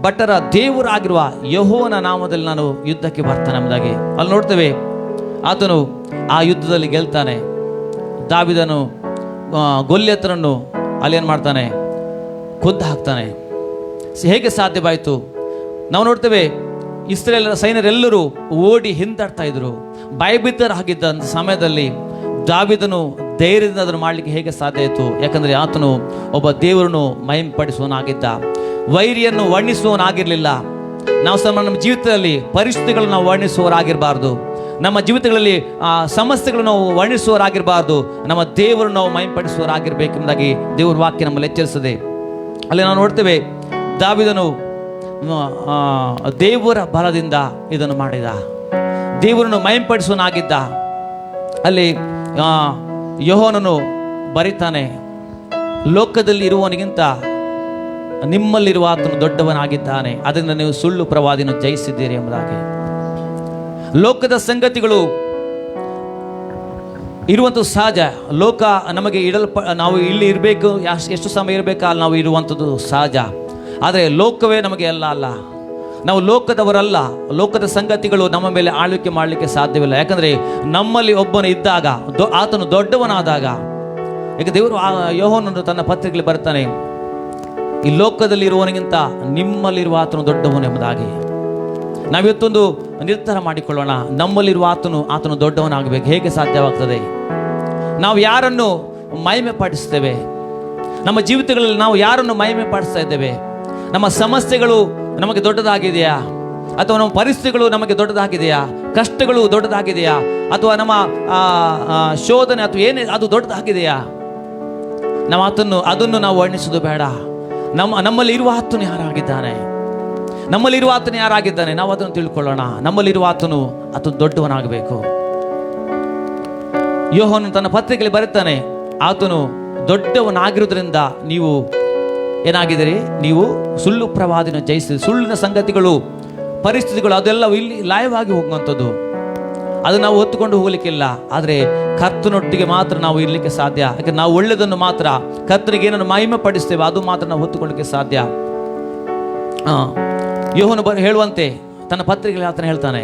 ಭಟರ ದೇವರಾಗಿರುವ ಯೆಹೋವನ ನಾಮದಲ್ಲಿ ನಾನು ಯುದ್ಧಕ್ಕೆ ಬರ್ತಾನೆ ಎಂಬುದಾಗಿ. ಅಲ್ಲಿ ನೋಡ್ತೇವೆ, ಆತನು ಆ ಯುದ್ಧದಲ್ಲಿ ಗೆಲ್ತಾನೆ. ದಾವೀದನು ಗೊಲ್ಯಾತನನ್ನು ಅಲ್ಲಿ ಏನು ಮಾಡ್ತಾನೆ, ಕೊಂದು ಹಾಕ್ತಾನೆ. ಹೇಗೆ ಸಾಧ್ಯವಾಯಿತು? ನಾವು ನೋಡ್ತೇವೆ, ಇಸ್ರಾಯೇಲರ ಸೈನ್ಯರೆಲ್ಲರೂ ಓಡಿ ಹಿಂದಾಡ್ತಾ ಇದ್ರು, ಭಯಭೀತರಾಗಿದ್ದ ಸಮಯದಲ್ಲಿ ದಾವೀದನು ಧೈರ್ಯದಿಂದ ಅದನ್ನು ಮಾಡಲಿಕ್ಕೆ ಹೇಗೆ ಸಾಧ್ಯ ಆಯಿತು? ಯಾಕಂದರೆ ಆತನು ಒಬ್ಬ ದೇವರನ್ನು ಮಹಿಮೆಪಡಿಸುವವನಾಗಿದ್ದ, ವೈರಿಯನ್ನು ವರ್ಣಿಸುವವನಾಗಿರಲಿಲ್ಲ. ನಾವು ನಮ್ಮ ಜೀವಿತದಲ್ಲಿ ಪರಿಸ್ಥಿತಿಗಳನ್ನು ನಾವು ವರ್ಣಿಸುವವರಾಗಿರಬಾರ್ದು. ನಮ್ಮ ಜೀವಿತಗಳಲ್ಲಿ ಸಮಸ್ಯೆಗಳನ್ನು ನಾವು ವರ್ಣಿಸುವವರಾಗಿರಬಾರ್ದು. ನಮ್ಮ ದೇವರನ್ನು ನಾವು ಮಹಿಮೆಪಡಿಸುವವರಾಗಿರಬೇಕೆಂಬುದಾಗಿ ದೇವರ ವಾಕ್ಯ ನಮ್ಮಲ್ಲಿ ಎಚ್ಚರಿಸ್ತದೆ. ಅಲ್ಲಿ ನಾವು ನೋಡ್ತೇವೆ, ದಾವೀದನು ದೇವರ ಬಲದಿಂದ ಇದನ್ನು ಮಾಡಿದ, ದೇವರನ್ನು ಮಹಿಮೆಪಡಿಸುವವನಾಗಿದ್ದ. ಅಲ್ಲಿ ಯೆಹೋವನನು ಬರೀತಾನೆ, ಲೋಕದಲ್ಲಿ ಇರುವವನಿಗಿಂತ ನಿಮ್ಮಲ್ಲಿರುವ ಆತನು ದೊಡ್ಡವನಾಗಿದ್ದಾನೆ, ಅದರಿಂದ ನೀವು ಸುಳ್ಳು ಪ್ರವಾದಿಯನ್ನು ಜಯಿಸಿದ್ದೀರಿ ಎಂಬುದಾಗಿ. ಲೋಕದ ಸಂಗತಿಗಳು ಇರುವಂಥದ್ದು ಸಹಜ. ಲೋಕ ನಮಗೆ ನಾವು ಇಲ್ಲಿ ಇರಬೇಕು, ಎಷ್ಟು ಸಮಯ ಇರಬೇಕು ಅಲ್ಲಿ ನಾವು ಇರುವಂಥದ್ದು ಸಹಜ. ಆದರೆ ಲೋಕವೇ ನಮಗೆ ಅಲ್ಲ. ನಾವು ಲೋಕದವರಲ್ಲ. ಲೋಕದ ಸಂಗತಿಗಳು ನಮ್ಮ ಮೇಲೆ ಆಳ್ವಿಕೆ ಮಾಡಲಿಕ್ಕೆ ಸಾಧ್ಯವಿಲ್ಲ. ಯಾಕಂದರೆ ನಮ್ಮಲ್ಲಿ ಒಬ್ಬನು ಇದ್ದಾಗ, ಆತನು ದೊಡ್ಡವನಾದಾಗ, ಈಗ ದೇವರು ಯೆಹೋವನನ್ನು ತನ್ನ ಪತ್ರಿಕೆಯಲ್ಲಿ ಬರ್ತಾನೆ, ಈ ಲೋಕದಲ್ಲಿ ಇರುವವನಿಗಿಂತ ನಿಮ್ಮಲ್ಲಿರುವ ಆತನು ದೊಡ್ಡವನು ಎಂಬುದಾಗಿ. ನಾವಿವತ್ತೊಂದು ನಿರ್ಧಾರ ಮಾಡಿಕೊಳ್ಳೋಣ, ನಮ್ಮಲ್ಲಿರುವ ಆತನು ದೊಡ್ಡವನಾಗಬೇಕು. ಹೇಗೆ ಸಾಧ್ಯವಾಗ್ತದೆ? ನಾವು ಯಾರನ್ನು ಮಹಿಮೆ ಪಡಿಸ್ತೇವೆ? ನಮ್ಮ ಜೀವಿತಗಳಲ್ಲಿ ನಾವು ಯಾರನ್ನು ಮಹಿಮೆ ಪಡಿಸ್ತಾ ಇದ್ದೇವೆ? ನಮ್ಮ ಸಮಸ್ಯೆಗಳು ನಮಗೆ ದೊಡ್ಡದಾಗಿದೆಯಾ? ಅಥವಾ ನಮ್ಮ ಪರಿಸ್ಥಿತಿಗಳು ನಮಗೆ ದೊಡ್ಡದಾಗಿದೆಯಾ? ಕಷ್ಟಗಳು ದೊಡ್ಡದಾಗಿದೆಯಾ? ಅಥವಾ ನಮ್ಮ ಶೋಧನೆ ಅಥವಾ ಏನೇ ಅದು ದೊಡ್ಡದಾಗಿದೆಯಾ? ನಾವು ಅದನ್ನು ನಾವು ವರ್ಣಿಸೋದು ಬೇಡ. ನಮ್ಮಲ್ಲಿ ಇರುವ ಆತನು ಯಾರಾಗಿದ್ದಾನೆ? ನಮ್ಮಲ್ಲಿರುವ ಆತನು ಯಾರಾಗಿದ್ದಾನೆ ನಾವು ಅದನ್ನು ತಿಳ್ಕೊಳ್ಳೋಣ. ನಮ್ಮಲ್ಲಿರುವ ಆತನು ದೊಡ್ಡವನಾಗಬೇಕು. ಯೋಹಾನನು ತನ್ನ ಪತ್ರಿಕೆಯಲ್ಲಿ ಬರುತ್ತಾನೆ, ಆತನು ದೊಡ್ಡವನಾಗಿರುವುದರಿಂದ ನೀವು ಏನಾಗಿದ್ದೀರಿ? ನೀವು ಸುಳ್ಳು ಪ್ರವಾದಿನ ಜಯಿಸಿದ. ಸುಳ್ಳಿನ ಸಂಗತಿಗಳು, ಪರಿಸ್ಥಿತಿಗಳು ಅದೆಲ್ಲ ಇಲ್ಲಿ ಲಯವಾಗಿ ಹೋಗುವಂಥದ್ದು. ಅದು ನಾವು ಹೊತ್ತುಕೊಂಡು ಹೋಗಲಿಕ್ಕಿಲ್ಲ. ಆದರೆ ಕರ್ತನೊಟ್ಟಿಗೆ ಮಾತ್ರ ನಾವು ಇರಲಿಕ್ಕೆ ಸಾಧ್ಯ. ಯಾಕಂದ್ರೆ ನಾವು ಒಳ್ಳೆಯದನ್ನು ಮಾತ್ರ, ಕರ್ತನಿಗೆ ಏನನ್ನು ಮಹಿಮೆ ಪಡಿಸ್ತೇವೆ ಅದು ಮಾತ್ರ ನಾವು ಹೊತ್ತುಕೊಳ್ಳಲಿಕ್ಕೆ ಸಾಧ್ಯ. ಯೋಹಾನನು ಹೇಳುವಂತೆ ತನ್ನ ಪತ್ರಿಕೆಯಲ್ಲಿ ಆತನ ಹೇಳ್ತಾನೆ,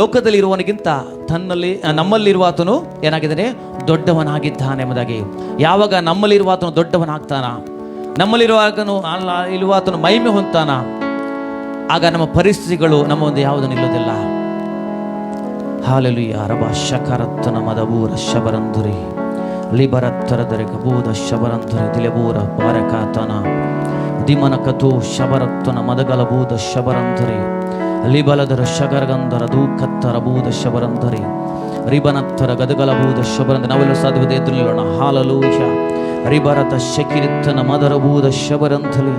ಲೋಕದಲ್ಲಿ ಇರುವವನಿಗಿಂತ ನಮ್ಮಲ್ಲಿರುವ ಆತನು ಏನಾಗಿದ್ದಾನೆ? ದೊಡ್ಡವನಾಗಿದ್ದಾನೆ ಎಂಬುದಾಗಿ. ಯಾವಾಗ ನಮ್ಮಲ್ಲಿರುವ ಆತನು ದೊಡ್ಡವನಾಗ್ತಾನ, ಇರುವ ಆತನು ಮಹಿಮೆ ಹೊಂತಾನ, ಆಗ ನಮ್ಮ ಪರಿಸ್ಥಿತಿಗಳು ನಮ್ಮ ಮುಂದೆ ಯಾವುದು ನಿಲ್ಲೋದಿಲ್ಲ. ಹಾಲೆಲೂಯ. ರಬ ಶಕರತ್ತನ ಮದಬೂರ ಶಬರಂಧುರಿ ಲಿಬರತ್ತರದರೆ ಕಬೂದ ಶಬರಂಧುರಿ ದಿಲೆಬೂರ ಪಾರಕಾತನ ದಿಮನ ಕಥೋ ಶಬರತ್ವನ ಮದಗಲಬೂದ ಶಬರಂಧರಿ ಲಿಬಲದರ ಶಗರಗಂಧರ ದೂಕತ್ತರ ಬೂದ ಶಬರಂಧರಿ ರಿಬನತ್ತರ ಗದಗಲಬೂದ ಶಬರಂಧ. ನಾವೆಲ್ಲ ಸಾಧ್ಯತೆ ಎದ್ದು ನಿಲ್ಲೋಣ. ಹಾಲಲೂಯ. ರಿಬರತ ಶಕಿರಿತ್ತನ ಮದರಬೂದ ಶಬರಂಧಲಿ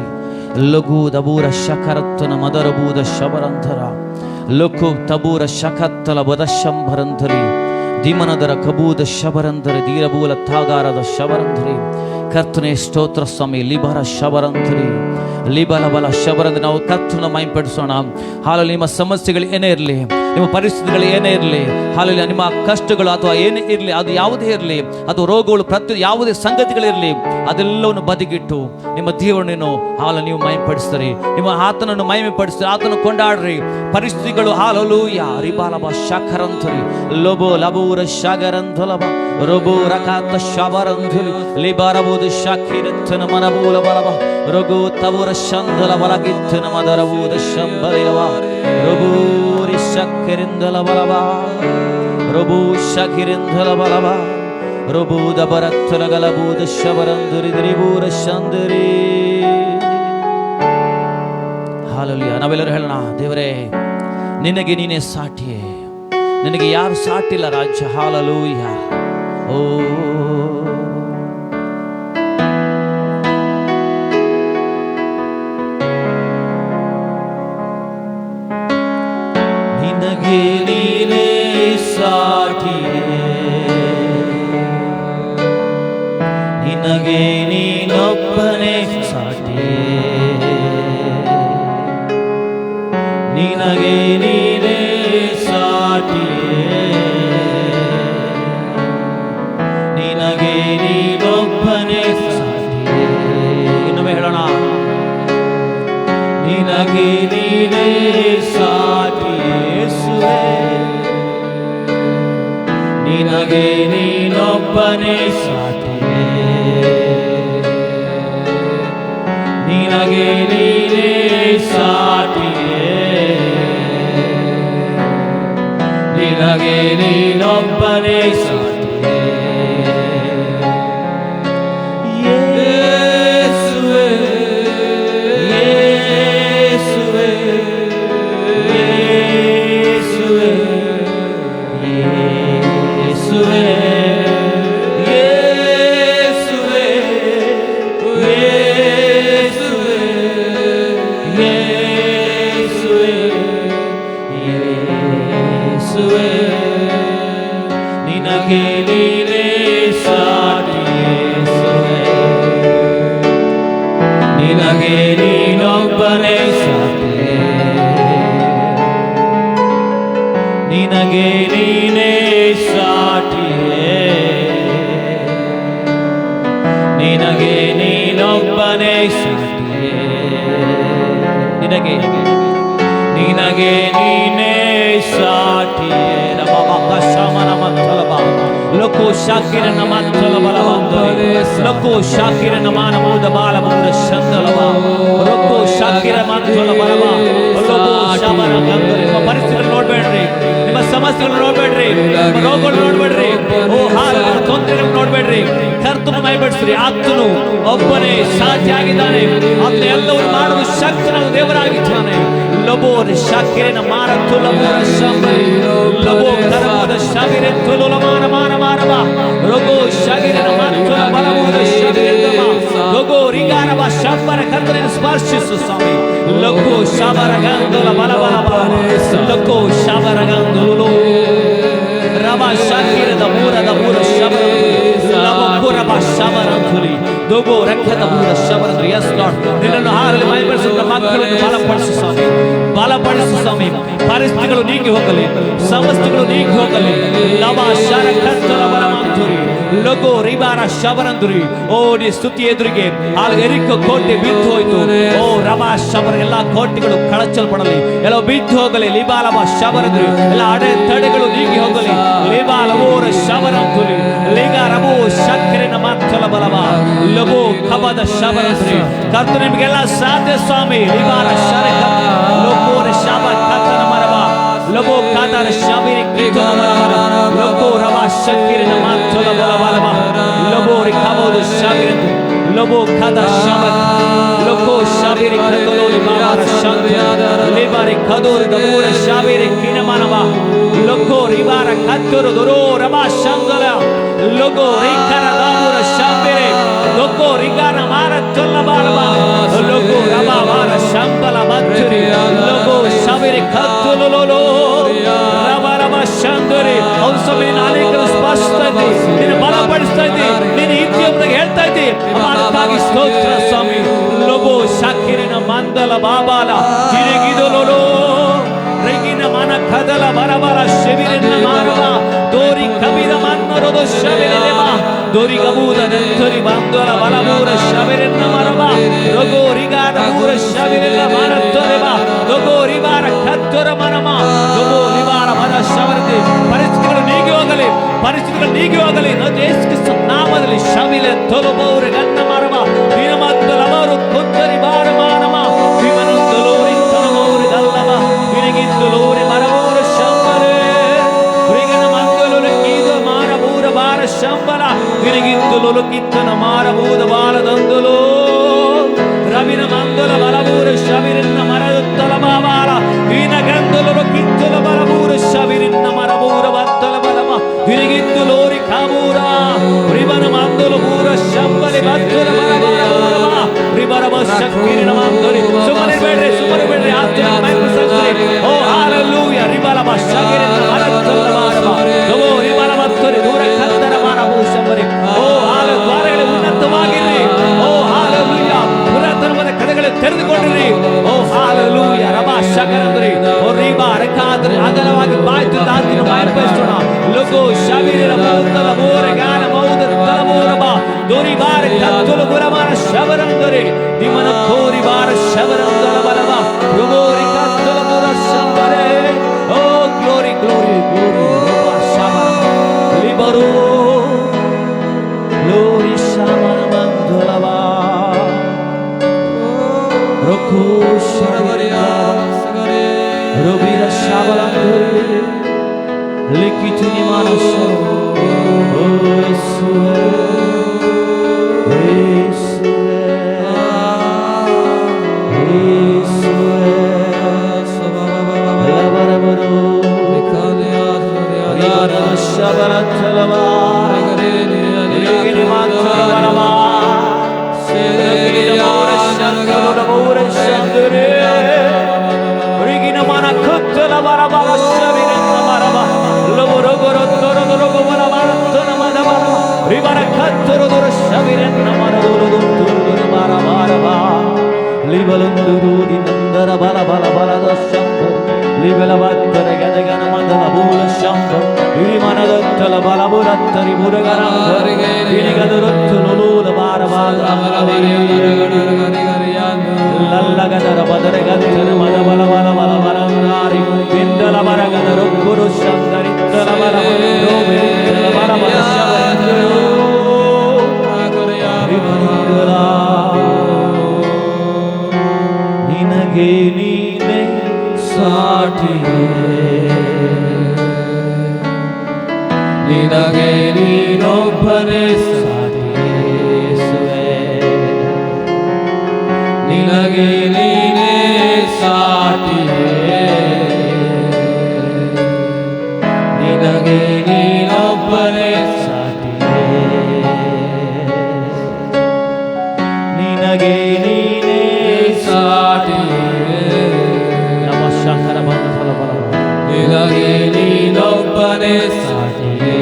ಲಘು ದಬೂರ ಶಕರತ್ವನ ಮದರಬೂದ ಶಬರಂಧರ ಲಘು ತಬೂರ ಶಕತ್ತಲ ಬದಶಂಭರಂಧರಿ ದಿಮನದರ ಕಬೂದ ಶಬರಂಧರಿ ದೀರಬೂಲ ತಾಗಾರದ ಶಬರಂಧರಿ. ಕರ್ತನೆ ಸ್ತೋತ್ರ ಸ್ವಾಮಿ. ಲಿಬರ ಶಬರಂಧರಿ ಲಿಬಲ ಬಲ ಶಬರಂಧರಿ. ನಾವು ಕರ್ತನ ಮೈಪಡಿಸೋಣ. ಹಾಲಲ್ಲಿ ನಿಮ್ಮ ಸಮಸ್ಯೆಗಳು ಏನೇ ಇರಲಿ, ನಿಮ್ಮ ಪರಿಸ್ಥಿತಿಗಳು ಏನೇ ಇರಲಿ, ಹಾಲಲ್ಲಿ ನಿಮ್ಮ ಕಷ್ಟಗಳು ಅಥವಾ ಏನೇ ಇರಲಿ, ಅದು ಯಾವುದೇ ಇರಲಿ, ಅದು ರೋಗಗಳು ಪ್ರತಿ ಯಾವುದೇ ಸಂಗತಿಗಳಿರಲಿ, ಅದೆಲ್ಲವನ್ನು ಬದಿಗಿಟ್ಟು ನಿಮ್ಮ ದೇವರನ್ನು ಹಾಲು ನೀವು ಮೈಪಡಿಸ್ತಾರೆ. ನಿಮ್ಮ ಆತನನ್ನು ಮಹಿಮೆ ಪಡಿಸ್ತಾರೆ. ಆತನ ಕೊಂಡಾಡ್ರಿ. ಪರಿಸ್ಥಿತಿಗಳು ಹಾಲಲೂಯ ರಿಬಾಲಬ ಶಖರಂಧರಿ ಲೋಬೋ ಲಬೂರ ಶಗರಂಧಲಬ ರೋಬೋ ರಕಾತ ಶಬರಂಧಲಿ ಲಿಬರಬೂದ ಶಾಖಿರತ್ತನ ಮನಬೂಲ ಬಲಬ ರಘು ತಬುರ ಶಂದಲ ಬಲಗಿತ್ತನ ಮದರಬೂದ ಶಂಬಲಿರವ ರಘೂರಿ ಶಕ್ಕಿರಿಂದಲ ಬಲಬ ರಘು ಶಖಿರಿಂದಲ ಬಲಬ ರಘೂದ ಬರತ್ತಲ ಗಲಬೂದ ಶಬರಂಧರಿ ದಿರಿಬೂರ ಶಂದರಿ. ಹಾಲೆಲೂಯ. ನಾವೆಲ್ಲರೂ ಹೇಳೋಣ, ದೇವರೇ ನಿನಗೆ ನೀನೇ ಸಾಟಿಯೇ, ನಿನಗೆ ಯಾರು ಸಾಟಿಲ್ಲ ರಾಜ್ಯ. ಹಾಲೆಲೂಯ. ಓ ನಿನಗೆ ನೀನೇ ಸಾಟಿಯೇ, ನಿನಗೆ ನೀನೊಬ್ಬನೇ ಸಾಟಿಯೇ, ನಿನಗೆ ನೀನೇ ಸಾಟಿಯೇ, ನಿನಗೆ ನೀನೊಬ್ಬನೇ ಸಾಟಿಯೇ. ಇನ್ನೊಮ್ಮೆ ಹೇಳೋಣ, ನಿನಗೆ ನೀನೇ ಸಾಟಿಯೇ ಯೇಸುವೇ, ನಿನಗೆ ನೀನೊಬ್ಬನೇ ಸಾಟಿಯೇ, ನಿನಗೆ ನೀನೇ ಸಾಟಿಯೇ, ನಿನಗೆ ನೀನೊಬ್ಬನೇ ಸಾಟಿಯೇ. ಯೇಸುವೇ ಯೇಸುವೇ ಯೇಸುವೇ ಯೇಸುವೇ ಯೇಸುವೇ ಯೇಸುವೇ ಯೇಸುವೇ ನಿನಗೆ ನೀನೇ ಸಾಟಿ ಯೇಸುವೇ, ನಿನಗೆ ನೀನೊಬ್ಬನೇ ಸಾಟಿ, ನಿನಗೆ ನೀನೇ ಸಾಟಿಯೇ, ನಿನಗೆ ನೀನೊಬ್ಬನೇ ಸಾಟಿಯೇ, ನಿನಗೆ ನಿನಗೆ ನೀನೇ ಸಾಟಿಯೇ. ಲೋಕೋ ಶಾಕಿರ ನಮಂತಲ ಬಲವಂತರೆ ಲೋಕೋ ಶಾಕಿರ ನಮಾನಮೋದ ಬಾಲಮಂದ್ರ ಶಂದಲವ ಲೋಕೋ ಶಾಕಿರ ಮಂತಲ ಬಲವ ಲೋಕೋ ಶಾಮನ ಗಂಗರೆ. ನಿಮ್ಮ ಪರಿಸ್ಥಿತಿಗಳು ನೋಡ್ಬೇಡ್ರಿ, ನಿಮ್ಮ ಸಮಸ್ಯೆಗಳು ನೋಡ್ಬೇಡ್ರಿ, ನಿಮ್ಮ ರೋಗಗಳು ನೋಡ್ಬೇಡ್ರಿ, ಓ ಹಾಲನ ತೊಂದರೆಗಳು ನೋಡ್ಬೇಡ್ರಿ. ಕರ್ತನ ಮೈಬಡಿಸ್ರಿ. ಆತನು ಒಬ್ಬನೇ ಸಾಧ್ಯಾಗಿದ್ದಾನೆ. ಆತನು ಎಲ್ಲವೂ ಮಾಡಲು ಶಕ್ತನ ದೇವರಾಗಿದ್ದಾನೆ. ಲಬೋರ್ ಶಾಕಿರಿನ ಮಾರತ್ತು ಲಬೋರ ಶಾಮರಿ ಲಬೋ ಕರಮದ ಶಾಗಿರೆ ತುಲುಲಮಾನ ಮಾನ ಮಾನವ ರೋಗೋ ಶಾಗಿರಿನ ಮಾರತ್ತು ಬಲಮೋದ ಶಾಗಿರಿದಮ ರೋಗೋ ರಿಗಾರವ ಶಾಂಬರ ಕರ್ತನ ಸ್ಪರ್ಶಿಸು ಸ್ವಾಮಿ. ಲಕೋ ಶಾಬರ ಗಂಧಲ ಬಲಬಲ ಲಕೋ ಶಾಬರ ಗಂಧಲು ರಮ ಶಾಕಿರದ ಮೂರದ ಮೂರ ಶಬರ ಲಬಕುರಬ ಶಬರಂಧುಲಿ ದೋಗೋ ರಕ್ತದ ಮೂರ ಶಬರಂಧು. ಎಸ್ ಲಾರ್ಡ್, ನಿನ್ನನ್ನು ಹಾರಲಿ ಮೈಬಡಿಸುತ್ತ ಮಕ್ಕಳನ್ನು ಬಲಪಡಿಸು ಸ್ವಾಮಿ, ಬಲಪಡಿಸು ಸ್ವಾಮಿ. ಪರಿಸ್ಥಿತಿಗಳು ನೀಗಿ ಹೋಗಲಿ, ಸಮಸ್ಯೆಗಳು ನೀಗಿ ಹೋಗಲಿ. ಲಬ ಶರ ಕತ್ತಲ ಬಲಮಂಧುರಿ ಲಗೋ ರಿಬಾರ ಶಬರಂಧುರಿ. ಓ ನೀ ಸ್ತುತಿ ಎದುರಿಗೆ ಎರಿಕೋ ಕೋಟೆ ಬಿದ್ದು ಹೋಯ್ತು. ಓ ರಮ ಶಬರ ಎಲ್ಲ ಕೋಟೆಗಳು ಕಳಚಲ್ಪಡಲಿ, ಎಲ್ಲ ಬಿದ್ದು ಹೋಗಲಿ. ಲಿಬಾಲಬ ಶಬರಂಧುರಿ ಎಲ್ಲ ಅಡೆತಡೆಗಳು ನೀಗಿ ಹೋಗಲಿ. ಲಿಬಾಲವೋರ ಶಬರಂಧುರಿ ಲಿಗಾರಬೋ ಶಕ್ರಿನ ಮಾತಲ ಬಲವ ಲಬೋ ಕಬದ ಶಬರಂಧುರಿ. ಕರ್ತ ನಿಮಗೆಲ್ಲ ಸಾಧ್ಯ ಸ್ವಾಮಿ. ಲಿಬಾರ ಶರಕ ಲೋಕೋರ ಶಾಬ ಕತ್ತನ ಮರವ ಲಬೋ ಕಾದರ ಶಾಬಿರಿ ಕಿತನ ಮರವ ಲಬೋ ರವ ಶಕ್ರಿನ ಮಾತಲ ಬಲವ ಲಬೋ ರಿಕಬೋದು ಶಾಬಿರಂದು ಲಬೋ ಕಾದ ಶಾಬ ಲೋಕೋ Rabador Gabura Shavere Kinamanava Logo Rivara Katuru Doro Rama Shangala Logo Rikara Dabura Shavere Logo Rigana Mara Tolabaraba Logo Rabavara Shambala Maturi Logo Shavere Katulolo Rabarama Shandore Ausabin Alekal Spastadi Nina Balapastadi Nina Ityamದಾಗ ಹೇಳ್ತಾ ಇದ್ದಿ ಅದಕ್ಕಾಗಿ ಸ್ತೋತ್ರ ಸ್ವಾಮಿ logo ಶಾಕಿರಿನ ಮಂದಲ ಬಾಬಾಲ ಹಿರಿಗಿದಲೋ ರೆಗಿನ ಮನ ಕದಲ ಬರಬರ ಶೆವಿರಿನ ಮಾರವ ದೋರಿ ಕಬಿದ ಮನ್ನರೊದ ಶೆವಿರಿನೆಮ ದೋರಿ ಗಬೂದ ನಂತರಿ ಬಂದಲ ಬಲಮೂರ ಶೆವಿರಿನ ಮರವ logo ರಿಗಾದ ಮೂರ ಶೆವಿರಿನ ಮರತ್ತರೆವ logo ರಿವಾರ ಕತ್ತರ ಮನಮ logo ರಿವಾರ ಮನ ಶವರತೆ ಪರಿಸ್ಥಿತಿಗಳು ನೀಗಿ ಹೋಗಲಿ ಯೇಸು ಕ್ರಿಸ್ತನ ನಾಮದಲ್ಲಿ ಶವಿಲೆ ತೊಲಬೋರೆ ಗನ್ನ ಮರವ ದಿನಮದ್ದಲವರು ಕೊತ್ತರಿ ಬಾರ ಮಾನಮ ವಿಮನಂದಲೋರಿ ತಲಮೋರಿ ಗಲ್ಲವ ವಿನಗಿದ್ದಲೋರಿ ಮರವೂರ ಶಂಬರೆ ರಿಗನ ಮಂಗಲುರ ಕೀದ ಮಾರಬೂರ ಬಾರ ಶಂಬಲ ವಿನಗಿದ್ದಲೊಲು ಕಿತ್ತನ ಮಾರಬೂದ ಬಾಲದಂದಲೋ ರವಿನ ಮಂದಲ ಬಲಬೂರ ಶವಿರಿನ ಮರದತ್ತಲ ಬಾಬಾಲ ವಿನಗಂದಲೊಲು ಕಿತ್ತಲ ಬಲಬೂರ ಶವಿರಿನ ಮರಬೂರ ಬತ್ತಲ ಬಲಮ ವಿನಗಿದ್ದು ಲೋರಿ ಕಾಬೂರ ರಿಬನ ಮಂದಲು ಬೂರ ಶಂಬಲಿ ಬತ್ತಲ ಬಲಬಾರ ರಿಬರಮ ಶಕ್ತಿರಿನ ಮಂದಲಿ ಸುಮನೆ ಬೇಡ್ರಿ ಆತ್ಮ ಮೈಪಸರಿ ಓ ಹಾಲೆಲೂಯಾ ರಿಬರಮ ಶಗಿರಿನ ಮರದತ್ತಲ ಬಾರಮ ಓ ರಿಬರ ಮತ್ತರಿ ದೂರ ಕತ್ತರ ಮಾರಬೂ ಶಂಬರಿ ಓ ಹಾಲ ದ್ವಾರಗಳು ಉನ್ನತವಾಗಿರಿ ಓ ಹಾಲೆಲೂಯಾ ಪುರಾತನವಾದ ಕದಗಳು ತೆರೆದುಕೊಂಡಿರಿ ಓ ಹಾಲೆಲೂಯಾ ರಬಾ ಶಕರಂದ್ರಿ ಓ ರಿಬಾ ರಕಾದ್ರಿ ಅಗಲವಾಗಿ ಬಾಯ್ತು ದಾತಿನ ಮಾಯಪಯಿಸೋಣ ಲೋಗೋ ಶವಿರಿನ ಮೌತಲ ಮೋರ ಗಾನ ಮೌದ ತಲಮೋರಬ ದೋರಿ ಬಾರ ಕತ್ತಲು ಗುರಮನ ಶವರಂದರಿ ನಿಮನ ಕೋರಿ ಬಾರ ಶವರಂದಲ ಬಲವ ಯೋಗೋರಿ ಕತ್ತಲ ಮೋರ ಶಂಬರೆ ಓ ಗ್ಲೋರಿ ಗ್ಲೋರಿ ಗ್ಲೋರಿ ರಬಾ ಶಮನ ಲಿಬರು ಗ್ಲೋರಿ ಶಮನ ಮಂದಲವ ರೊಕ್ಕೋ ಶವರಿಯ ರವಿರ ಶವರಂದರಿ ಲಿಖಿತುನಿ ಮಾನಸ ಓ ಯೇಸುವೇ ಯೇಸುವೇ ಯೇಸುವೇ ಲವರವರು ಯಾರ ಶಬರ ಚಲವಾ ಲಿಖಿನಿ ಮಾತ್ರವರವಾ ಸೇರಿನ ಮೋರ ಶಂಕರ ಮೋರ ಶಂಕರೇ ರಿಗಿನ ಮನ ಕತ್ತಲ ಬರಬರ ಶವಿರನ ಮರವ ಲವರಗರ ತರದರಗ ವರ ಮರತನ ಮದವರ ರಿವರ ಕತ್ತರದರ ಶವಿರನ ಮರದರ ತುರುದರ ಮರ ಮರವ ಲಿಬಲಂದುರು ದಿನಂದರ ಬಲ ಬಲ ಬಲದ ಶಂಭ ಲಿಬಲ ಬತ್ತರ ಗದಗನ ಮದನ ಮೂಲ ಶಂಭ ಇರಿ ಮನದತ್ತಲ ಬಲ ಬುರತ್ತರಿ ಮುರುಗನ ಇರಿಗದರತ್ತು ನುಲೂಲ ಬಾರ ಬಾರ ಲಲ್ಲಗದರ ಬದರ ಗದರ ಮದ ಬಲ ಬಲ ಬಲ ಬಲಂದಾರಿ ಇಂದಲ ಬರಗದರ ಗುರು ಶಂಕರಿತ್ತಲ ಬಲ ರೋಮಿತ್ತಲ ಬಲ ಬಲ ಶವರಂದರು ನಿನಗೆ ನೀನೆ ಸಾಟಿಯೇ ನಿನಗೆ ನೀನೊಬ್ಬನೇ ಸಾಟಿಯೇಸುವೆ ನಿನಗೆ ನೀನೇ ಸಾಟಿಯೇ ನಿನಗೆ ನೀನೊಬ್ಬನೇ ಸಾಟಿಯೇ ನಿನಗೆ ನೀನೇ ಸಾಟಿಯೇ ನಮ್ಮ ಶಂಕರ ಬಂದ ಫಲ ಬಲ ನಿನಗೆ ನೀನೊಬ್ಬನೇ ಸಾಟಿಯೇ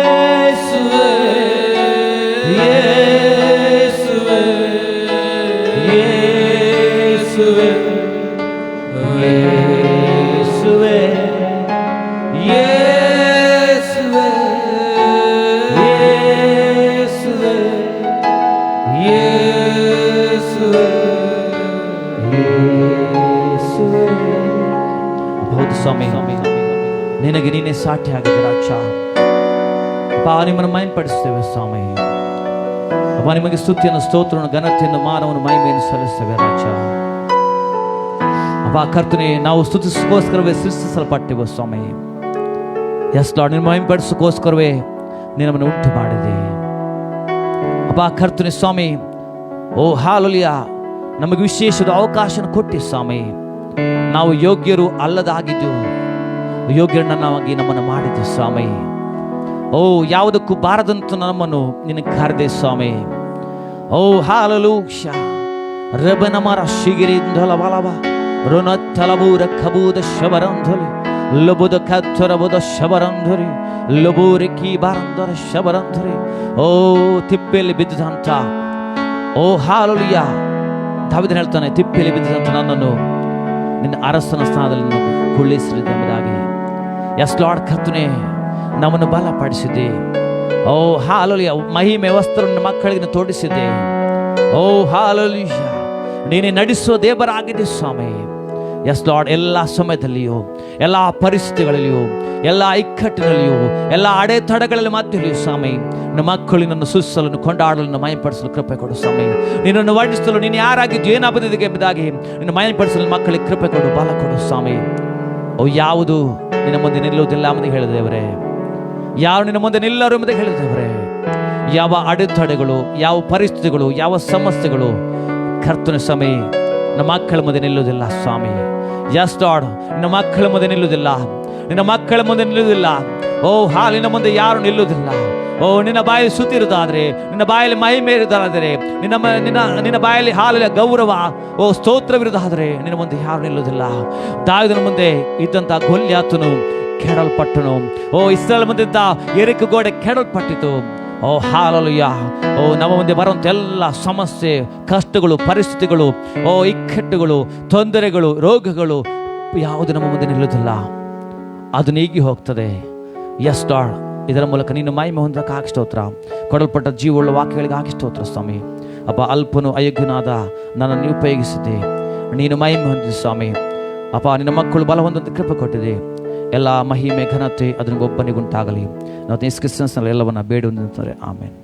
ಯೇಸುವೇ ಯೇಸುವೇ ಯೇಸುವೇ ಯೇಸುವೇ ಯೇಸುವೇ ಯೇಸುವೇ ಯೇಸುವೇ ಯೇಸುವೇ ಹೌದು ಸ್ವಾಮಿ ನಿನಗೆ ನೀನೇ ಸಾಟಿ ಆಗಿದೆ ರಾಜ ಅಪ್ಪ ನಿಮ್ಮನ್ನು ಮಹಿಮೆಪಡಿಸ್ತೇವೆ ಸ್ವಾಮಿ ಅಪ್ಪ ನಿಮಗೆ ಸ್ತುತಿಯನ್ನು ಸ್ತೋತ್ರವನ್ನು ಘನತೆಯನ್ನು ಮಾನವನ್ನು ಮಹಿಮೆಯನ್ನು ಸಲ್ಲಿಸ್ತೇವೆ ರಾಜ ಅಪ್ಪ ಕರ್ತನೆ ನಾವು ಸ್ತುತಿಸೋಸ್ಕರವೇ ಸೃಷ್ಟಿಸಲ್ಪಟ್ಟಿವೆ ಸ್ವಾಮಿ ಎಸ್ ಲಾರ್ಡ್ ನಿನ್ನ ಮಹಿಮೆಪಡಿಸೋಸ್ಕರವೇ ನಿನ್ನನ್ನು ಉಂಟು ಮಾಡಿದೆ ಅಪ್ಪ ಕರ್ತನೆ ಸ್ವಾಮಿ ಓ ಹಾಲೆಲೂಯಾ ನಮಗೆ ವಿಶೇಷದ ಅವಕಾಶನ ಕೊಟ್ಟಿ ಸ್ವಾಮಿ. ನಾವು ಯೋಗ್ಯರು ಅಲ್ಲದಾಗಿದ್ದೆವು, ಯೋಗ್ಯರನ್ನಾಗಿ ನಮ್ಮನ್ನು ಮಾಡಿದ್ದೆ ಸ್ವಾಮಿ. ಓ, ಯಾವುದಕ್ಕೂ ಬಾರದಂತ ನಮ್ಮನ್ನು ನಿನಗೆ ಕರೆದೆ ಸ್ವಾಮಿ. ಓ ಹಾಲೆಲೂಯಾ. ರಬನಮರ ಶಿಗಿರಿಂದಲ ಬಲವ ರುನತ್ತಲಬೂರ ಕಬೂದ ಶಬರಂಧಲಿ ಲಬುದ ಕತ್ತರಬುದ ಶಬರಂಧರಿ ಲಬೂರಿ ಕೀ ಬಾರಂದರ ಶಬರಂಧರಿ. ಓ, ತಿಪ್ಪೆಯಲ್ಲಿ ಬಿದ್ದಂತ, ಓ ಹಾಲೆಲೂಯಾ, ದಾವೀದನು ಹೇಳ್ತಾನೆ, ತಿಪ್ಪೆಯಲ್ಲಿ ಬಿದ್ದಂತ ನನ್ನನ್ನು ನಿನ್ನ ಅರಸನ ಸ್ಥಾನದಲ್ಲಿ ಕುಳ್ಳಿಸಲಿದ್ದಾಗಿ. ಎಸ್ ಲಾರ್ಡ್, ಕರ್ತನೇ ನಮ್ಮನ್ನು ಬಲಪಡಿಸಿದೆ. ಓ ಹಾಲೆಲೂಯಾ. ಮಹಿಮೆ ವಸ್ತ್ರವನ್ನು ಮಕ್ಕಳಿಗೆ ತೋಡಿಸಿದೆ. ಓ ಹಾಲೆಲೂಯಾ, ನೀನೇ ನಡೆಸುವ ದೇವರಾಗಿದೆ ಸ್ವಾಮಿ. ಎಸ್ ಲಾರ್ಡ್, ಎಲ್ಲ ಸಮಯದಲ್ಲಿಯೂ, ಎಲ್ಲ ಪರಿಸ್ಥಿತಿಗಳಲ್ಲಿಯೂ, ಎಲ್ಲ ಇಕ್ಕಟ್ಟಿನಲ್ಲಿಯೂ, ಎಲ್ಲ ಅಡೆತಡೆಗಳಲ್ಲಿ ಮಧ್ಯೆಯೂ ಸ್ವಾಮಿ, ನನ್ನ ಮಕ್ಕಳು ನನ್ನ ಸುಸ್ಸಲು ಕೊಂಡಾಡಲು ಮಯಪಡಿಸಲು ಕೃಪೆ ಕೊಡು ಸ್ವಾಮಿ. ನಿನ್ನನ್ನು ವರ್ಣಿಸಲು ನೀನು ಯಾರಾಗಿದ್ದು ಏನಾಗದಿದೆ ಎಂಬುದಾಗಿ ನಿನ್ನ ಮಯಪಡಿಸಲು ಮಕ್ಕಳಿಗೆ ಕೃಪೆ ಕೊಡು, ಬಲ ಕೊಡು ಸ್ವಾಮಿ. ಓ, ಯಾವುದು ನಿನ್ನ ಮುಂದೆ ನಿಲ್ಲುವುದಿಲ್ಲ ಎಂಬುದಾಗಿ ಹೇಳಿದೆವರೇ, ಯಾರು ನಿನ್ನ ಮುಂದೆ ನಿಲ್ಲರು ಎಂಬುದಾಗಿ ಹೇಳಿದೆವರೇ. ಯಾವ ಅಡೆತಡೆಗಳು, ಯಾವ ಪರಿಸ್ಥಿತಿಗಳು, ಯಾವ ಸಮಸ್ಯೆಗಳು ಕರ್ತನ ಸ್ವಾಮಿ ನಮ್ಮ ಮಕ್ಕಳ ಮುಂದೆ ನಿಲ್ಲುವುದಿಲ್ಲ ಸ್ವಾಮಿ. ಎಸ್ ಲಾರ್ಡ್, ನಿನ್ನ ಮಕ್ಕಳ ಮುಂದೆ ನಿಲ್ಲುವುದಿಲ್ಲ, ನಿನ್ನ ಮಕ್ಕಳ ಮುಂದೆ ನಿಲ್ಲುವುದಿಲ್ಲ. ಓ ಹಾಲಿನ ಮುಂದೆ ಯಾರು ನಿಲ್ಲುವುದಿಲ್ಲ. ಓ, ನಿನ್ನ ಬಾಯಲ್ಲಿ ಸುತ್ತಿ ಇರುವುದಾದರೆ, ನಿನ್ನ ಬಾಯಲ್ಲಿ ಮಹಿಮೆ ಇರುವುದಾದರೆ, ನಿನ್ನ ಬಾಯಲ್ಲಿ ಹಾಲಿನ ಗೌರವ, ಓ ಸ್ತೋತ್ರವಿರುವುದಾದರೆ ನಿನ್ನ ಮುಂದೆ ಯಾರು ನಿಲ್ಲುವುದಿಲ್ಲ. ದಾವೀದನ ಮುಂದೆ ಇದ್ದಂಥ ಗೊಲ್ಯಾತನು ಕೆಡಲ್ಪಟ್ಟನು. ಓ, ಇಸ್ರಾಯೇಲ್ ಮುಂದಿದ್ದ ಯೆರಿಕೋ ಗೋಡೆ ಕೆಡಲ್ಪಟ್ಟಿತು. ಓ ಹಾಲೆಲೂಯಾ. ಓ, ನಮ್ಮ ಮುಂದೆ ಬರುವಂಥ ಎಲ್ಲ ಸಮಸ್ಯೆ, ಕಷ್ಟಗಳು, ಪರಿಸ್ಥಿತಿಗಳು, ಓ ಇಕ್ಕಟ್ಟುಗಳು, ತೊಂದರೆಗಳು, ರೋಗಗಳು ಯಾವುದು ನಮ್ಮ ಮುಂದೆ ನಿಲ್ಲುವುದಿಲ್ಲ, ಅದು ನೀಗಿ ಹೋಗ್ತದೆ. ಎಸ್ ಲಾರ್ಡ್, ಇದರ ಮೂಲಕ ನೀನು ಮಹಿಮೆ ಹೊಂದಕ್ಕೆ ಹಾಕಿ ಸ್ತೋತ್ರ. ಕೊಡಲ್ಪಟ್ಟ ಜೀವವುಳ್ಳ ವಾಕ್ಯಗಳಿಗೆ ಹಾಕಿ ಸ್ತೋತ್ರ ಸ್ವಾಮಿ. ಅಪ್ಪ, ಅಲ್ಪನು ಅಯೋಗ್ಯನಾದ ನನ್ನನ್ನು ಉಪಯೋಗಿಸಿದ್ದೆ, ನೀನು ಮಹಿಮೆ ಹೊಂದಿದೆ ಸ್ವಾಮಿ. ಅಪ್ಪ, ನಿನ್ನ ಮಕ್ಕಳು ಬಲ ಹೊಂದಂತೆ ಕೃಪೆ ಕೊಟ್ಟಿದೆ. ಎಲ್ಲ ಮಹಿಮೆ ಘನತೆ ಅದನ್ನು ಒಬ್ಬನಿಗುಂಟಾಗಲಿ. ನಾವು ಯೇಸು ಕ್ರಿಸ್ತನಲ್ಲಿ ಎಲ್ಲವನ್ನ ಬೇಡುವಂತಾರೆ. ಆಮೇಲೆ.